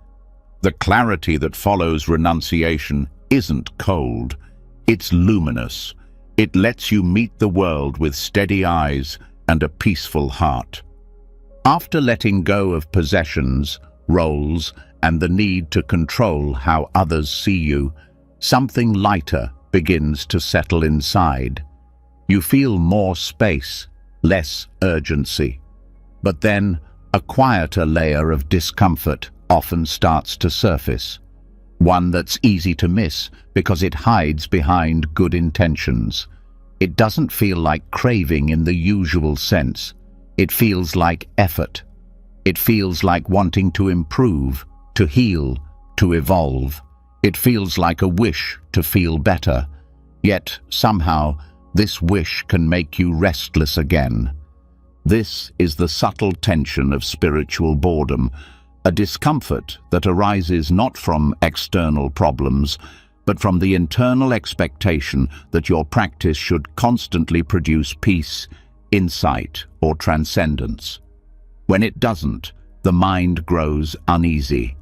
The clarity that follows renunciation isn't cold, it's luminous. It lets you meet the world with steady eyes and a peaceful heart. After letting go of possessions, roles, and the need to control how others see you, something lighter begins to settle inside. You feel more space, less urgency. But then a quieter layer of discomfort often starts to surface. One that's easy to miss because it hides behind good intentions. It doesn't feel like craving in the usual sense. It feels like effort. It feels like wanting to improve, to heal, to evolve. It feels like a wish to feel better. Yet, somehow, this wish can make you restless again. This is the subtle tension of spiritual boredom, a discomfort that arises not from external problems, but from the internal expectation that your practice should constantly produce peace, insight, or transcendence. When it doesn't, the mind grows uneasy.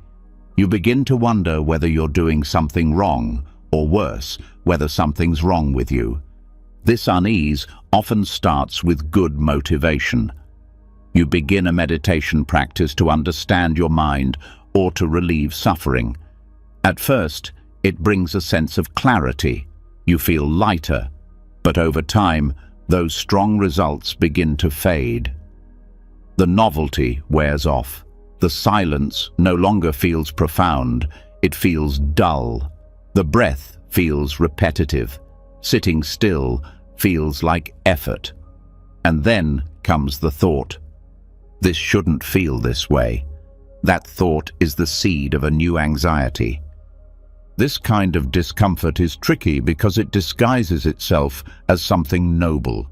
You begin to wonder whether you're doing something wrong, or worse, whether something's wrong with you. This unease often starts with good motivation. You begin a meditation practice to understand your mind or to relieve suffering. At first, it brings a sense of clarity. You feel lighter, but over time, those strong results begin to fade. The novelty wears off. The silence no longer feels profound, it feels dull. The breath feels repetitive. Sitting still feels like effort. And then comes the thought, "This shouldn't feel this way." That thought is the seed of a new anxiety. This kind of discomfort is tricky because it disguises itself as something noble.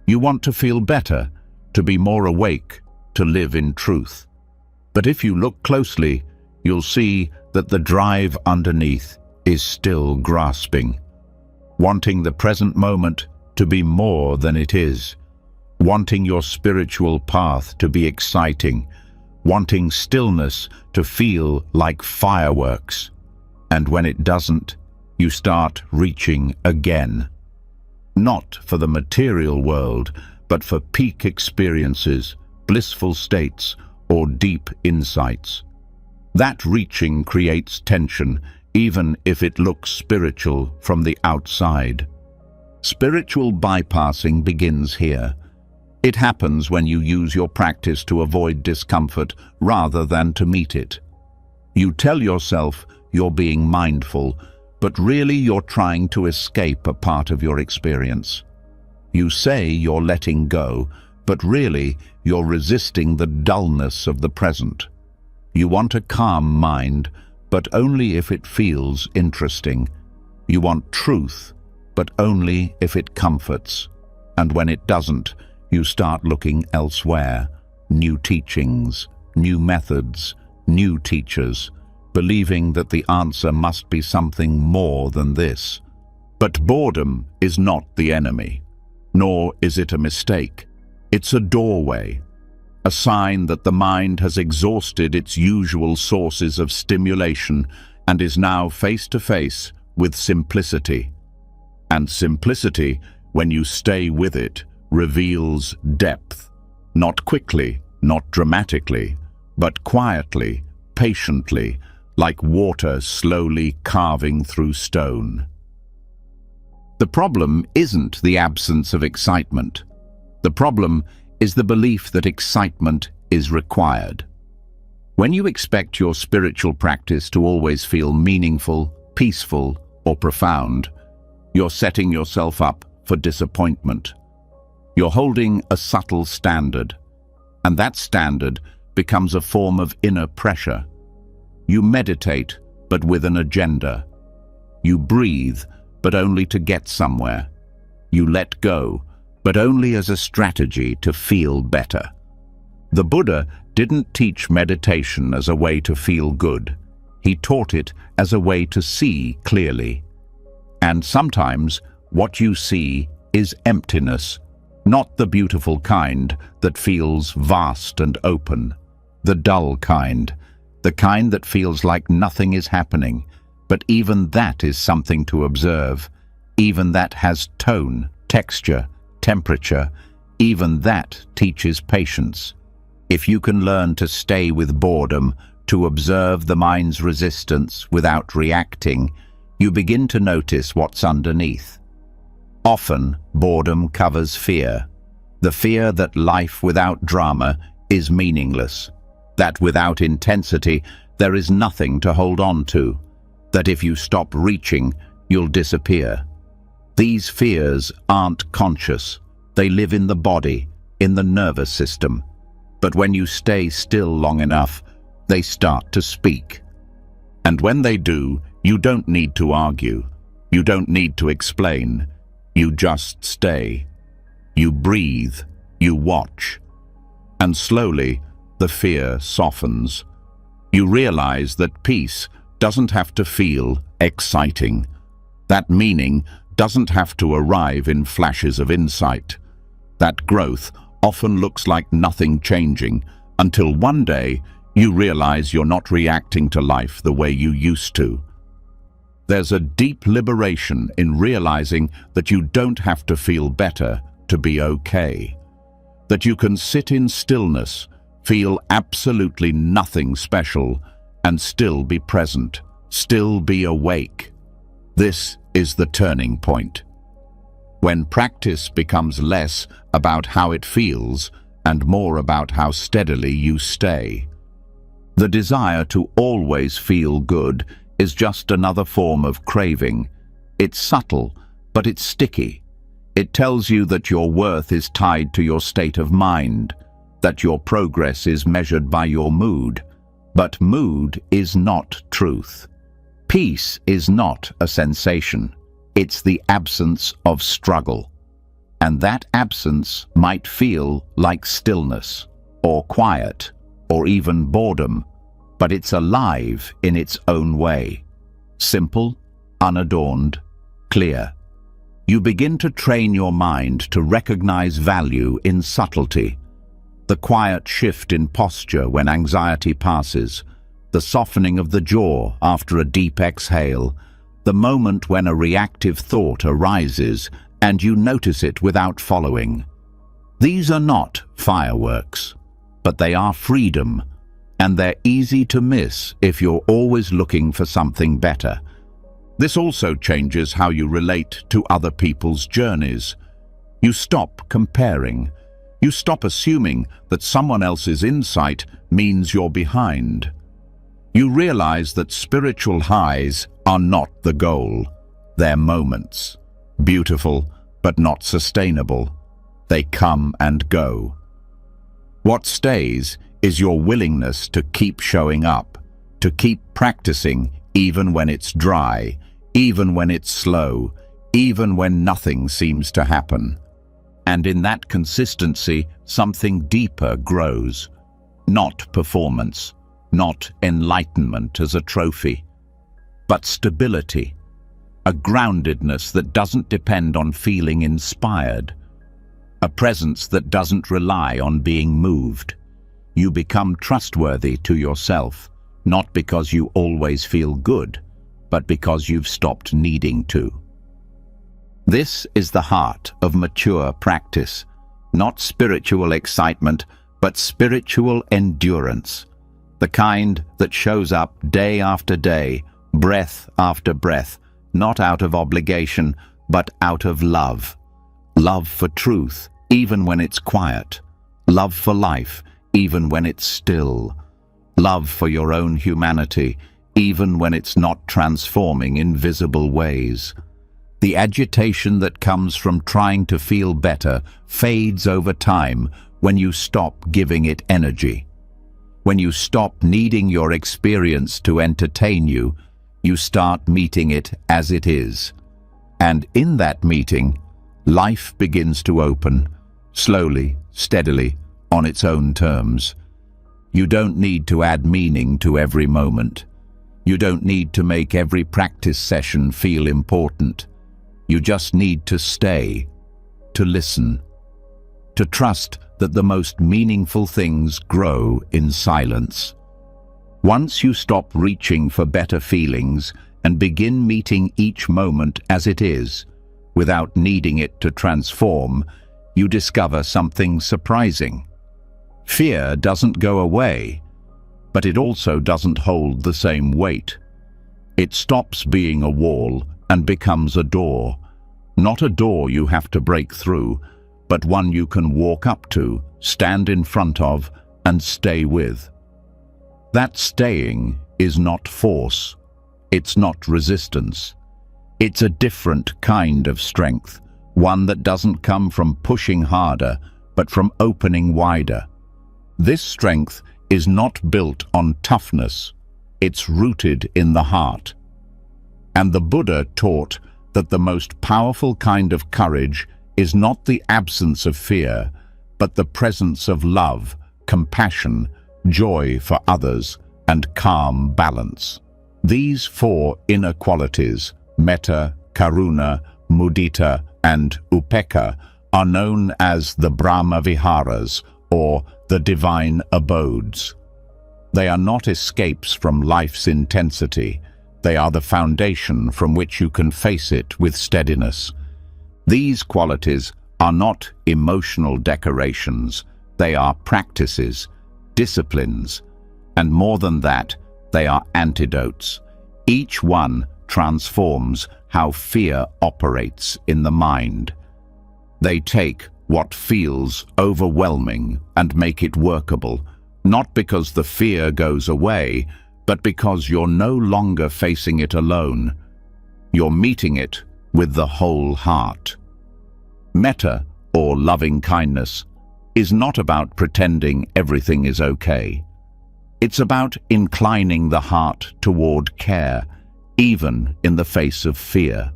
You want to feel better, to be more awake, to live in truth. But if you look closely, you'll see that the drive underneath is still grasping, wanting the present moment to be more than it is, wanting your spiritual path to be exciting, wanting stillness to feel like fireworks. And when it doesn't, you start reaching again. Not for the material world, but for peak experiences, blissful states, or deep insights. That reaching creates tension, even if it looks spiritual from the outside. Spiritual bypassing begins here. It happens when you use your practice to avoid discomfort rather than to meet it. You tell yourself you're being mindful, but really you're trying to escape a part of your experience. You say you're letting go, but really you're resisting the dullness of the present. You want a calm mind, but only if it feels interesting. You want truth, but only if it comforts. And when it doesn't, you start looking elsewhere. New teachings, new methods, new teachers, believing that the answer must be something more than this. But boredom is not the enemy, nor is it a mistake. It's a doorway, a sign that the mind has exhausted its usual sources of stimulation and is now face to face with simplicity. And simplicity, when you stay with it, reveals depth, not quickly, not dramatically, but quietly, patiently, like water slowly carving through stone. The problem isn't the absence of excitement. The problem is the belief that excitement is required. When you expect your spiritual practice to always feel meaningful, peaceful, or profound, you're setting yourself up for disappointment. You're holding a subtle standard, and that standard becomes a form of inner pressure. You meditate, but with an agenda. You breathe, but only to get somewhere. You let go, but only as a strategy to feel better. The Buddha didn't teach meditation as a way to feel good. He taught it as a way to see clearly. And sometimes what you see is emptiness, not the beautiful kind that feels vast and open, the dull kind, the kind that feels like nothing is happening. But even that is something to observe. Even that has tone, texture, temperature. Even that teaches patience. If you can learn to stay with boredom, to observe the mind's resistance without reacting, You begin to notice what's underneath. Often, boredom covers fear. The fear that life without drama is meaningless, that without intensity there is nothing to hold on to, that if you stop reaching, you'll disappear. These fears aren't conscious. They live in the body, in the nervous system. But when you stay still long enough, they start to speak. And when they do, you don't need to argue. You don't need to explain. You just stay. You breathe. You watch. And slowly, the fear softens. You realize that peace doesn't have to feel exciting. That meaning doesn't have to arrive in flashes of insight. That growth often looks like nothing changing until one day you realize you're not reacting to life the way you used to. There's a deep liberation in realizing that you don't have to feel better to be okay. That you can sit in stillness, feel absolutely nothing special, and still be present, still be awake. This is the turning point. When practice becomes less about how it feels and more about how steadily you stay. The desire to always feel good is just another form of craving. It's subtle, but it's sticky. It tells you that your worth is tied to your state of mind, that your progress is measured by your mood. But mood is not truth. Peace is not a sensation. It's the absence of struggle. And that absence might feel like stillness, or quiet, or even boredom, but it's alive in its own way. Simple, unadorned, clear. You begin to train your mind to recognize value in subtlety. The quiet shift in posture when anxiety passes, the softening of the jaw after a deep exhale, the moment when a reactive thought arises and you notice it without following. These are not fireworks, but they are freedom, and they're easy to miss if you're always looking for something better. This also changes how you relate to other people's journeys. You stop comparing. You stop assuming that someone else's insight means you're behind. You realize that spiritual highs are not the goal. They're moments. Beautiful, but not sustainable. They come and go. What stays is your willingness to keep showing up, to keep practicing even when it's dry, even when it's slow, even when nothing seems to happen. And in that consistency, something deeper grows. Not performance, not enlightenment as a trophy, but stability, a groundedness that doesn't depend on feeling inspired, a presence that doesn't rely on being moved. You become trustworthy to yourself, not because you always feel good, but because you've stopped needing to. This is the heart of mature practice, not spiritual excitement, but spiritual endurance, the kind that shows up day after day, breath after breath, not out of obligation, but out of love. Love for truth, even when it's quiet. Love for life, even when it's still. Love for your own humanity, even when it's not transforming in visible ways. The agitation that comes from trying to feel better fades over time when you stop giving it energy. When you stop needing your experience to entertain you, you start meeting it as it is. And in that meeting, life begins to open, slowly, steadily, on its own terms. You don't need to add meaning to every moment. You don't need to make every practice session feel important. You just need to stay, to listen, to trust that the most meaningful things grow in silence. Once you stop reaching for better feelings and begin meeting each moment as it is, without needing it to transform, you discover something surprising. Fear doesn't go away, but it also doesn't hold the same weight. It stops being a wall and becomes a door. Not a door you have to break through, but one you can walk up to, stand in front of, and stay with. That staying is not force. It's not resistance. It's a different kind of strength, one that doesn't come from pushing harder, but from opening wider. This strength is not built on toughness. It's rooted in the heart. And the Buddha taught that the most powerful kind of courage is not the absence of fear, but the presence of love, compassion, joy for others, and calm balance. These four inner qualities, metta, karuna, mudita, and upekkha, are known as the Brahma Viharas, or the divine abodes. They are not escapes from life's intensity. They are the foundation from which you can face it with steadiness. These qualities are not emotional decorations. They are practices, disciplines, and more than that, they are antidotes. Each one transforms how fear operates in the mind. They take what feels overwhelming and make it workable, not because the fear goes away, but because you're no longer facing it alone. You're meeting it with the whole heart. Metta, or loving kindness, is not about pretending everything is okay. It's about inclining the heart toward care, even in the face of fear.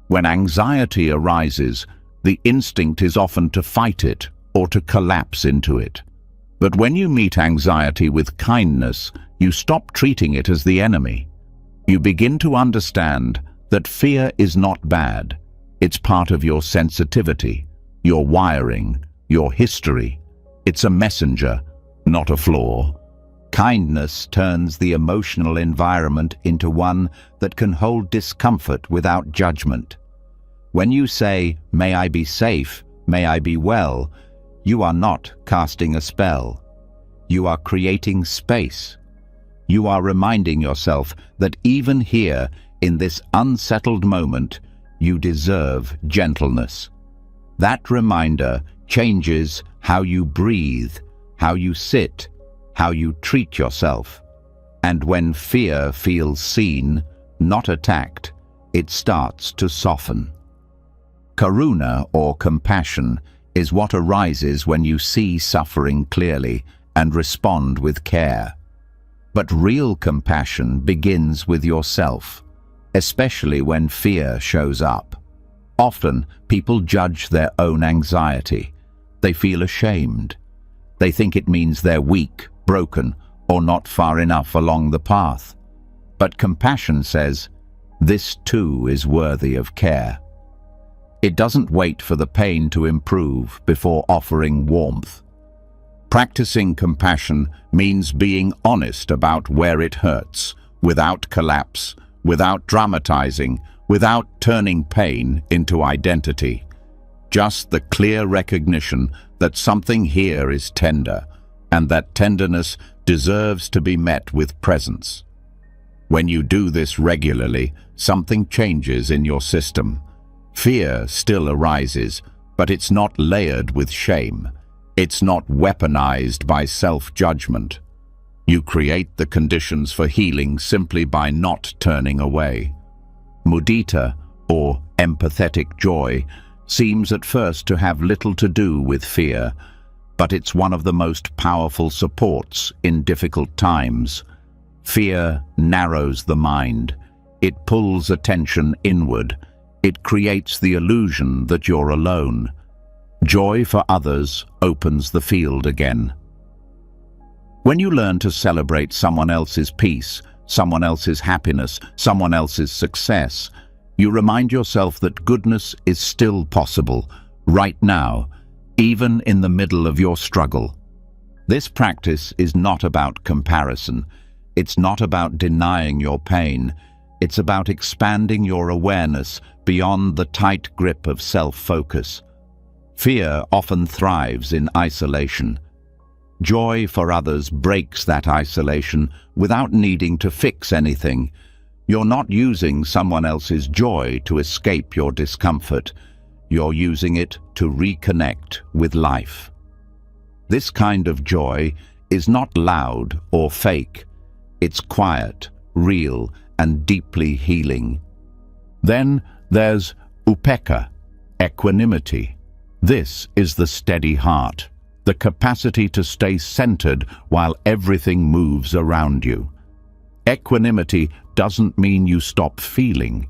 When anxiety arises, the instinct is often to fight it or to collapse into it. But when you meet anxiety with kindness, you stop treating it as the enemy. You begin to understand that fear is not bad. It's part of your sensitivity, your wiring, your history. It's a messenger, not a flaw. Kindness turns the emotional environment into one that can hold discomfort without judgment. When you say, "May I be safe, may I be well," you are not casting a spell. You are creating space. You are reminding yourself that even here, in this unsettled moment, you deserve gentleness. That reminder changes how you breathe, how you sit, how you treat yourself. And when fear feels seen, not attacked, it starts to soften. Karuna, or compassion, is what arises when you see suffering clearly and respond with care. But real compassion begins with yourself, especially when fear shows up. Often, people judge their own anxiety. They feel ashamed. They think it means they're weak, broken, or not far enough along the path. But compassion says, this too is worthy of care. It doesn't wait for the pain to improve before offering warmth. Practicing compassion means being honest about where it hurts, without collapse, without dramatizing, without turning pain into identity. Just the clear recognition that something here is tender, and that tenderness deserves to be met with presence. When you do this regularly, something changes in your system. Fear still arises, but it's not layered with shame. It's not weaponized by self-judgment. You create the conditions for healing simply by not turning away. Mudita, or empathetic joy, seems at first to have little to do with fear, but it's one of the most powerful supports in difficult times. Fear narrows the mind. It pulls attention inward. It creates the illusion that you're alone. Joy for others opens the field again. When you learn to celebrate someone else's peace, someone else's happiness, someone else's success, you remind yourself that goodness is still possible, right now, even in the middle of your struggle. This practice is not about comparison. It's not about denying your pain. It's about expanding your awareness beyond the tight grip of self-focus. Fear often thrives in isolation. Joy for others breaks that isolation without needing to fix anything. You're not using someone else's joy to escape your discomfort. You're using it to reconnect with life. This kind of joy is not loud or fake. It's quiet, real, and deeply healing. Then there's upekkha, equanimity. This is the steady heart, the capacity to stay centered while everything moves around you. Equanimity doesn't mean you stop feeling.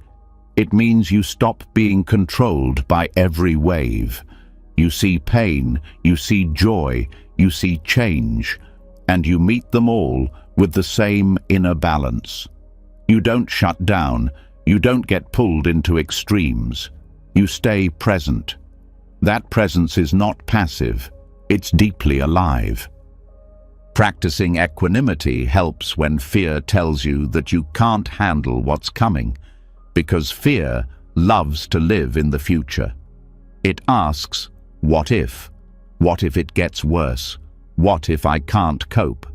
It means you stop being controlled by every wave. You see pain, you see joy, you see change, and you meet them all with the same inner balance. You don't shut down, you don't get pulled into extremes. You stay present. That presence is not passive, it's deeply alive. Practicing equanimity helps when fear tells you that you can't handle what's coming, because fear loves to live in the future. It asks, what if? What if it gets worse? What if I can't cope?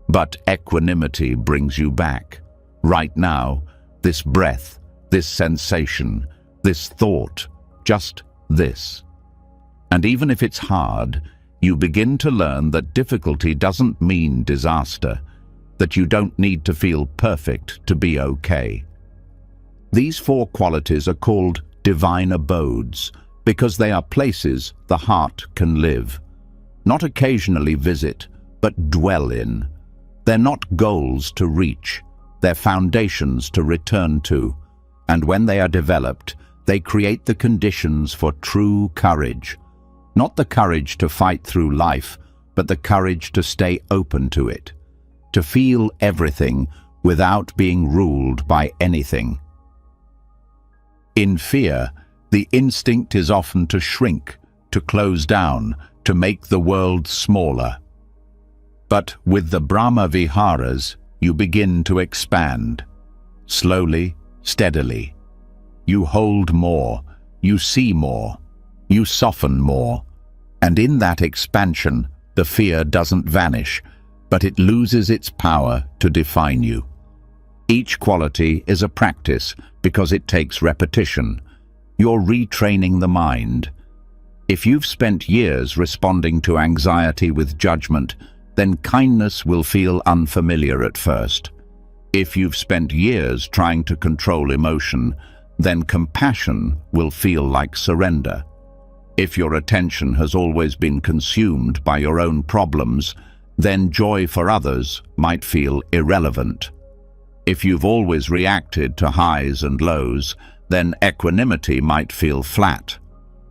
But equanimity brings you back. Right now, this breath, this sensation, this thought, just this. And even if it's hard, you begin to learn that difficulty doesn't mean disaster, that you don't need to feel perfect to be okay. These 4 qualities are called divine abodes because they are places the heart can live. Not occasionally visit, but dwell in. They're not goals to reach, they're foundations to return to. And when they are developed, they create the conditions for true courage. Not the courage to fight through life, but the courage to stay open to it, to feel everything without being ruled by anything. In fear, the instinct is often to shrink, to close down, to make the world smaller. But with the Brahma Viharas, you begin to expand. Slowly, steadily. You hold more, you see more, you soften more. And in that expansion, the fear doesn't vanish, but it loses its power to define you. Each quality is a practice because it takes repetition. You're retraining the mind. If you've spent years responding to anxiety with judgment, then kindness will feel unfamiliar at first. If you've spent years trying to control emotion, then compassion will feel like surrender. If your attention has always been consumed by your own problems, then joy for others might feel irrelevant. If you've always reacted to highs and lows, then equanimity might feel flat.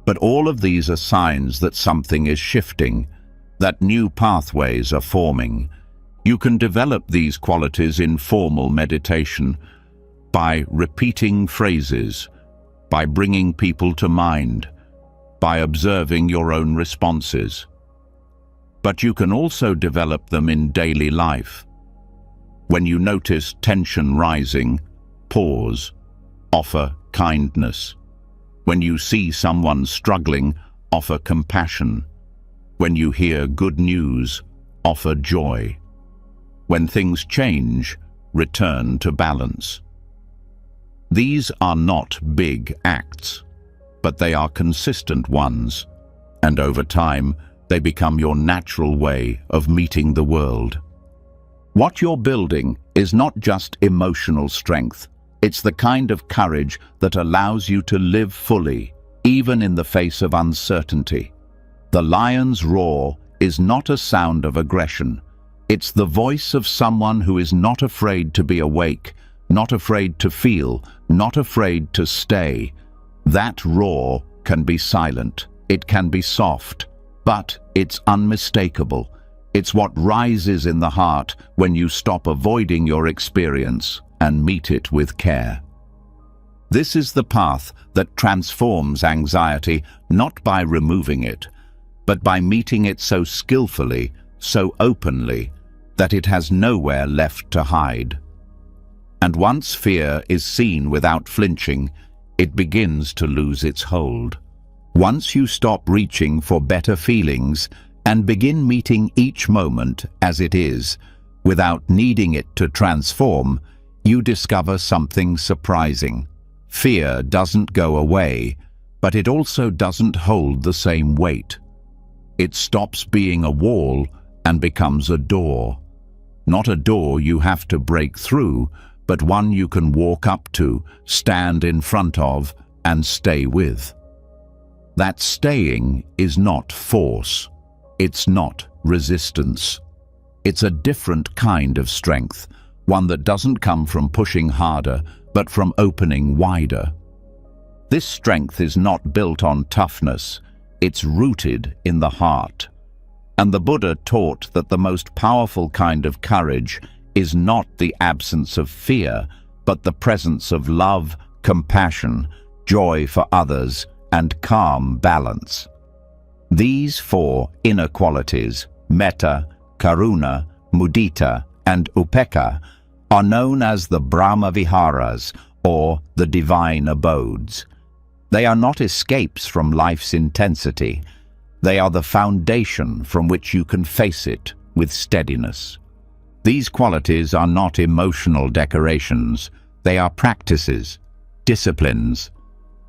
But all of these are signs that something is shifting, that new pathways are forming. You can develop these qualities in formal meditation by repeating phrases, by bringing people to mind, by observing your own responses. But you can also develop them in daily life. When you notice tension rising, pause, offer kindness. When you see someone struggling, offer compassion. When you hear good news, offer joy. When things change, return to balance. These are not big acts, but they are consistent ones, and over time, they become your natural way of meeting the world. What you're building is not just emotional strength. It's the kind of courage that allows you to live fully, even in the face of uncertainty. The lion's roar is not a sound of aggression. It's the voice of someone who is not afraid to be awake, not afraid to feel, not afraid to stay. That roar can be silent, it can be soft, but it's unmistakable. It's what rises in the heart when you stop avoiding your experience and meet it with care. This is the path that transforms anxiety, not by removing it, but by meeting it so skillfully, so openly, that it has nowhere left to hide. And once fear is seen without flinching, it begins to lose its hold. Once you stop reaching for better feelings and begin meeting each moment as it is, without needing it to transform, you discover something surprising. Fear doesn't go away, but it also doesn't hold the same weight. It stops being a wall and becomes a door. Not a door you have to break through, but one you can walk up to, stand in front of, and stay with. That staying is not force. It's not resistance. It's a different kind of strength, one that doesn't come from pushing harder, but from opening wider. This strength is not built on toughness. It's rooted in the heart. And the Buddha taught that the most powerful kind of courage is not the absence of fear, but the presence of love, compassion, joy for others, and calm balance. These four inner qualities, metta, karuna, mudita, and upekkha, are known as the Brahma Viharas, or the divine abodes. They are not escapes from life's intensity. They are the foundation from which you can face it with steadiness. These qualities are not emotional decorations. They are practices, disciplines,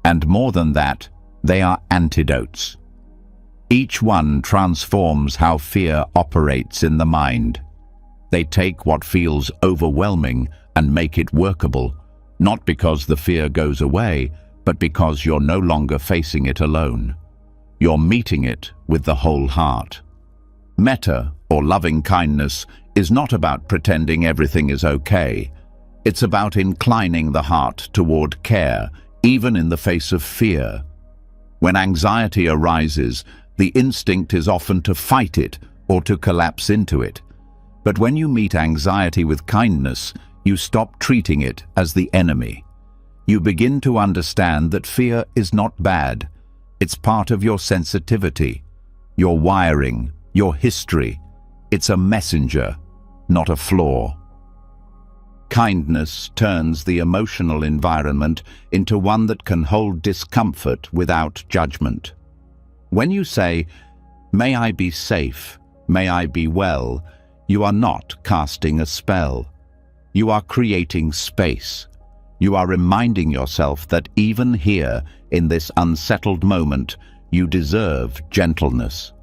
and more than that, they are antidotes. Each one transforms how fear operates in the mind. They take what feels overwhelming and make it workable, not because the fear goes away, but because you're no longer facing it alone. You're meeting it with the whole heart. Metta, or loving kindness, is not about pretending everything is okay. It's about inclining the heart toward care, even in the face of fear. When anxiety arises, the instinct is often to fight it or to collapse into it. But when you meet anxiety with kindness, you stop treating it as the enemy. You begin to understand that fear is not bad. It's part of your sensitivity, your wiring, your history. It's a messenger, not a flaw. Kindness turns the emotional environment into one that can hold discomfort without judgment. When you say, "May I be safe, may I be well," you are not casting a spell. You are creating space. You are reminding yourself that even here, in this unsettled moment, you deserve gentleness.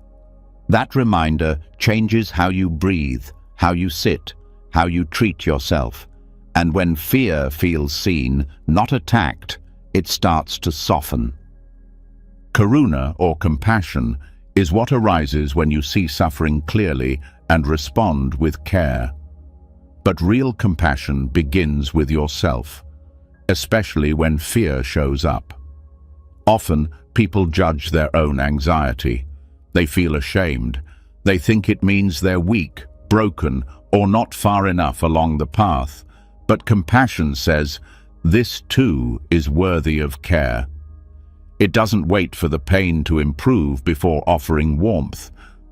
That reminder changes how you breathe, how you sit, how you treat yourself. And when fear feels seen, not attacked, it starts to soften. Karuna, or compassion, is what arises when you see suffering clearly and respond with care. But real compassion begins with yourself, especially when fear shows up. Often, people judge their own anxiety. They feel ashamed. They think it means they're weak, broken, or not far enough along the path. But compassion says, this too is worthy of care. It doesn't wait for the pain to improve before offering warmth.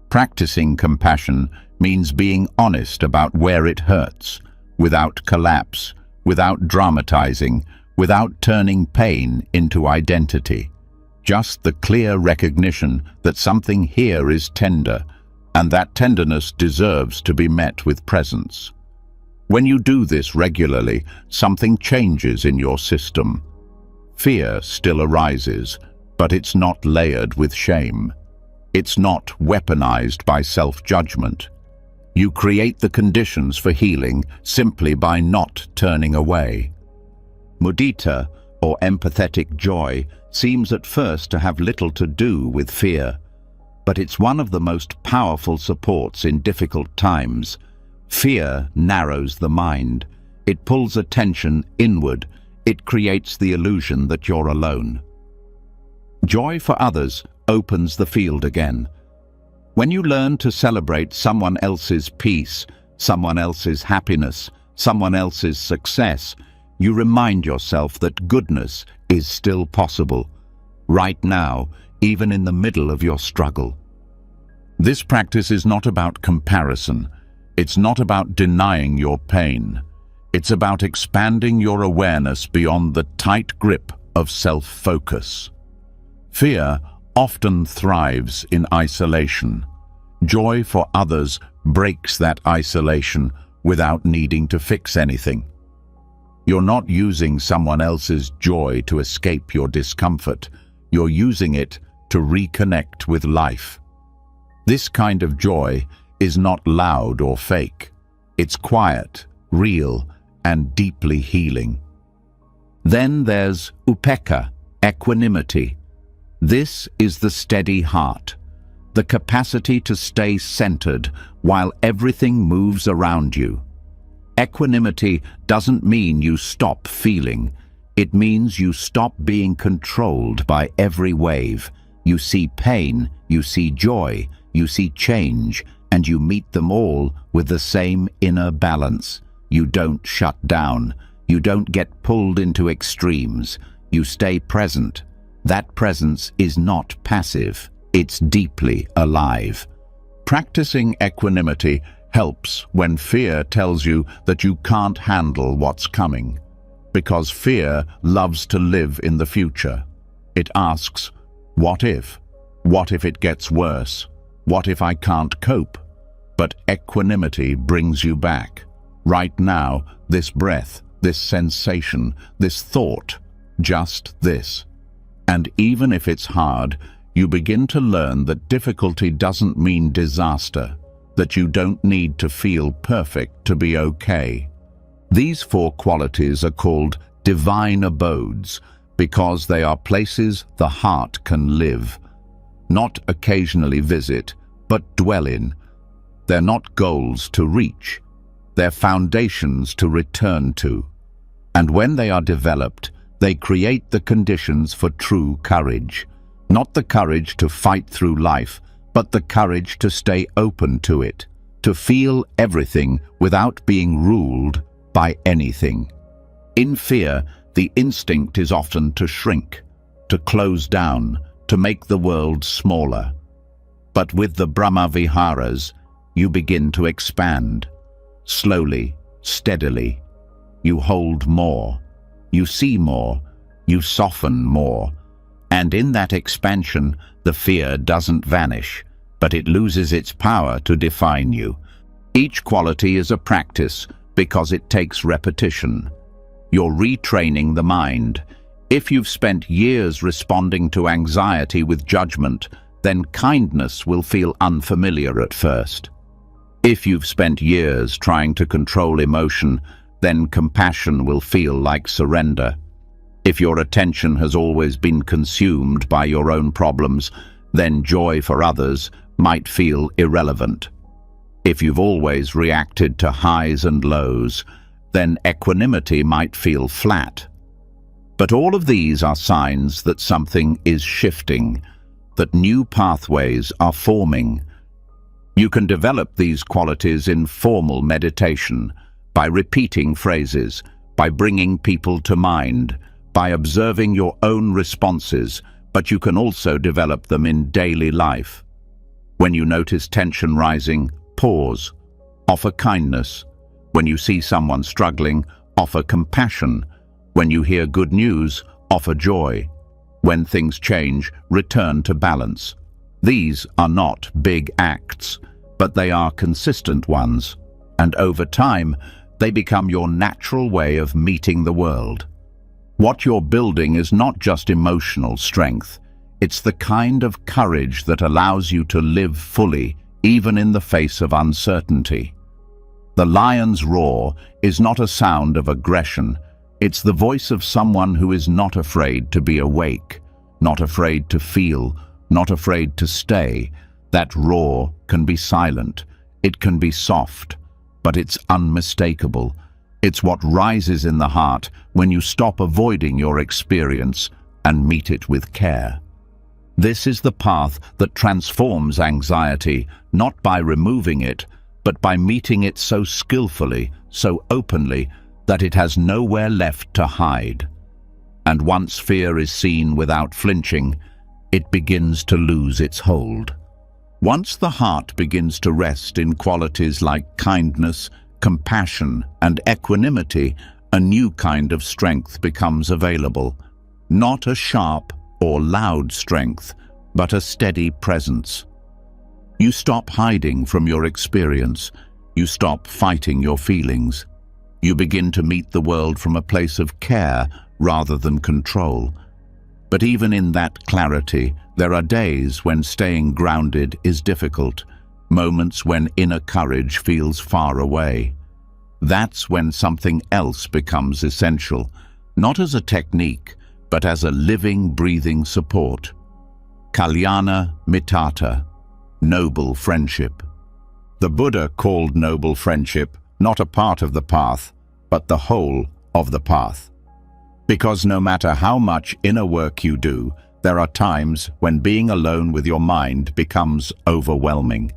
Practicing compassion means being honest about where it hurts, without collapse, without dramatizing, without turning pain into identity. Just the clear recognition that something here is tender, and that tenderness deserves to be met with presence. When you do this regularly, something changes in your system. Fear still arises, but it's not layered with shame. It's not weaponized by self-judgment. You create the conditions for healing simply by not turning away. Mudita, or empathetic joy, seems at first to have little to do with fear, but it's one of the most powerful supports in difficult times. Fear narrows the mind. It pulls attention inward. It creates the illusion that you're alone. Joy for others opens the field again. When you learn to celebrate someone else's peace, someone else's happiness, someone else's success, you remind yourself that goodness is still possible, right now, even in the middle of your struggle. This practice is not about comparison. It's not about denying your pain. It's about expanding your awareness beyond the tight grip of self-focus. Fear often thrives in isolation. Joy for others breaks that isolation without needing to fix anything. You're not using someone else's joy to escape your discomfort. You're using it to reconnect with life. This kind of joy is not loud or fake. It's quiet, real, and deeply healing. Then there's upekkha, equanimity. This is the steady heart, the capacity to stay centered while everything moves around you. Equanimity doesn't mean you stop feeling. It means you stop being controlled by every wave. You see pain, you see joy, you see change, and you meet them all with the same inner balance. You don't shut down. You don't get pulled into extremes. You stay present. That presence is not passive. It's deeply alive. Practicing equanimity helps when fear tells you that you can't handle what's coming. Because fear loves to live in the future. It asks, what if? What if it gets worse? What if I can't cope? But equanimity brings you back. Right now, this breath, this sensation, this thought, just this. And even if it's hard, you begin to learn that difficulty doesn't mean disaster, that you don't need to feel perfect to be okay. These 4 qualities are called divine abodes because they are places the heart can live, not occasionally visit, but dwell in. They're not goals to reach. They're foundations to return to. And when they are developed, they create the conditions for true courage. Not the courage to fight through life, but the courage to stay open to it, to feel everything without being ruled by anything. In fear, the instinct is often to shrink, to close down, to make the world smaller. But with the Brahma Viharas, you begin to expand. Slowly, steadily. You hold more. You see more. You soften more. And in that expansion, the fear doesn't vanish, but it loses its power to define you. Each quality is a practice because it takes repetition. You're retraining the mind. If you've spent years responding to anxiety with judgment, then kindness will feel unfamiliar at first. If you've spent years trying to control emotion, then compassion will feel like surrender. If your attention has always been consumed by your own problems, then joy for others might feel irrelevant. If you've always reacted to highs and lows, then equanimity might feel flat. But all of these are signs that something is shifting, that new pathways are forming. You can develop these qualities in formal meditation, by repeating phrases, by bringing people to mind, by observing your own responses, but you can also develop them in daily life. When you notice tension rising, pause, offer kindness. When you see someone struggling, offer compassion. When you hear good news, offer joy. When things change, return to balance. These are not big acts, but they are consistent ones, and over time, they become your natural way of meeting the world. What you're building is not just emotional strength, it's the kind of courage that allows you to live fully, even in the face of uncertainty. The lion's roar is not a sound of aggression, it's the voice of someone who is not afraid to be awake, not afraid to feel, not afraid to stay. That roar can be silent, it can be soft, but it's unmistakable. It's what rises in the heart when you stop avoiding your experience and meet it with care. This is the path that transforms anxiety, not by removing it, but by meeting it so skillfully, so openly, that it has nowhere left to hide. And once fear is seen without flinching, it begins to lose its hold. Once the heart begins to rest in qualities like kindness, compassion, and equanimity, a new kind of strength becomes available. Not a sharp or loud strength, but a steady presence. You stop hiding from your experience. You stop fighting your feelings. You begin to meet the world from a place of care rather than control. But even in that clarity, there are days when staying grounded is difficult, moments when inner courage feels far away. That's when something else becomes essential, not as a technique, but as a living, breathing support. Kalyana Mittata, noble friendship. The Buddha called noble friendship not a part of the path, but the whole of the path. Because no matter how much inner work you do, there are times when being alone with your mind becomes overwhelming.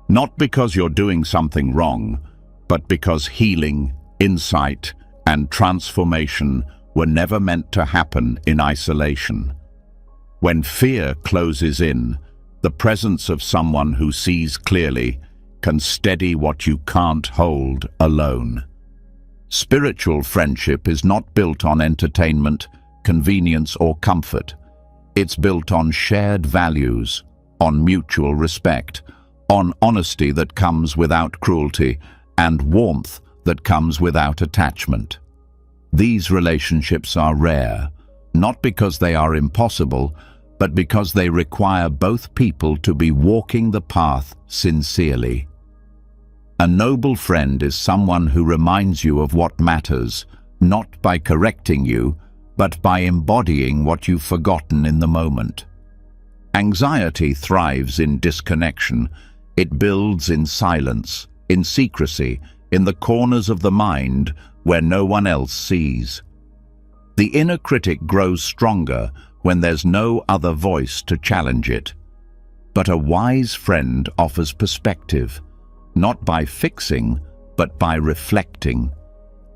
Not because you're doing something wrong, but because healing, insight, and transformation were never meant to happen in isolation. When fear closes in, the presence of someone who sees clearly can steady what you can't hold alone. Spiritual friendship is not built on entertainment, convenience, or comfort. It's built on shared values, on mutual respect, on honesty that comes without cruelty, and warmth that comes without attachment. These relationships are rare, not because they are impossible, but because they require both people to be walking the path sincerely. A noble friend is someone who reminds you of what matters, not by correcting you, but by embodying what you've forgotten in the moment. Anxiety thrives in disconnection. It builds in silence, in secrecy, in the corners of the mind where no one else sees. The inner critic grows stronger when there's no other voice to challenge it. But a wise friend offers perspective, not by fixing, but by reflecting.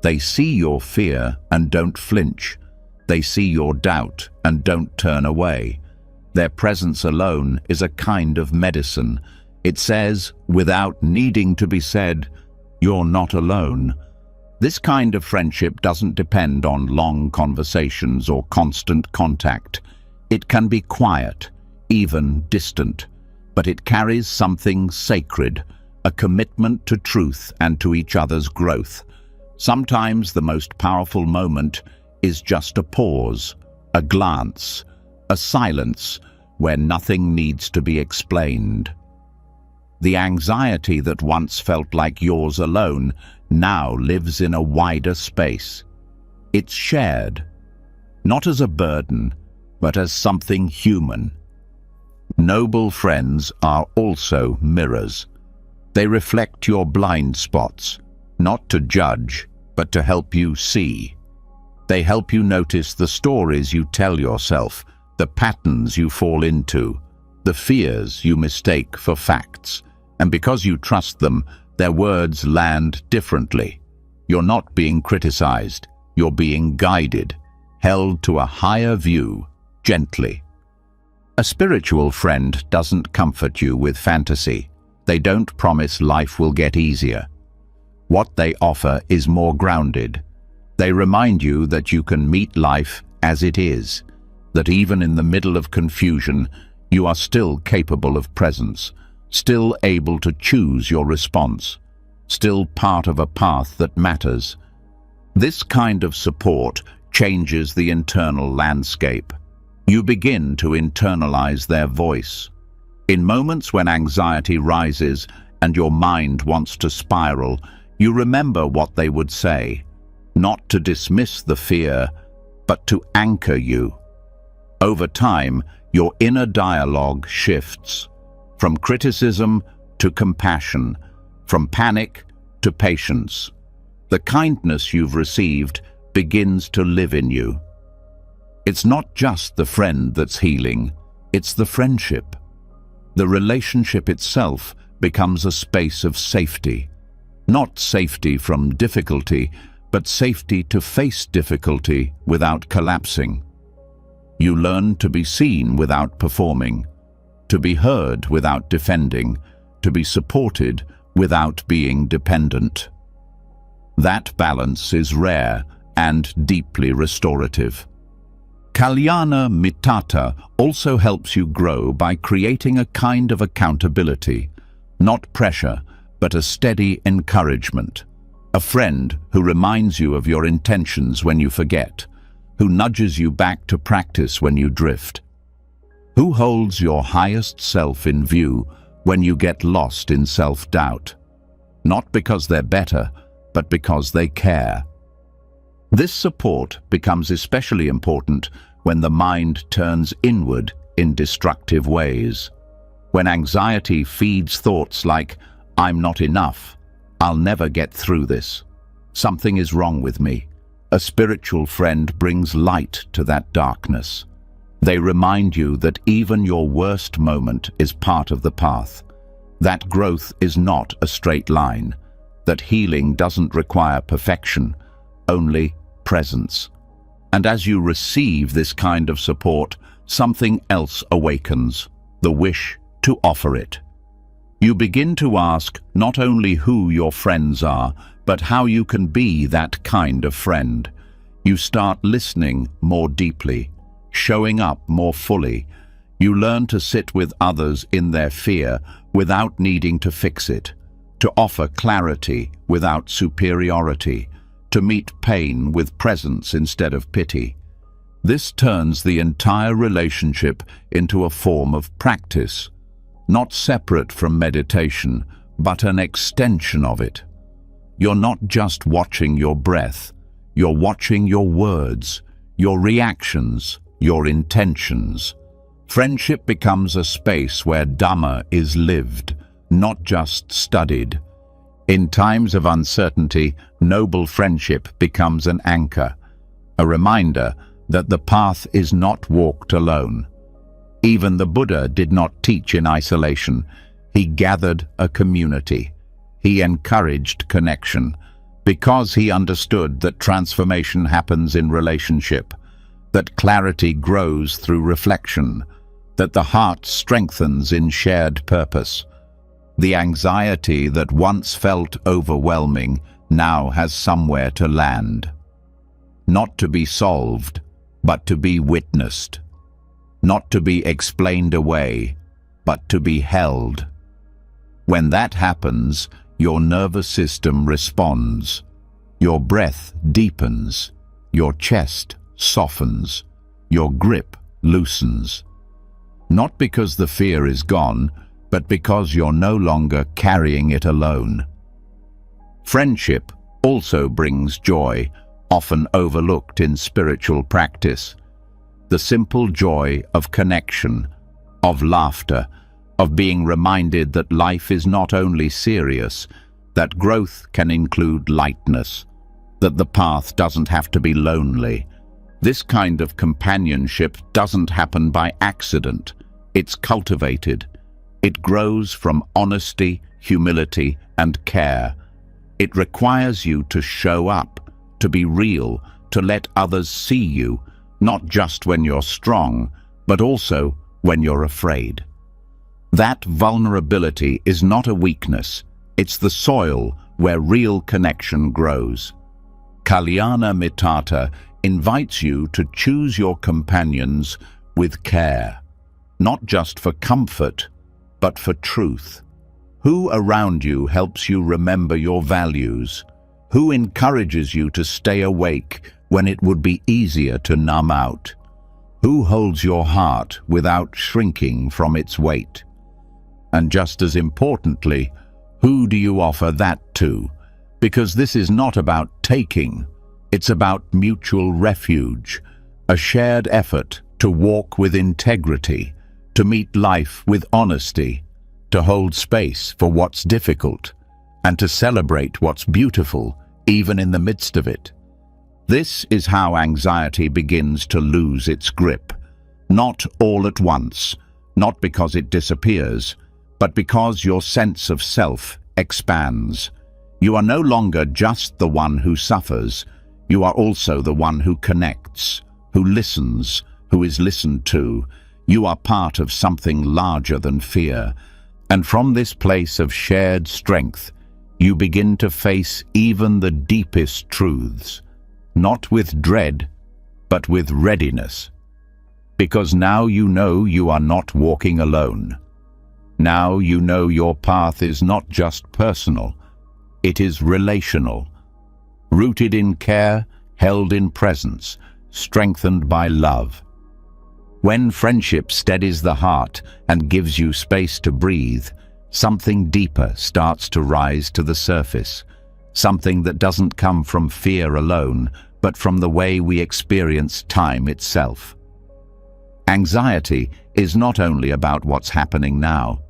They see your fear and don't flinch. They see your doubt and don't turn away. Their presence alone is a kind of medicine. It says, without needing to be said, "You're not alone." This kind of friendship doesn't depend on long conversations or constant contact. It can be quiet, even distant, but it carries something sacred, a commitment to truth and to each other's growth. Sometimes the most powerful moment is just a pause, a glance, a silence where nothing needs to be explained. The anxiety that once felt like yours alone now lives in a wider space. It's shared, not as a burden, but as something human. Noble friends are also mirrors. They reflect your blind spots, not to judge, but to help you see. They help you notice the stories you tell yourself, the patterns you fall into, the fears you mistake for facts. And because you trust them, their words land differently. You're not being criticized. You're being guided, held to a higher view, gently. A spiritual friend doesn't comfort you with fantasy. They don't promise life will get easier. What they offer is more grounded. They remind you that you can meet life as it is, that even in the middle of confusion, you are still capable of presence, still able to choose your response, still part of a path that matters. This kind of support changes the internal landscape. You begin to internalize their voice. In moments when anxiety rises and your mind wants to spiral, you remember what they would say, not to dismiss the fear, but to anchor you. Over time, your inner dialogue shifts, from criticism to compassion, from panic to patience. The kindness you've received begins to live in you. It's not just the friend that's healing, it's the friendship. The relationship itself becomes a space of safety. Not safety from difficulty, but safety to face difficulty without collapsing. You learn to be seen without performing, to be heard without defending, to be supported without being dependent. That balance is rare and deeply restorative. Kalyana Mittata also helps you grow by creating a kind of accountability, not pressure, but a steady encouragement. A friend who reminds you of your intentions when you forget, who nudges you back to practice when you drift, who holds your highest self in view when you get lost in self-doubt, not because they're better, but because they care. This support becomes especially important when the mind turns inward in destructive ways. When anxiety feeds thoughts like, "I'm not enough, I'll never get through this, something is wrong with me," a spiritual friend brings light to that darkness. They remind you that even your worst moment is part of the path, that growth is not a straight line, that healing doesn't require perfection, only presence. And as you receive this kind of support, something else awakens, the wish to offer it. You begin to ask not only who your friends are, but how you can be that kind of friend. You start listening more deeply, showing up more fully. You learn to sit with others in their fear without needing to fix it, to offer clarity without superiority, to meet pain with presence instead of pity. This turns the entire relationship into a form of practice, not separate from meditation, but an extension of it. You're not just watching your breath, you're watching your words, your reactions, your intentions. Friendship becomes a space where Dhamma is lived, not just studied. In times of uncertainty, noble friendship becomes an anchor, a reminder that the path is not walked alone. Even the Buddha did not teach in isolation. He gathered a community. He encouraged connection, because he understood that transformation happens in relationship, that clarity grows through reflection, that the heart strengthens in shared purpose. The anxiety that once felt overwhelming now has somewhere to land. Not to be solved, but to be witnessed. Not to be explained away, but to be held. When that happens, your nervous system responds. Your breath deepens. Your chest softens. Your grip loosens. Not because the fear is gone, but because you're no longer carrying it alone. Friendship also brings joy, often overlooked in spiritual practice. The simple joy of connection, of laughter, of being reminded that life is not only serious, that growth can include lightness, that the path doesn't have to be lonely. This kind of companionship doesn't happen by accident. It's cultivated. It grows from honesty, humility, and care. It requires you to show up, to be real, to let others see you, not just when you're strong, but also when you're afraid. That vulnerability is not a weakness. It's the soil where real connection grows. Kalyana Mittata invites you to choose your companions with care, not just for comfort, but for truth. Who around you helps you remember your values? Who encourages you to stay awake when it would be easier to numb out? Who holds your heart without shrinking from its weight? And just as importantly, who do you offer that to? Because this is not about taking, it's about mutual refuge, a shared effort to walk with integrity, to meet life with honesty, to hold space for what's difficult, and to celebrate what's beautiful, even in the midst of it. This is how anxiety begins to lose its grip. Not all at once, not because it disappears, but because your sense of self expands. You are no longer just the one who suffers, you are also the one who connects, who listens, who is listened to. You are part of something larger than fear. And from this place of shared strength, you begin to face even the deepest truths, not with dread, but with readiness. Because now you know you are not walking alone. Now you know your path is not just personal, it is relational, rooted in care, held in presence, strengthened by love. When friendship steadies the heart and gives you space to breathe, something deeper starts to rise to the surface, something that doesn't come from fear alone, but from the way we experience time itself. Anxiety is not only about what's happening now.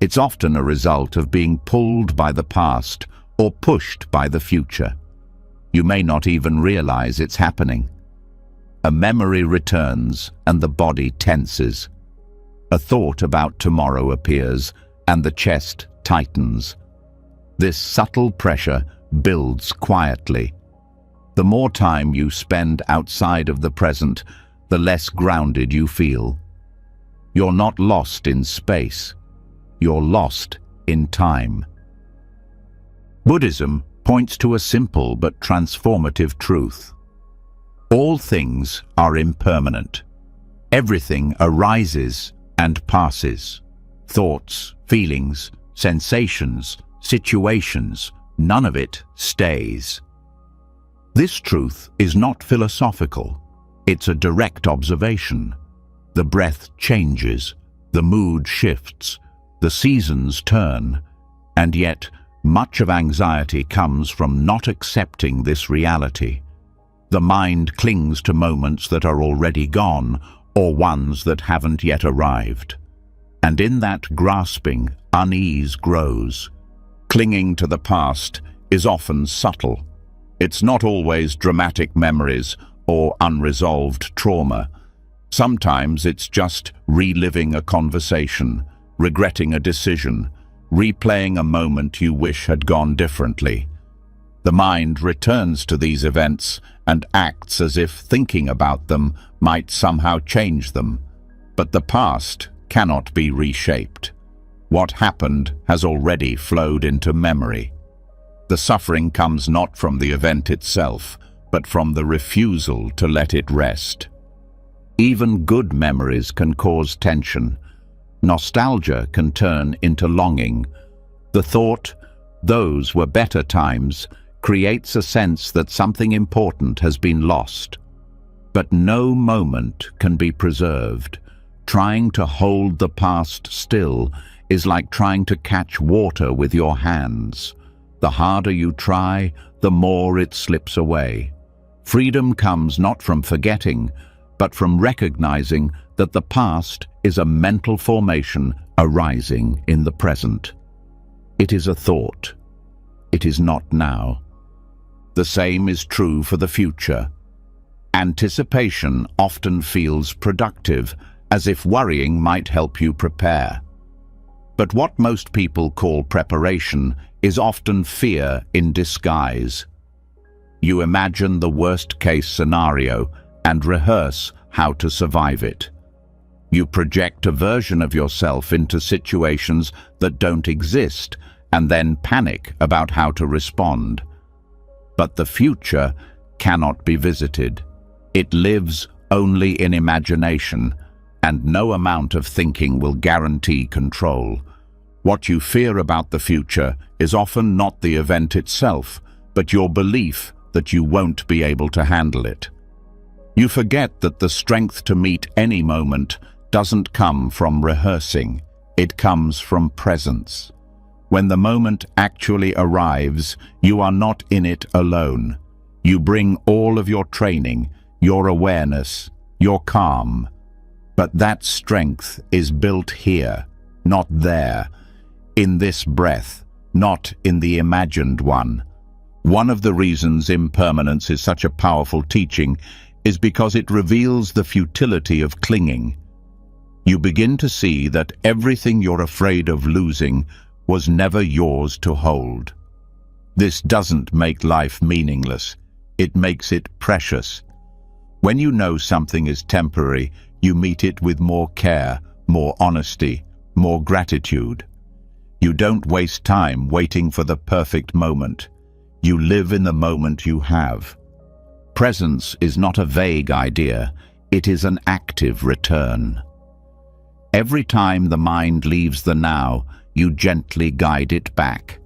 It's often a result of being pulled by the past or pushed by the future. You may not even realize it's happening. A memory returns and the body tenses. A thought about tomorrow appears and the chest tightens. This subtle pressure builds quietly. The more time you spend outside of the present, the less grounded you feel. You're not lost in space. You're lost in time. Buddhism points to a simple but transformative truth. All things are impermanent. Everything arises and passes. Thoughts, feelings, sensations, situations, none of it stays. This truth is not philosophical. It's a direct observation. The breath changes, the mood shifts, the seasons turn, and yet much of anxiety comes from not accepting this reality. The mind clings to moments that are already gone or ones that haven't yet arrived. And in that grasping, unease grows. Clinging to the past is often subtle. It's not always dramatic memories or unresolved trauma. Sometimes it's just reliving a conversation, regretting a decision, replaying a moment you wish had gone differently. The mind returns to these events and acts as if thinking about them might somehow change them. But the past cannot be reshaped. What happened has already flowed into memory. The suffering comes not from the event itself, but from the refusal to let it rest. Even good memories can cause tension. Nostalgia can turn into longing. The thought, "Those were better times," creates a sense that something important has been lost. But no moment can be preserved. Trying to hold the past still is like trying to catch water with your hands. The harder you try, the more it slips away. Freedom comes not from forgetting, but from recognizing that the past is a mental formation arising in the present. It is a thought. It is not now. The same is true for the future. Anticipation often feels productive, as if worrying might help you prepare. But what most people call preparation is often fear in disguise. You imagine the worst-case scenario and rehearse how to survive it. You project a version of yourself into situations that don't exist and then panic about how to respond. But the future cannot be visited. It lives only in imagination, and no amount of thinking will guarantee control. What you fear about the future is often not the event itself, but your belief that you won't be able to handle it. You forget that the strength to meet any moment doesn't come from rehearsing, it comes from presence. When the moment actually arrives, you are not in it alone. You bring all of your training, your awareness, your calm. But that strength is built here, not there, in this breath, not in the imagined one. One of the reasons impermanence is such a powerful teaching is because it reveals the futility of clinging. You begin to see that everything you're afraid of losing was never yours to hold. This doesn't make life meaningless, it makes it precious. When you know something is temporary, you meet it with more care, more honesty, more gratitude. You don't waste time waiting for the perfect moment. You live in the moment you have. Presence is not a vague idea, it is an active return. Every time the mind leaves the now, you gently guide it back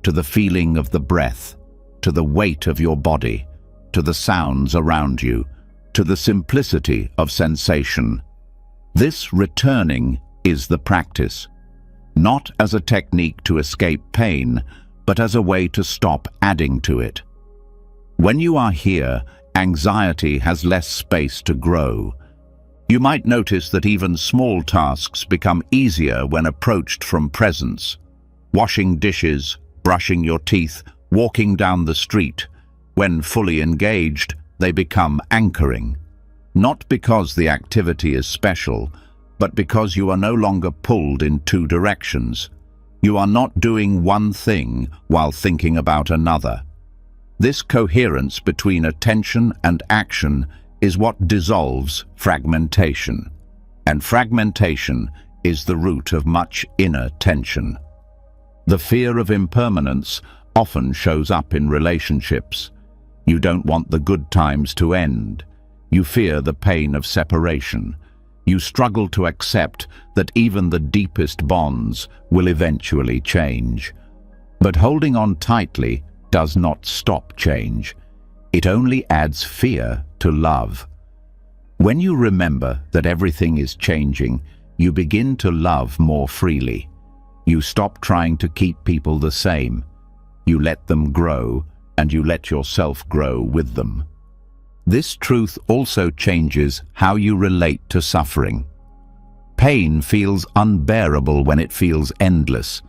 to the feeling of the breath, to the weight of your body, to the sounds around you, to the simplicity of sensation. This returning is the practice, not as a technique to escape pain, but as a way to stop adding to it. When you are here, anxiety has less space to grow. You might notice that even small tasks become easier when approached from presence. Washing dishes, brushing your teeth, walking down the street. When fully engaged, they become anchoring. Not because the activity is special, but because you are no longer pulled in two directions. You are not doing one thing while thinking about another. This coherence between attention and action is what dissolves fragmentation. And fragmentation is the root of much inner tension. The fear of impermanence often shows up in relationships. You don't want the good times to end. You fear the pain of separation. You struggle to accept that even the deepest bonds will eventually change. But holding on tightly does not stop change. It only adds fear to love. When you remember that everything is changing, you begin to love more freely. You stop trying to keep people the same. You let them grow, and you let yourself grow with them. This truth also changes how you relate to suffering. Pain feels unbearable when it feels endless.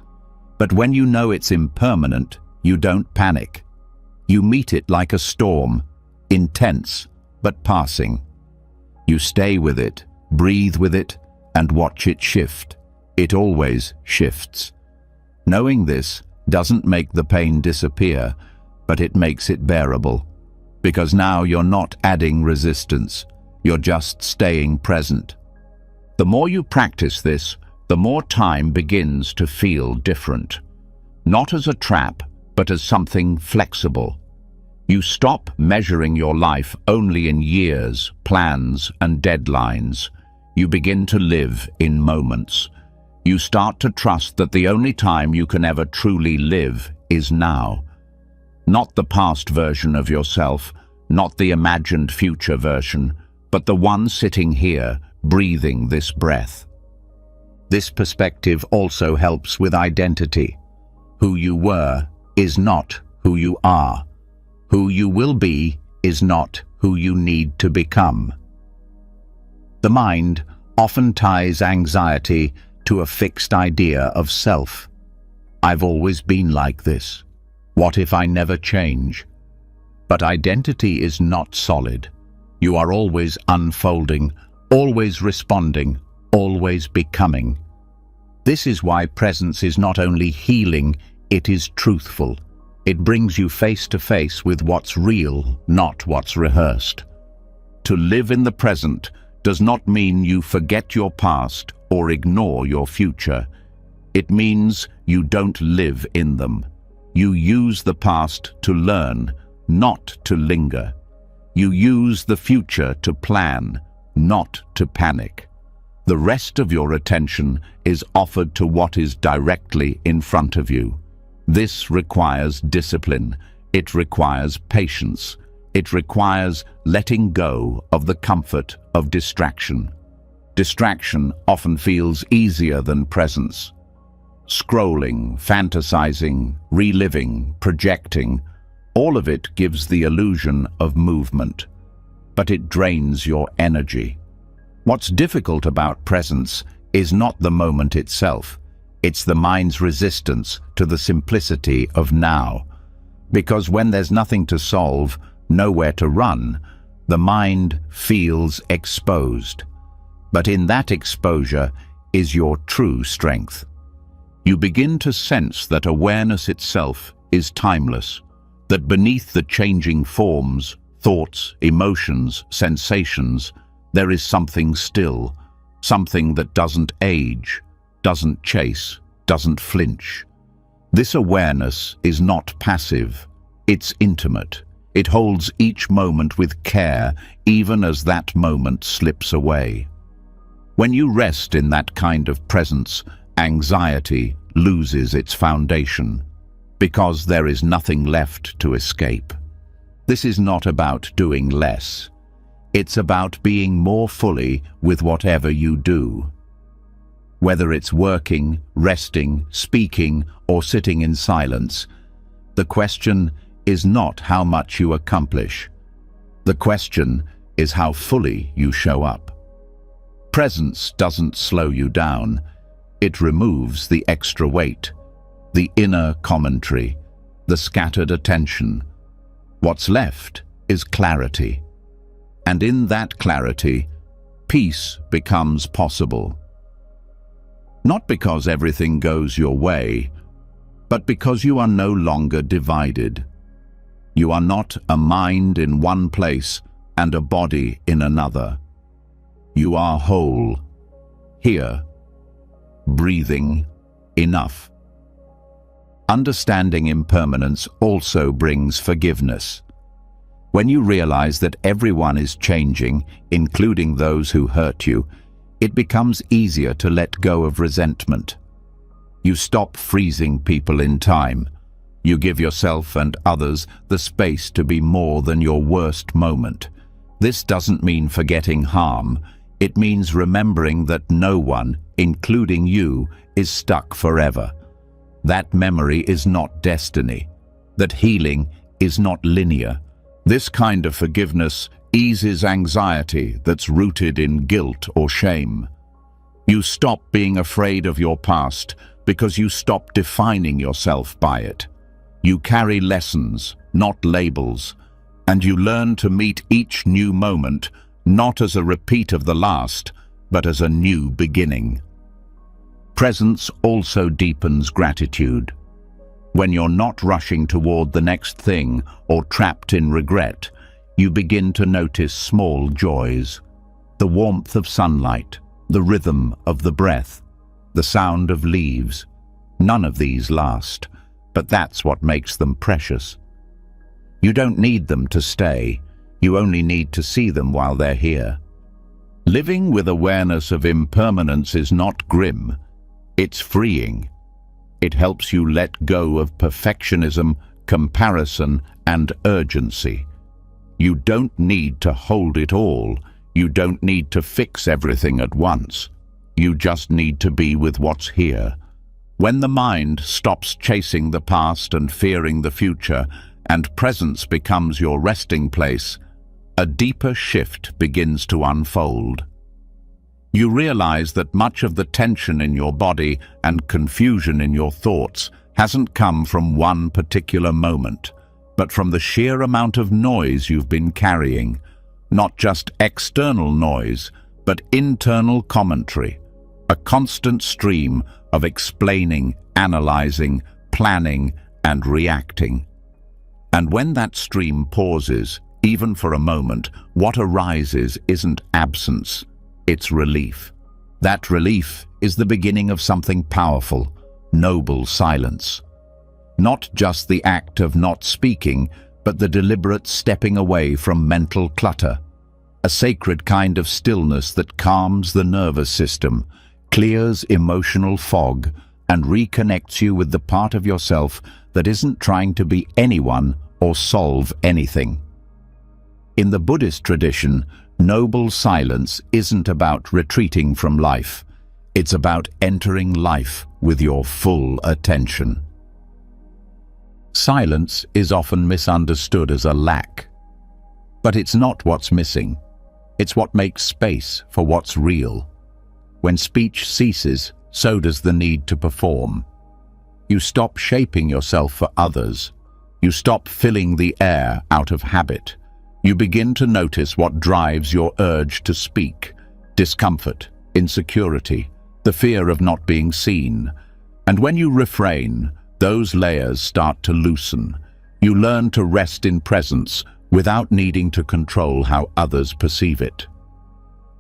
But when you know it's impermanent, you don't panic. You meet it like a storm, intense but passing. You stay with it, breathe with it, and watch it shift. It always shifts. Knowing this doesn't make the pain disappear, but it makes it bearable. Because now you're not adding resistance, you're just staying present. The more you practice this, the more time begins to feel different. Not as a trap, but as something flexible. You stop measuring your life only in years, plans, and deadlines. You begin to live in moments. You start to trust that the only time you can ever truly live is now. Not the past version of yourself, not the imagined future version, but the one sitting here, breathing this breath. This perspective also helps with identity. Who you were is not who you are. Who you will be is not who you need to become. The mind often ties anxiety to a fixed idea of self. I've always been like this. What if I never change? But identity is not solid. You are always unfolding, always responding, always becoming. This is why presence is not only healing, it is truthful. It brings you face to face with what's real, not what's rehearsed. To live in the present does not mean you forget your past or ignore your future. It means you don't live in them. You use the past to learn, not to linger. You use the future to plan, not to panic. The rest of your attention is offered to what is directly in front of you. This requires discipline. It requires patience. It requires letting go of the comfort of distraction. Distraction often feels easier than presence. Scrolling, fantasizing, reliving, projecting, all of it gives the illusion of movement, but it drains your energy. What's difficult about presence is not the moment itself. It's the mind's resistance to the simplicity of now. Because when there's nothing to solve, nowhere to run, the mind feels exposed. But in that exposure is your true strength. You begin to sense that awareness itself is timeless, that beneath the changing forms, thoughts, emotions, sensations, there is something still, something that doesn't age, doesn't chase, doesn't flinch. This awareness is not passive, it's intimate. It holds each moment with care, even as that moment slips away. When you rest in that kind of presence, anxiety loses its foundation. because there is nothing left to escape. This is not about doing less. It's about being more fully with whatever you do. Whether it's working, resting, speaking, or sitting in silence, the question is not how much you accomplish. The question is how fully you show up. Presence doesn't slow you down. It removes the extra weight, the inner commentary, the scattered attention. What's left is clarity. And in that clarity, peace becomes possible. Not because everything goes your way, but because you are no longer divided. You are not a mind in one place and a body in another. You are whole, here, breathing, enough. Understanding impermanence also brings forgiveness. When you realize that everyone is changing, including those who hurt you, it becomes easier to let go of resentment. You stop freezing people in time. You give yourself and others the space to be more than your worst moment. This doesn't mean forgetting harm. It means remembering that no one, including you, is stuck forever. That memory is not destiny. That healing is not linear. This kind of forgiveness eases anxiety that's rooted in guilt or shame. You stop being afraid of your past because you stop defining yourself by it. You carry lessons, not labels, and you learn to meet each new moment not as a repeat of the last, but as a new beginning. Presence also deepens gratitude. When you're not rushing toward the next thing or trapped in regret, you begin to notice small joys. The warmth of sunlight, the rhythm of the breath, the sound of leaves. None of these last, but that's what makes them precious. You don't need them to stay. You only need to see them while they're here. Living with awareness of impermanence is not grim. It's freeing. It helps you let go of perfectionism, comparison, and urgency. You don't need to hold it all. You don't need to fix everything at once. You just need to be with what's here. When the mind stops chasing the past and fearing the future, and presence becomes your resting place, a deeper shift begins to unfold. You realize that much of the tension in your body and confusion in your thoughts hasn't come from one particular moment, but from the sheer amount of noise you've been carrying. Not just external noise, but internal commentary, a constant stream of explaining, analyzing, planning, and reacting. And when that stream pauses, even for a moment, what arises isn't absence, it's relief. That relief is the beginning of something powerful, noble silence. Not just the act of not speaking, but the deliberate stepping away from mental clutter. A sacred kind of stillness that calms the nervous system, clears emotional fog, and reconnects you with the part of yourself that isn't trying to be anyone or solve anything. In the Buddhist tradition, noble silence isn't about retreating from life. It's about entering life with your full attention. Silence is often misunderstood as a lack. But it's not what's missing. It's what makes space for what's real. When speech ceases, so does the need to perform. You stop shaping yourself for others. You stop filling the air out of habit. You begin to notice what drives your urge to speak: discomfort, insecurity, the fear of not being seen. And when you refrain, those layers start to loosen. You learn to rest in presence without needing to control how others perceive it.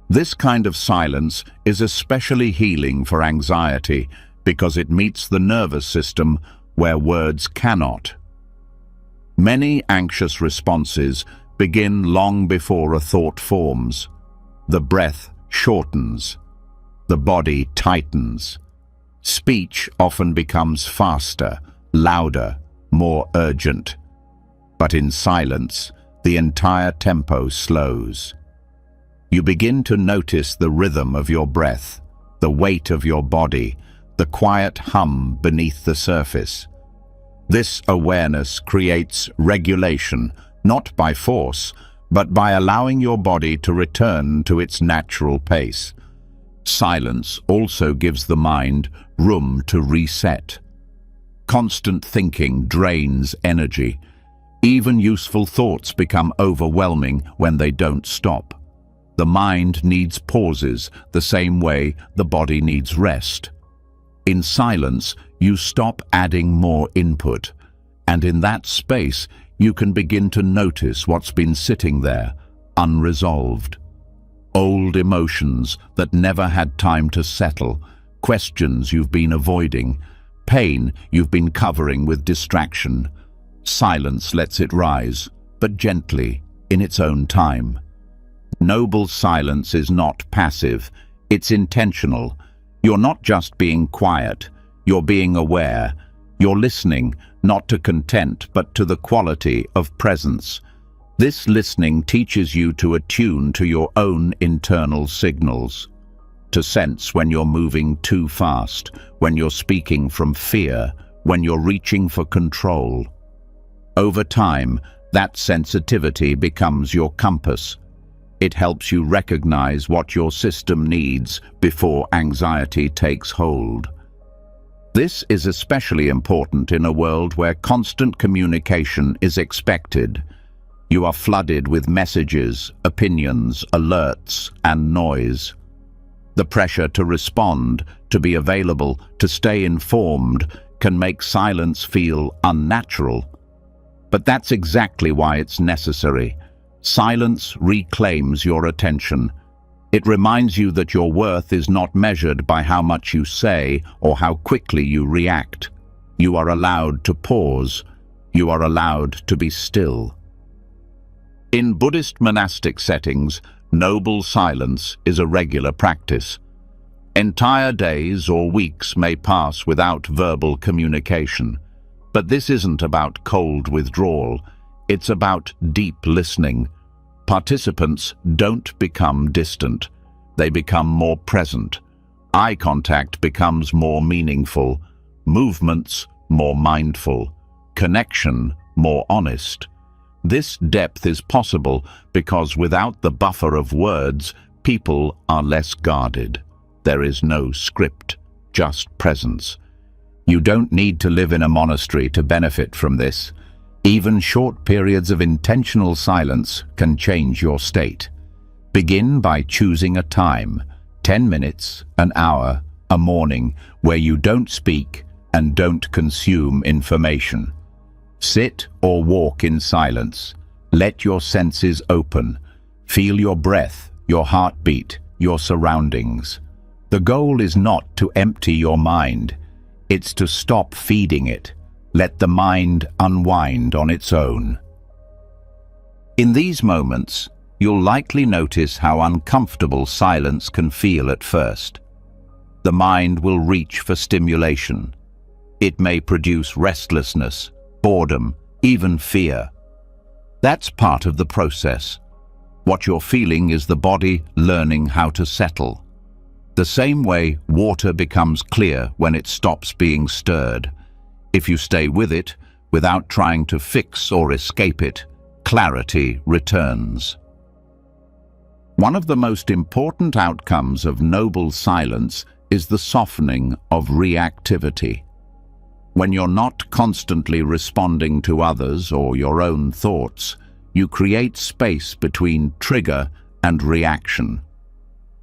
This kind of silence is especially healing for anxiety because it meets the nervous system where words cannot. Many anxious responses begin long before a thought forms. The breath shortens. The body tightens. Speech often becomes faster, louder, more urgent. But in silence, the entire tempo slows. You begin to notice the rhythm of your breath, the weight of your body, the quiet hum beneath the surface. This awareness creates regulation, not by force, but by allowing your body to return to its natural pace. Silence also gives the mind room to reset. Constant thinking drains energy. Even useful thoughts become overwhelming when they don't stop. The mind needs pauses the same way the body needs rest. In silence, you stop adding more input, and in that space, you can begin to notice what's been sitting there, unresolved. Old emotions that never had time to settle, questions you've been avoiding, pain you've been covering with distraction. Silence lets it rise, but gently, in its own time. Noble silence is not passive, it's intentional. You're not just being quiet, you're being aware. You're listening, not to content, but to the quality of presence. This listening teaches you to attune to your own internal signals, to sense when you're moving too fast, when you're speaking from fear, when you're reaching for control. Over time, that sensitivity becomes your compass. It helps you recognize what your system needs before anxiety takes hold. This is especially important in a world where constant communication is expected. You are flooded with messages, opinions, alerts, and noise. The pressure to respond, to be available, to stay informed, can make silence feel unnatural. But that's exactly why it's necessary. Silence reclaims your attention. It reminds you that your worth is not measured by how much you say or how quickly you react. You are allowed to pause. You are allowed to be still. In Buddhist monastic settings, noble silence is a regular practice. Entire days or weeks may pass without verbal communication. But this isn't about cold withdrawal. It's about deep listening. Participants don't become distant. They become more present. Eye contact becomes more meaningful. Movements more mindful. Connection more honest. This depth is possible because without the buffer of words, people are less guarded. There is no script, just presence. You don't need to live in a monastery to benefit from this. Even short periods of intentional silence can change your state. Begin by choosing a time, 10 minutes, an hour, a morning, where you don't speak and don't consume information. Sit or walk in silence. Let your senses open. Feel your breath, your heartbeat, your surroundings. The goal is not to empty your mind. It's to stop feeding it. Let the mind unwind on its own. In these moments, you'll likely notice how uncomfortable silence can feel at first. The mind will reach for stimulation. It may produce restlessness, boredom, even fear. That's part of the process. What you're feeling is the body learning how to settle. The same way water becomes clear when it stops being stirred. If you stay with it, without trying to fix or escape it, clarity returns. One of the most important outcomes of noble silence is the softening of reactivity. When you're not constantly responding to others or your own thoughts, you create space between trigger and reaction.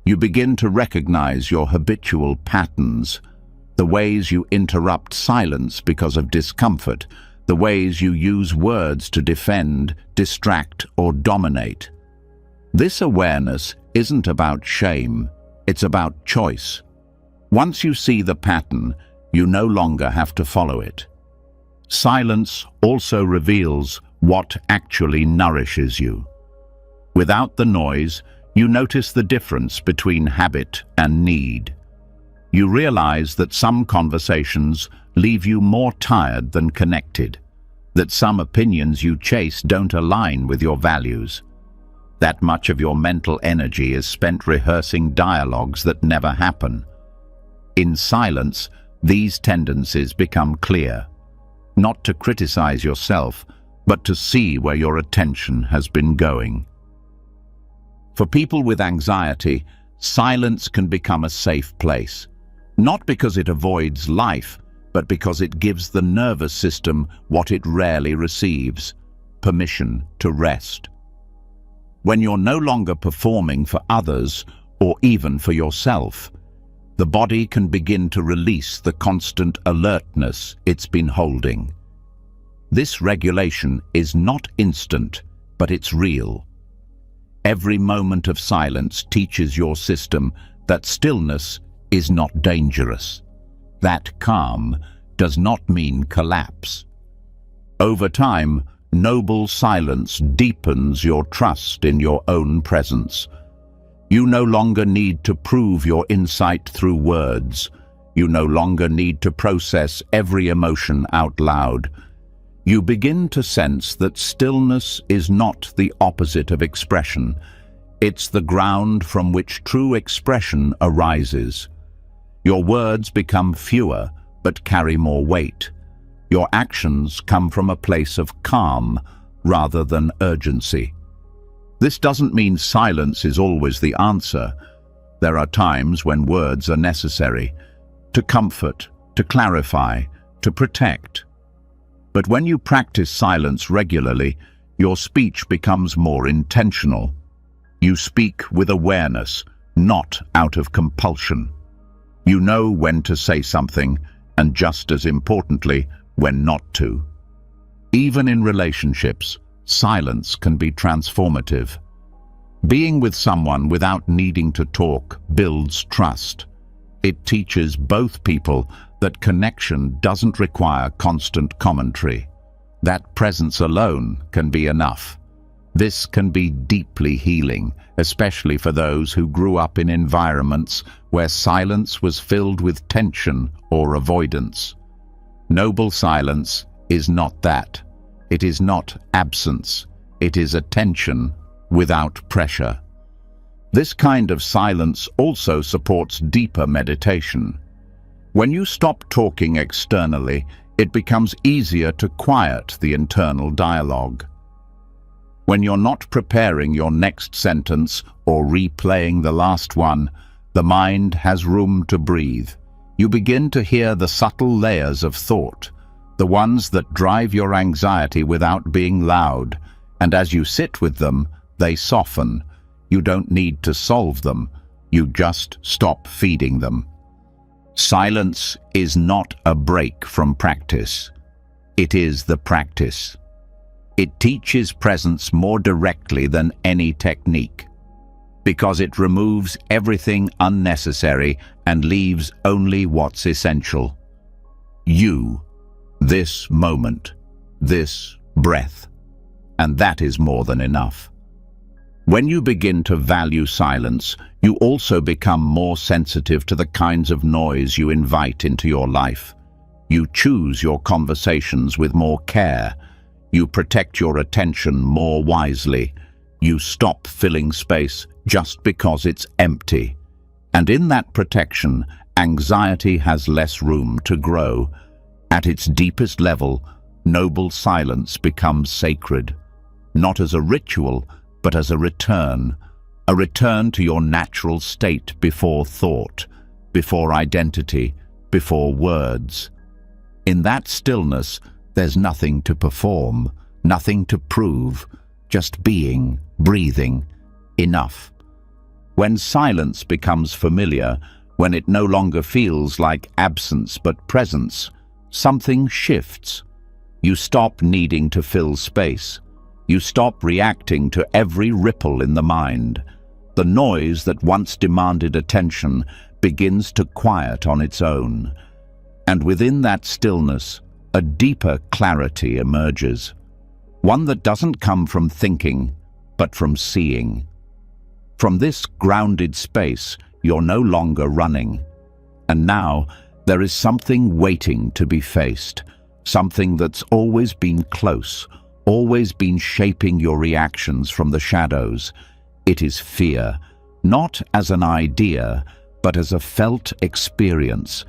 You begin to recognize your habitual patterns, the ways you interrupt silence because of discomfort, the ways you use words to defend, distract, or dominate. This awareness isn't about shame, it's about choice. Once you see the pattern, you no longer have to follow it. Silence also reveals what actually nourishes you. Without the noise, you notice the difference between habit and need. You realize that some conversations leave you more tired than connected. that some opinions you chase don't align with your values. That much of your mental energy is spent rehearsing dialogues that never happen. In silence, these tendencies become clear. Not to criticize yourself, but to see where your attention has been going. For people with anxiety, silence can become a safe place. Not because it avoids life, but because it gives the nervous system what it rarely receives: permission to rest. When you're no longer performing for others or even for yourself, the body can begin to release the constant alertness it's been holding. This regulation is not instant, but it's real. Every moment of silence teaches your system that stillness is not dangerous. That calm does not mean collapse. Over time, noble silence deepens your trust in your own presence. You no longer need to prove your insight through words. You no longer need to process every emotion out loud. You begin to sense that stillness is not the opposite of expression. It's the ground from which true expression arises. Your words become fewer, but carry more weight. Your actions come from a place of calm rather than urgency. This doesn't mean silence is always the answer. There are times when words are necessary to comfort, to clarify, to protect. But when you practice silence regularly, your speech becomes more intentional. You speak with awareness, not out of compulsion. You know when to say something, and just as importantly, when not to. Even in relationships, silence can be transformative. Being with someone without needing to talk builds trust. It teaches both people that connection doesn't require constant commentary. That presence alone can be enough. This can be deeply healing, especially for those who grew up in environments where silence was filled with tension or avoidance. Noble silence is not that. It is not absence. It is attention without pressure. This kind of silence also supports deeper meditation. When you stop talking externally, it becomes easier to quiet the internal dialogue. When you're not preparing your next sentence or replaying the last one, the mind has room to breathe. You begin to hear the subtle layers of thought, the ones that drive your anxiety without being loud, and as you sit with them, they soften. You don't need to solve them, you just stop feeding them. Silence is not a break from practice. It is the practice. It teaches presence more directly than any technique, because it removes everything unnecessary and leaves only what's essential. You, this moment, this breath, and that is more than enough. When you begin to value silence, you also become more sensitive to the kinds of noise you invite into your life. You choose your conversations with more care. You protect your attention more wisely. You stop filling space just because it's empty. And in that protection, anxiety has less room to grow. At its deepest level, noble silence becomes sacred, not as a ritual, but as a return to your natural state before thought, before identity, before words. In that stillness, there's nothing to perform, nothing to prove, just being, breathing, enough. When silence becomes familiar, when it no longer feels like absence but presence, something shifts. You stop needing to fill space. You stop reacting to every ripple in the mind. The noise that once demanded attention begins to quiet on its own. And within that stillness, a deeper clarity emerges. One that doesn't come from thinking, but from seeing. From this grounded space, you're no longer running. And now, there is something waiting to be faced. something that's always been close, always been shaping your reactions from the shadows. It is fear, not as an idea, but as a felt experience,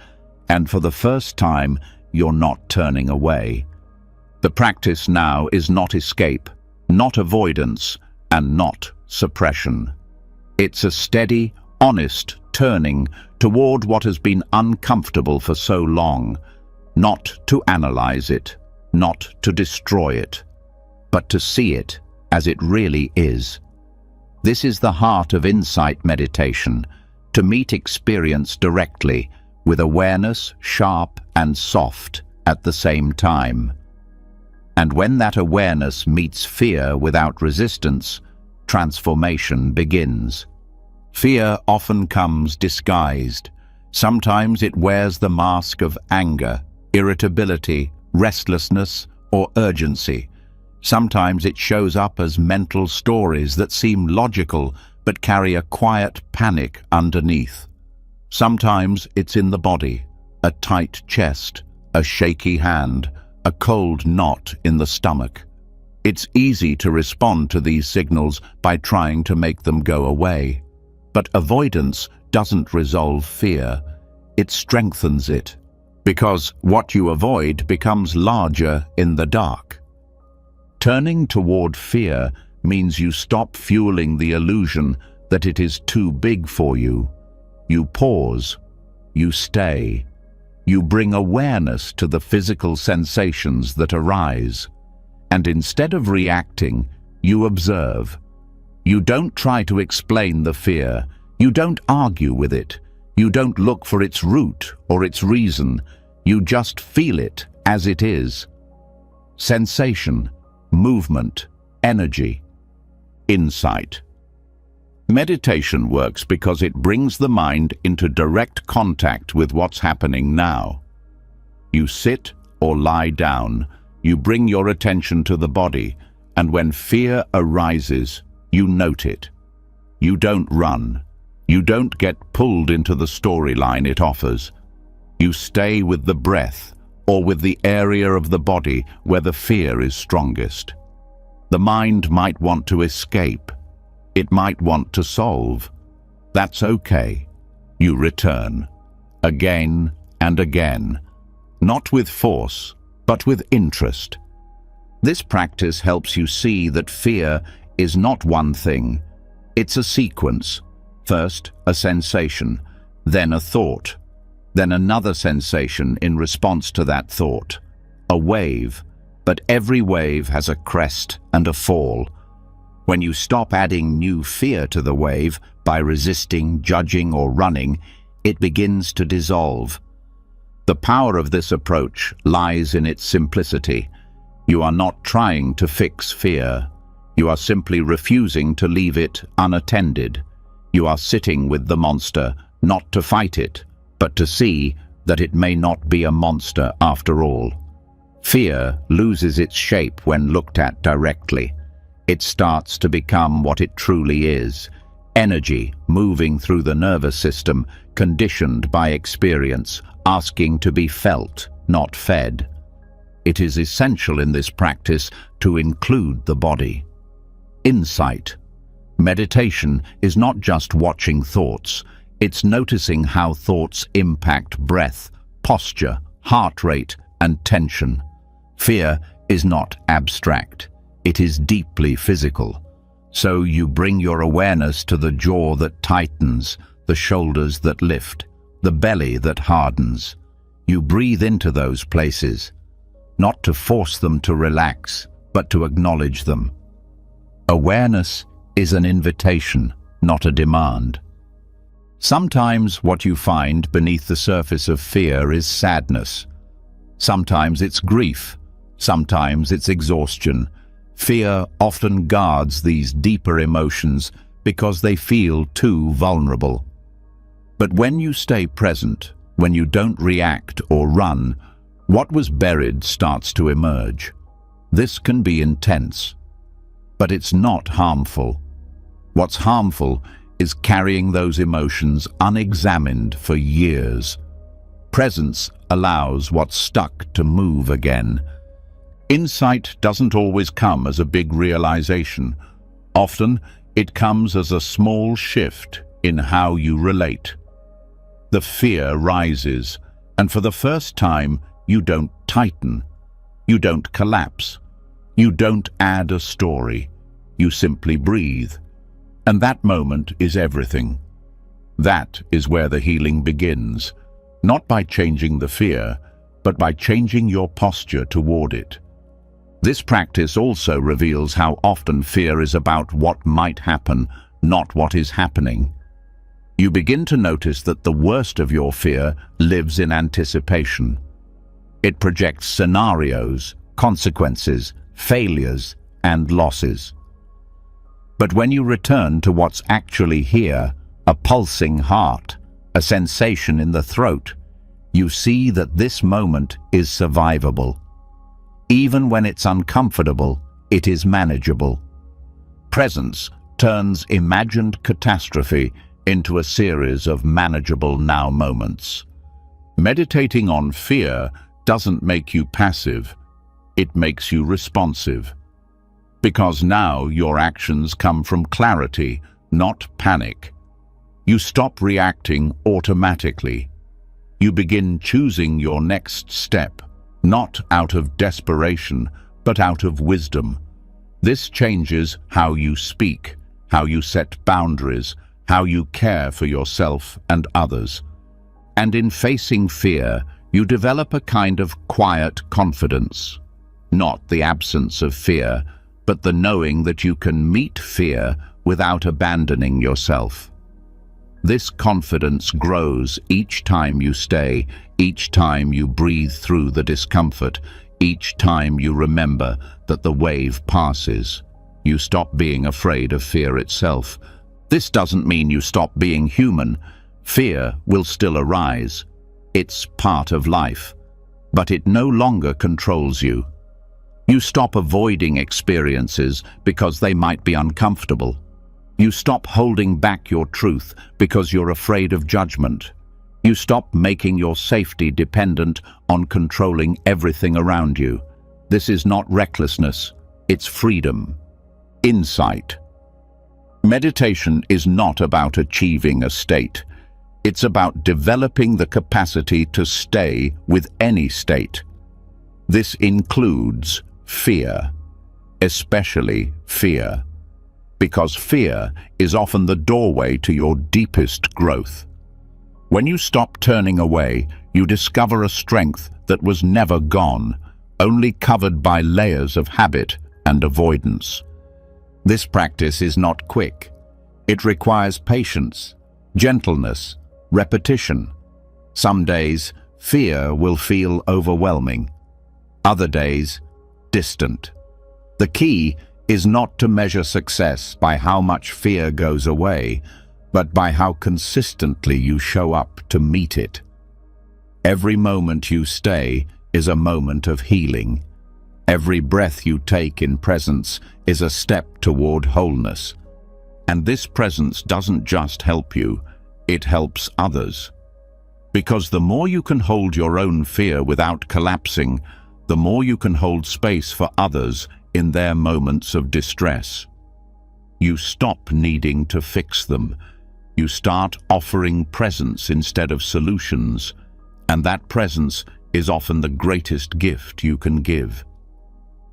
and for the first time, you're not turning away. The practice now is not escape, not avoidance, and not suppression. It's a steady, honest turning toward what has been uncomfortable for so long, not to analyze it, not to destroy it, but to see it as it really is. This is the heart of insight meditation, to meet experience directly, with awareness sharp and soft at the same time. And when that awareness meets fear without resistance, transformation begins. Fear often comes disguised. Sometimes it wears the mask of anger, irritability, restlessness, or urgency. Sometimes it shows up as mental stories that seem logical but carry a quiet panic underneath. Sometimes it's in the body, a tight chest, a shaky hand, a cold knot in the stomach. It's easy to respond to these signals by trying to make them go away. But avoidance doesn't resolve fear, it strengthens it, because what you avoid becomes larger in the dark. Turning toward fear means you stop fueling the illusion that it is too big for you. You pause, you stay, you bring awareness to the physical sensations that arise, and instead of reacting, you observe. You don't try to explain the fear, you don't argue with it, you don't look for its root or its reason, you just feel it as it is. Sensation, movement, energy, insight. Meditation works because it brings the mind into direct contact with what's happening now. You sit or lie down, you bring your attention to the body, and when fear arises, you note it. You don't run. You don't get pulled into the storyline it offers. You stay with the breath or with the area of the body where the fear is strongest. The mind might want to escape. It might want to solve. That's okay. You return, again and again, not with force, but with interest. This practice helps you see that fear is not one thing. It's a sequence. First, a sensation, then a thought, then another sensation in response to that thought. A wave, but every wave has a crest and a fall. When you stop adding new fear to the wave by resisting, judging, or running, it begins to dissolve. The power of this approach lies in its simplicity. You are not trying to fix fear. You are simply refusing to leave it unattended. You are sitting with the monster, not to fight it, but to see that it may not be a monster after all. Fear loses its shape when looked at directly. It starts to become what it truly is: energy moving through the nervous system, conditioned by experience, asking to be felt, not fed. It is essential in this practice to include the body. Insight. Meditation is not just watching thoughts, it's noticing how thoughts impact breath, posture, heart rate, and tension. Fear is not abstract. It is deeply physical. So you bring your awareness to the jaw that tightens, the shoulders that lift, the belly that hardens. You breathe into those places, not to force them to relax, but to acknowledge them. Awareness is an invitation, not a demand. Sometimes what you find beneath the surface of fear is sadness. Sometimes it's grief. Sometimes it's exhaustion. Fear often guards these deeper emotions because they feel too vulnerable. But when you stay present, when you don't react or run, what was buried starts to emerge. This can be intense, but it's not harmful. What's harmful is carrying those emotions unexamined for years. Presence allows what's stuck to move again. Insight doesn't always come as a big realization. Often, it comes as a small shift in how you relate. The fear rises, and for the first time, you don't tighten. You don't collapse. You don't add a story. You simply breathe. And that moment is everything. That is where the healing begins, not by changing the fear, but by changing your posture toward it. This practice also reveals how often fear is about what might happen, not what is happening. You begin to notice that the worst of your fear lives in anticipation. It projects scenarios, consequences, failures, and losses. But when you return to what's actually here, a pulsing heart, a sensation in the throat, you see that this moment is survivable. Even when it's uncomfortable, it is manageable. Presence turns imagined catastrophe into a series of manageable now moments. Meditating on fear doesn't make you passive, it makes you responsive. Because now your actions come from clarity, not panic. You stop reacting automatically. You begin choosing your next step, not out of desperation, but out of wisdom. This changes how you speak, how you set boundaries, how you care for yourself and others. And in facing fear, you develop a kind of quiet confidence. Not the absence of fear, but the knowing that you can meet fear without abandoning yourself. This confidence grows each time you stay, each time you breathe through the discomfort, each time you remember that the wave passes. You stop being afraid of fear itself. This doesn't mean you stop being human. Fear will still arise. It's part of life, but it no longer controls you. You stop avoiding experiences because they might be uncomfortable. You stop holding back your truth because you're afraid of judgment. You stop making your safety dependent on controlling everything around you. This is not recklessness, it's freedom. Insight. Meditation is not about achieving a state. It's about developing the capacity to stay with any state. This includes fear, especially fear, because fear is often the doorway to your deepest growth. When you stop turning away, you discover a strength that was never gone, only covered by layers of habit and avoidance. This practice is not quick. It requires patience, gentleness, repetition. Some days, fear will feel overwhelming. Other days, distant. The key is not to measure success by how much fear goes away, but by how consistently you show up to meet it. Every moment you stay is a moment of healing. Every breath you take in presence is a step toward wholeness. And this presence doesn't just help you, it helps others. Because the more you can hold your own fear without collapsing, the more you can hold space for others in their moments of distress. You stop needing to fix them. You start offering presence instead of solutions, and that presence is often the greatest gift you can give.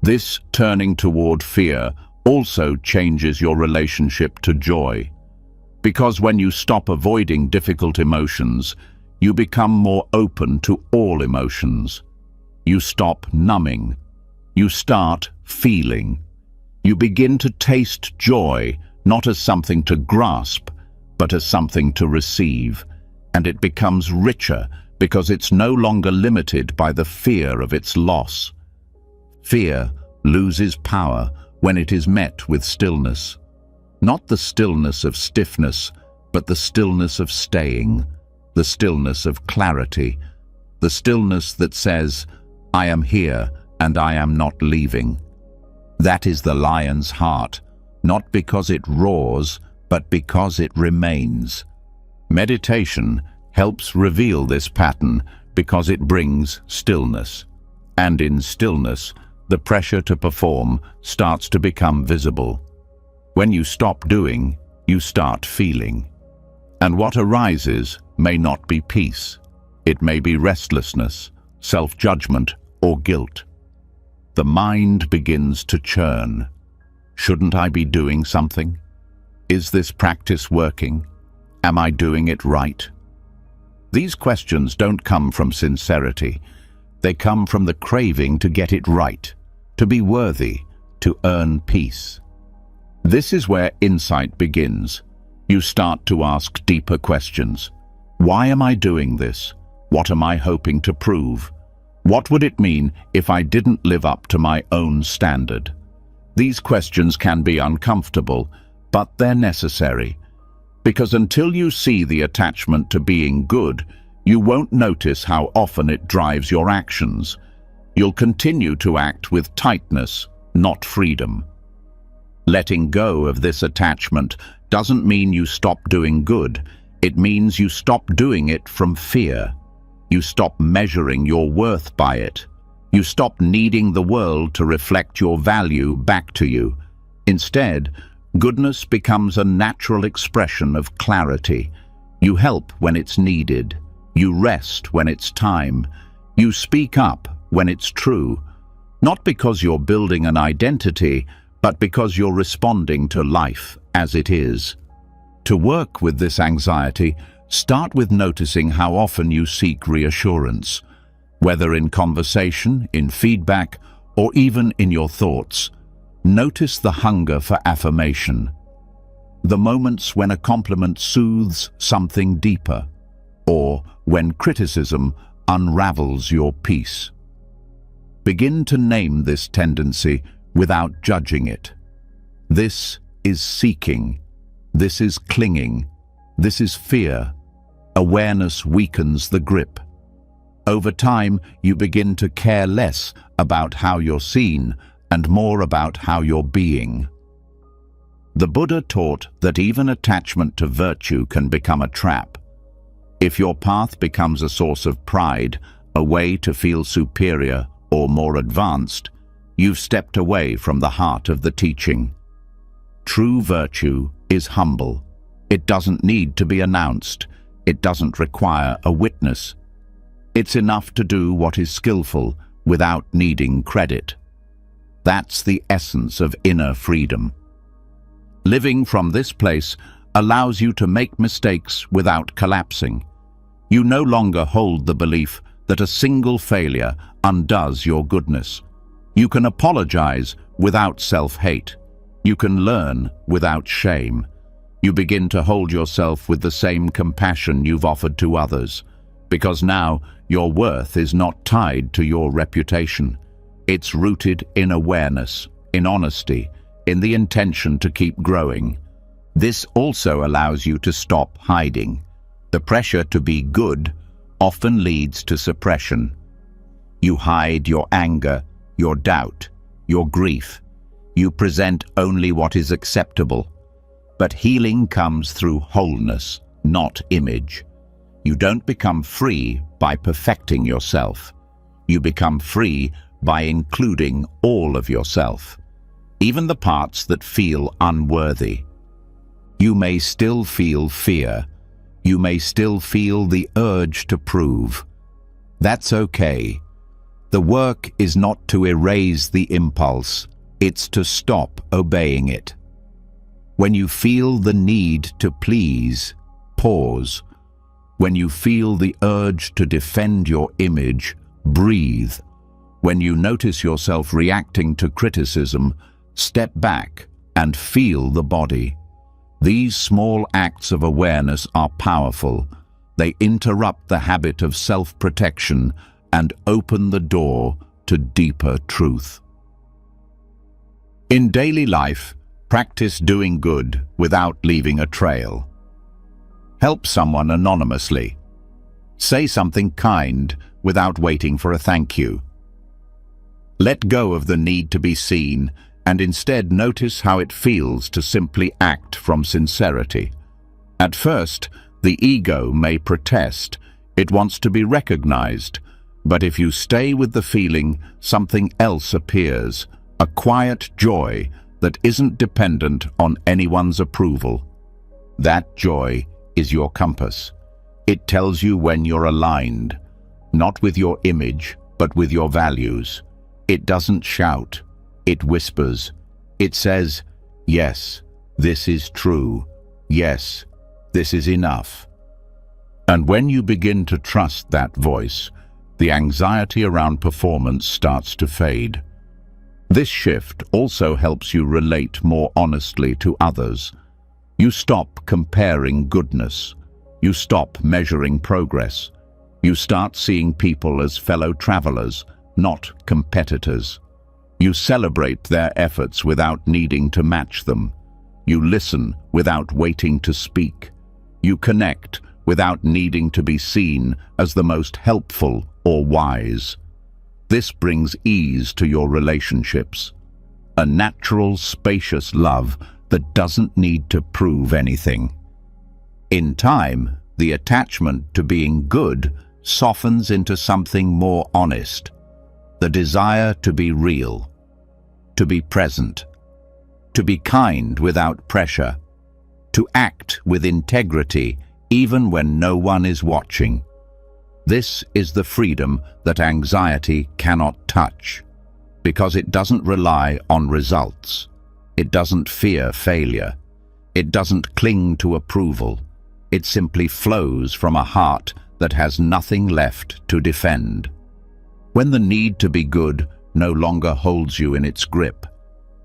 This turning toward fear also changes your relationship to joy. Because when you stop avoiding difficult emotions, you become more open to all emotions. You stop numbing. You start feeling. You begin to taste joy, not as something to grasp, but as something to receive. And it becomes richer because it's no longer limited by the fear of its loss. Fear loses power when it is met with stillness. Not the stillness of stiffness, but the stillness of staying, the stillness of clarity, the stillness that says, I am here and I am not leaving. That is the lion's heart, not because it roars, but because it remains. Meditation helps reveal this pattern Because it brings stillness. And in stillness, the pressure to perform starts to become visible. When you stop doing, you start feeling. And what arises may not be peace. It may be restlessness, self-judgment, or guilt. The mind begins to churn. Shouldn't I be doing something? Is this practice working? Am I doing it right? These questions don't come from sincerity. They come from the craving to get it right, to be worthy, to earn peace. This is where insight begins. You start to ask deeper questions. Why am I doing this? What am I hoping to prove? What would it mean if I didn't live up to my own standard? These questions can be uncomfortable, but they're necessary. Because until you see the attachment to being good, you won't notice how often it drives your actions. You'll continue to act with tightness, not freedom. Letting go of this attachment doesn't mean you stop doing good. It means you stop doing it from fear. You stop measuring your worth by it. You stop needing the world to reflect your value back to you. Instead, goodness becomes a natural expression of clarity. You help when it's needed. You rest when it's time. You speak up when it's true. Not because you're building an identity, but because you're responding to life as it is. To work with this anxiety, start with noticing how often you seek reassurance, whether in conversation, in feedback, or even in your thoughts. Notice the hunger for affirmation, the moments when a compliment soothes something deeper, or when criticism unravels your peace. Begin to name this tendency without judging it. This is seeking. This is clinging. This is fear. Awareness weakens the grip. Over time, you begin to care less about how you're seen and more about how you're being. The Buddha taught that even attachment to virtue can become a trap. If your path becomes a source of pride, a way to feel superior or more advanced, you've stepped away from the heart of the teaching. True virtue is humble. It doesn't need to be announced. It doesn't require a witness. It's enough to do what is skillful without needing credit. That's the essence of inner freedom. Living from this place allows you to make mistakes without collapsing. You no longer hold the belief that a single failure undoes your goodness. You can apologize without self-hate. You can learn without shame. You begin to hold yourself with the same compassion you've offered to others, because now your worth is not tied to your reputation. It's rooted in awareness, in honesty, in the intention to keep growing. This also allows you to stop hiding. The pressure to be good often leads to suppression. You hide your anger, your doubt, your grief. You present only what is acceptable. But healing comes through wholeness, not image. You don't become free by perfecting yourself. You become free by including all of yourself, even the parts that feel unworthy. You may still feel fear. You may still feel the urge to prove. That's okay. The work is not to erase the impulse. It's to stop obeying it. When you feel the need to please, pause. When you feel the urge to defend your image, breathe. When you notice yourself reacting to criticism, step back and feel the body. These small acts of awareness are powerful. They interrupt the habit of self-protection and open the door to deeper truth. In daily life, practice doing good without leaving a trail. Help someone anonymously. Say something kind without waiting for a thank you. Let go of the need to be seen and instead notice how it feels to simply act from sincerity. At first, the ego may protest. It wants to be recognized, but if you stay with the feeling, something else appears, a quiet joy that isn't dependent on anyone's approval. That joy is your compass. It tells you when you're aligned, not with your image, but with your values. It doesn't shout, it whispers. It says, yes, this is true. Yes, this is enough. And when you begin to trust that voice, the anxiety around performance starts to fade. This shift also helps you relate more honestly to others. You stop comparing goodness. You stop measuring progress. You start seeing people as fellow travelers, not competitors. You celebrate their efforts without needing to match them. You listen without waiting to speak. You connect without needing to be seen as the most helpful or wise. This brings ease to your relationships. A natural, spacious love that doesn't need to prove anything. In time, the attachment to being good softens into something more honest. The desire to be real, to be present, to be kind without pressure, to act with integrity even when no one is watching. This is the freedom that anxiety cannot touch, because it doesn't rely on results. It doesn't fear failure. It doesn't cling to approval. It simply flows from a heart that has nothing left to defend. When the need to be good no longer holds you in its grip,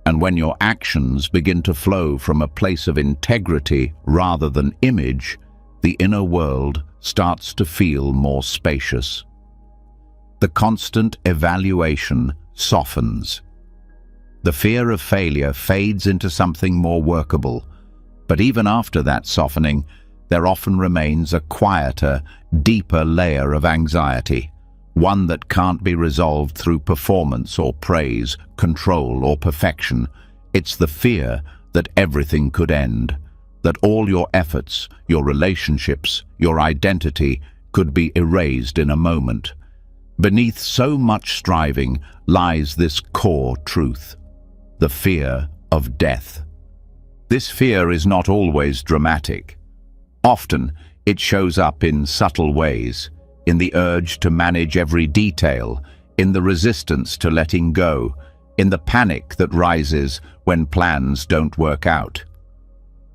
and when your actions begin to flow from a place of integrity rather than image, the inner world starts to feel more spacious. The constant evaluation softens. The fear of failure fades into something more workable, but even after that softening, there often remains a quieter, deeper layer of anxiety, one that can't be resolved through performance or praise, control or perfection. It's the fear that everything could end, that all your efforts, your relationships, your identity could be erased in a moment. Beneath so much striving lies this core truth, the fear of death. This fear is not always dramatic. Often, it shows up in subtle ways, in the urge to manage every detail, in the resistance to letting go, in the panic that rises when plans don't work out.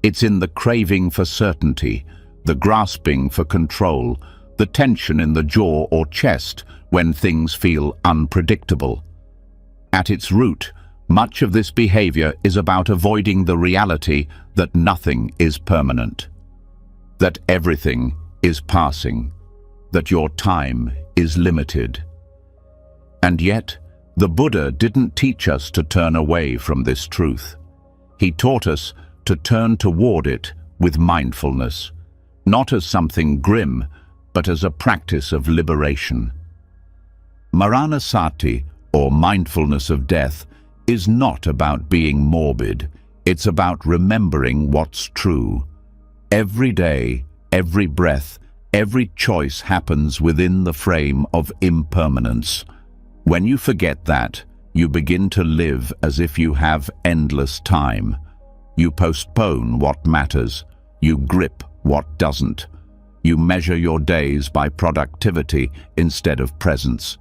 It's in the craving for certainty, the grasping for control, the tension in the jaw or chest when things feel unpredictable. At its root, much of this behavior is about avoiding the reality that nothing is permanent, that everything is passing, that your time is limited. And yet, the Buddha didn't teach us to turn away from this truth. He taught us to turn toward it with mindfulness, not as something grim, but as a practice of liberation. Manasikara, or mindfulness of death, is not about being morbid. It's about remembering what's true. Every day, every breath, every choice happens within the frame of impermanence. When you forget that, you begin to live as if you have endless time. You postpone what matters. You grip what doesn't. You measure your days by productivity instead of presence.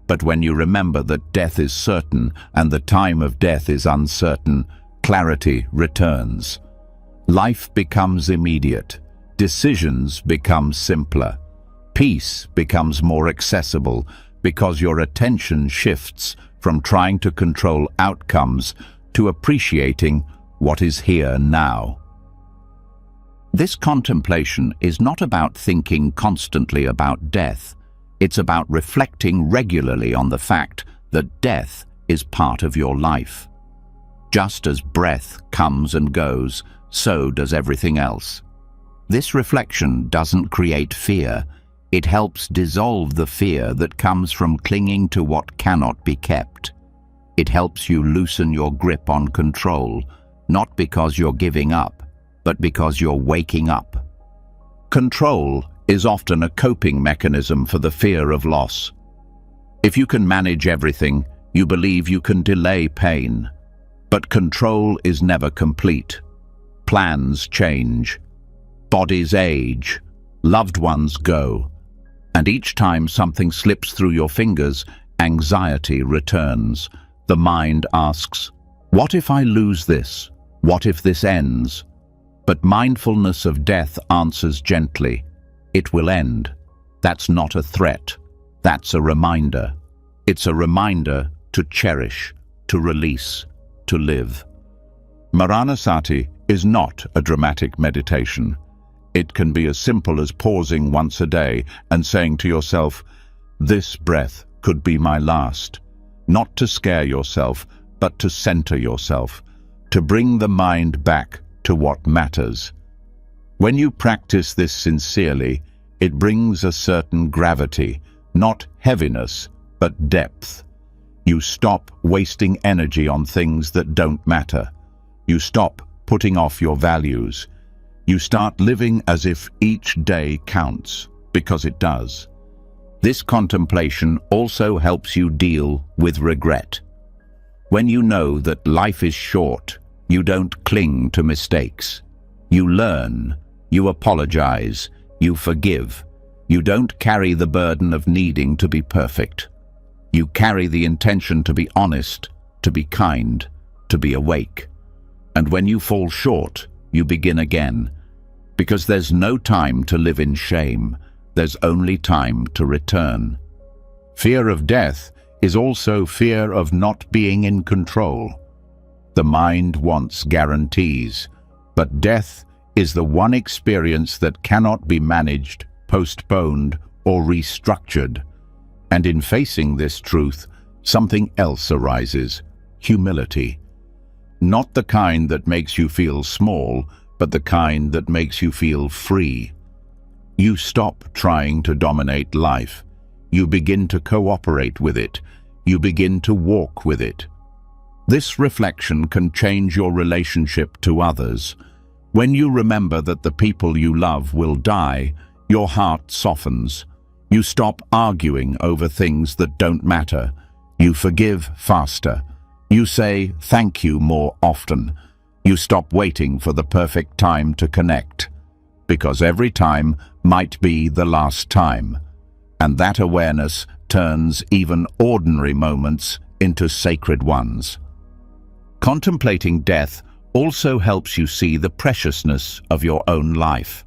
But when you remember that death is certain and the time of death is uncertain, clarity returns. Life becomes immediate. Decisions become simpler. Peace becomes more accessible because your attention shifts from trying to control outcomes to appreciating what is here now. This contemplation is not about thinking constantly about death. It's about reflecting regularly on the fact that death is part of your life. Just as breath comes and goes, so does everything else. This reflection doesn't create fear. It helps dissolve the fear that comes from clinging to what cannot be kept. It helps you loosen your grip on control, not because you're giving up, but because you're waking up. Control is often a coping mechanism for the fear of loss. If you can manage everything, you believe you can delay pain. But control is never complete. Plans change. Bodies age. Loved ones go. And each time something slips through your fingers, anxiety returns. The mind asks, "What if I lose this? What if this ends?" But mindfulness of death answers gently, "It will end." That's not a threat. That's a reminder. It's a reminder to cherish, to release, to live. Manasikara is not a dramatic meditation. It can be as simple as pausing once a day and saying to yourself, "This breath could be my last." Not to scare yourself, but to center yourself, to bring the mind back to what matters. When you practice this sincerely, it brings a certain gravity, not heaviness, but depth. You stop wasting energy on things that don't matter. You stop putting off your values. You start living as if each day counts, because it does. This contemplation also helps you deal with regret. When you know that life is short, you don't cling to mistakes. You learn, you apologize, you forgive. You don't carry the burden of needing to be perfect. You carry the intention to be honest, to be kind, to be awake. And when you fall short, you begin again. Because there's no time to live in shame. There's only time to return. Fear of death is also fear of not being in control. The mind wants guarantees, but death is the one experience that cannot be managed, postponed, or restructured. And in facing this truth, something else arises: humility. Not the kind that makes you feel small, but the kind that makes you feel free. You stop trying to dominate life. You begin to cooperate with it. You begin to walk with it. This reflection can change your relationship to others. When you remember that the people you love will die, your heart softens. You stop arguing over things that don't matter. You forgive faster. You say thank you more often. You stop waiting for the perfect time to connect, because every time might be the last time. And that awareness turns even ordinary moments into sacred ones. Contemplating death also helps you see the preciousness of your own life.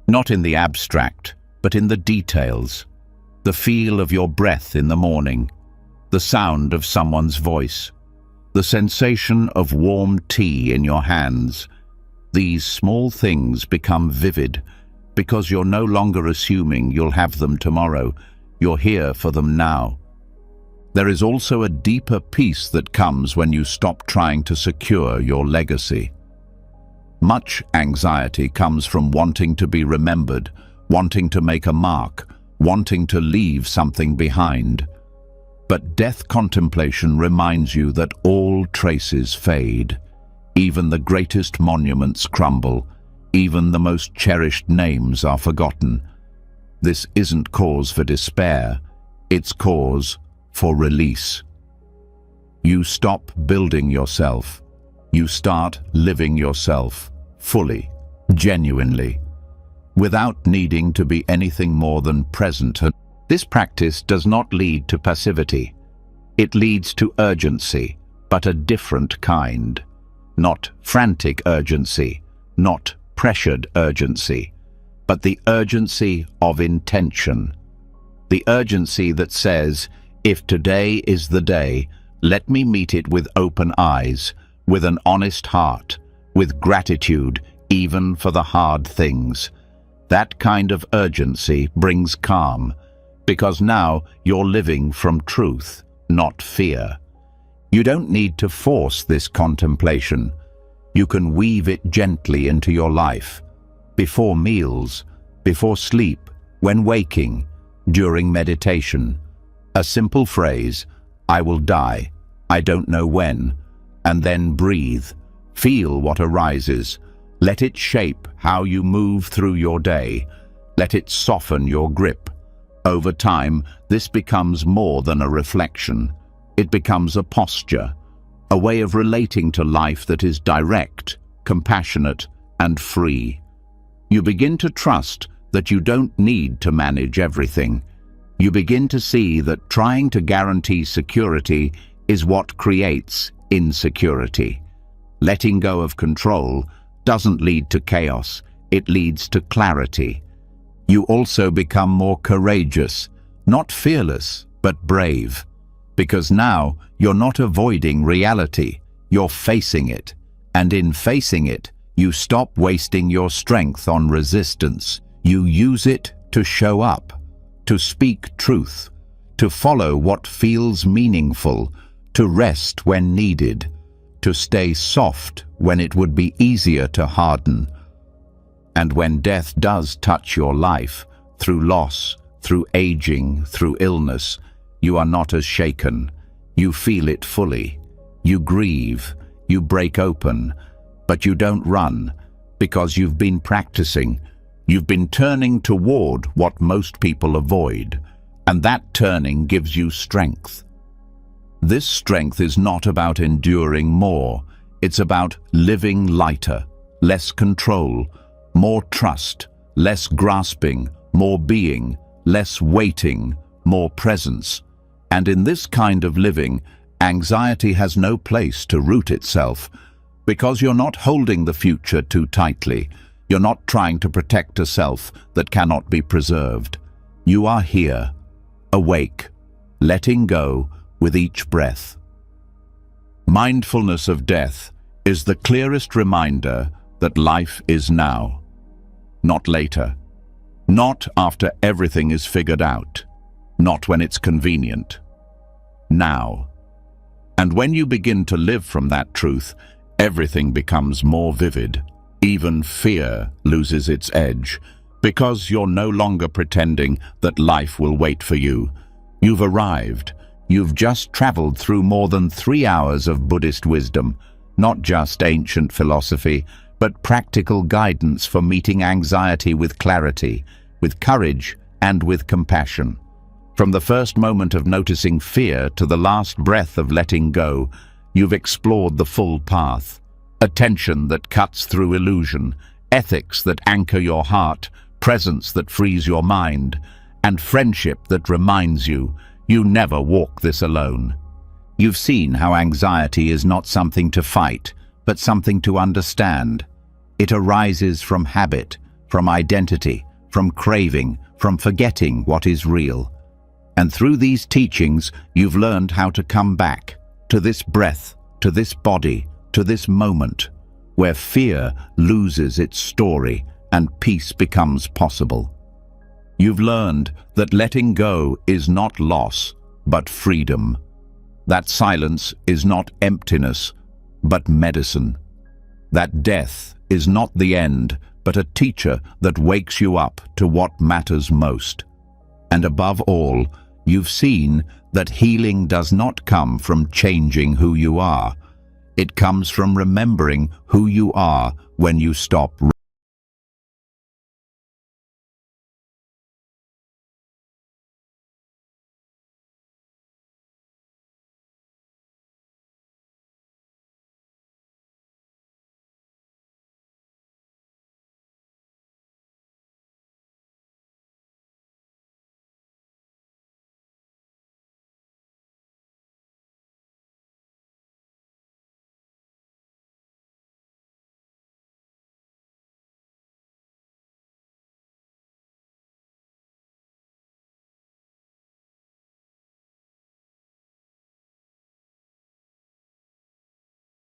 Not in the abstract, but in the details. The feel of your breath in the morning, the sound of someone's voice, the sensation of warm tea in your hands. These small things become vivid because you're no longer assuming you'll have them tomorrow. You're here for them now. There is also a deeper peace that comes when you stop trying to secure your legacy. Much anxiety comes from wanting to be remembered, wanting to make a mark, wanting to leave something behind. But death contemplation reminds you that all traces fade. Even the greatest monuments crumble. Even the most cherished names are forgotten. This isn't cause for despair. It's cause for release. You stop building yourself. You start living yourself fully, genuinely, without needing to be anything more than present. This practice does not lead to passivity. It leads to urgency, but a different kind. Not frantic urgency, not pressured urgency, but the urgency of intention. The urgency that says, if today is the day, let me meet it with open eyes, with an honest heart, with gratitude even for the hard things. That kind of urgency brings calm, because now you're living from truth, not fear. You don't need to force this contemplation. You can weave it gently into your life, before meals, before sleep, when waking, during meditation. A simple phrase, I will die, I don't know when, and then breathe. Feel what arises. Let it shape how you move through your day. Let it soften your grip. Over time, this becomes more than a reflection. It becomes a posture, a way of relating to life that is direct, compassionate, and free. You begin to trust that you don't need to manage everything. You begin to see that trying to guarantee security is what creates insecurity. Letting go of control doesn't lead to chaos, it leads to clarity. You also become more courageous, not fearless, but brave. Because now you're not avoiding reality, you're facing it. And in facing it, you stop wasting your strength on resistance. You use it to show up, to speak truth, to follow what feels meaningful, to rest when needed, to stay soft when it would be easier to harden. And when death does touch your life, through loss, through aging, through illness, you are not as shaken. You feel it fully. You grieve, you break open, but you don't run, because you've been practicing. You've been turning toward what most people avoid, and that turning gives you strength. This strength is not about enduring more. It's about living lighter, less control, more trust, less grasping, more being, less waiting, more presence. And in this kind of living, anxiety has no place to root itself, because you're not holding the future too tightly. You're not trying to protect a self that cannot be preserved. You are here, awake, letting go with each breath. Mindfulness of death is the clearest reminder that life is now, not later, not after everything is figured out, not when it's convenient. Now. And when you begin to live from that truth, everything becomes more vivid. Even fear loses its edge, because you're no longer pretending that life will wait for you. You've arrived. You've just traveled through more than 3 hours of Buddhist wisdom, not just ancient philosophy, but practical guidance for meeting anxiety with clarity, with courage, and with compassion. From the first moment of noticing fear to the last breath of letting go, you've explored the full path. Attention that cuts through illusion, ethics that anchor your heart, presence that frees your mind, and friendship that reminds you never walk this alone. You've seen how anxiety is not something to fight, but something to understand. It arises from habit, from identity, from craving, from forgetting what is real. And through these teachings, you've learned how to come back to this breath, to this body, to this moment, where fear loses its story and peace becomes possible. You've learned that letting go is not loss, but freedom. That silence is not emptiness, but medicine. That death is not the end, but a teacher that wakes you up to what matters most. And above all, you've seen that healing does not come from changing who you are. It comes from remembering who you are when you stop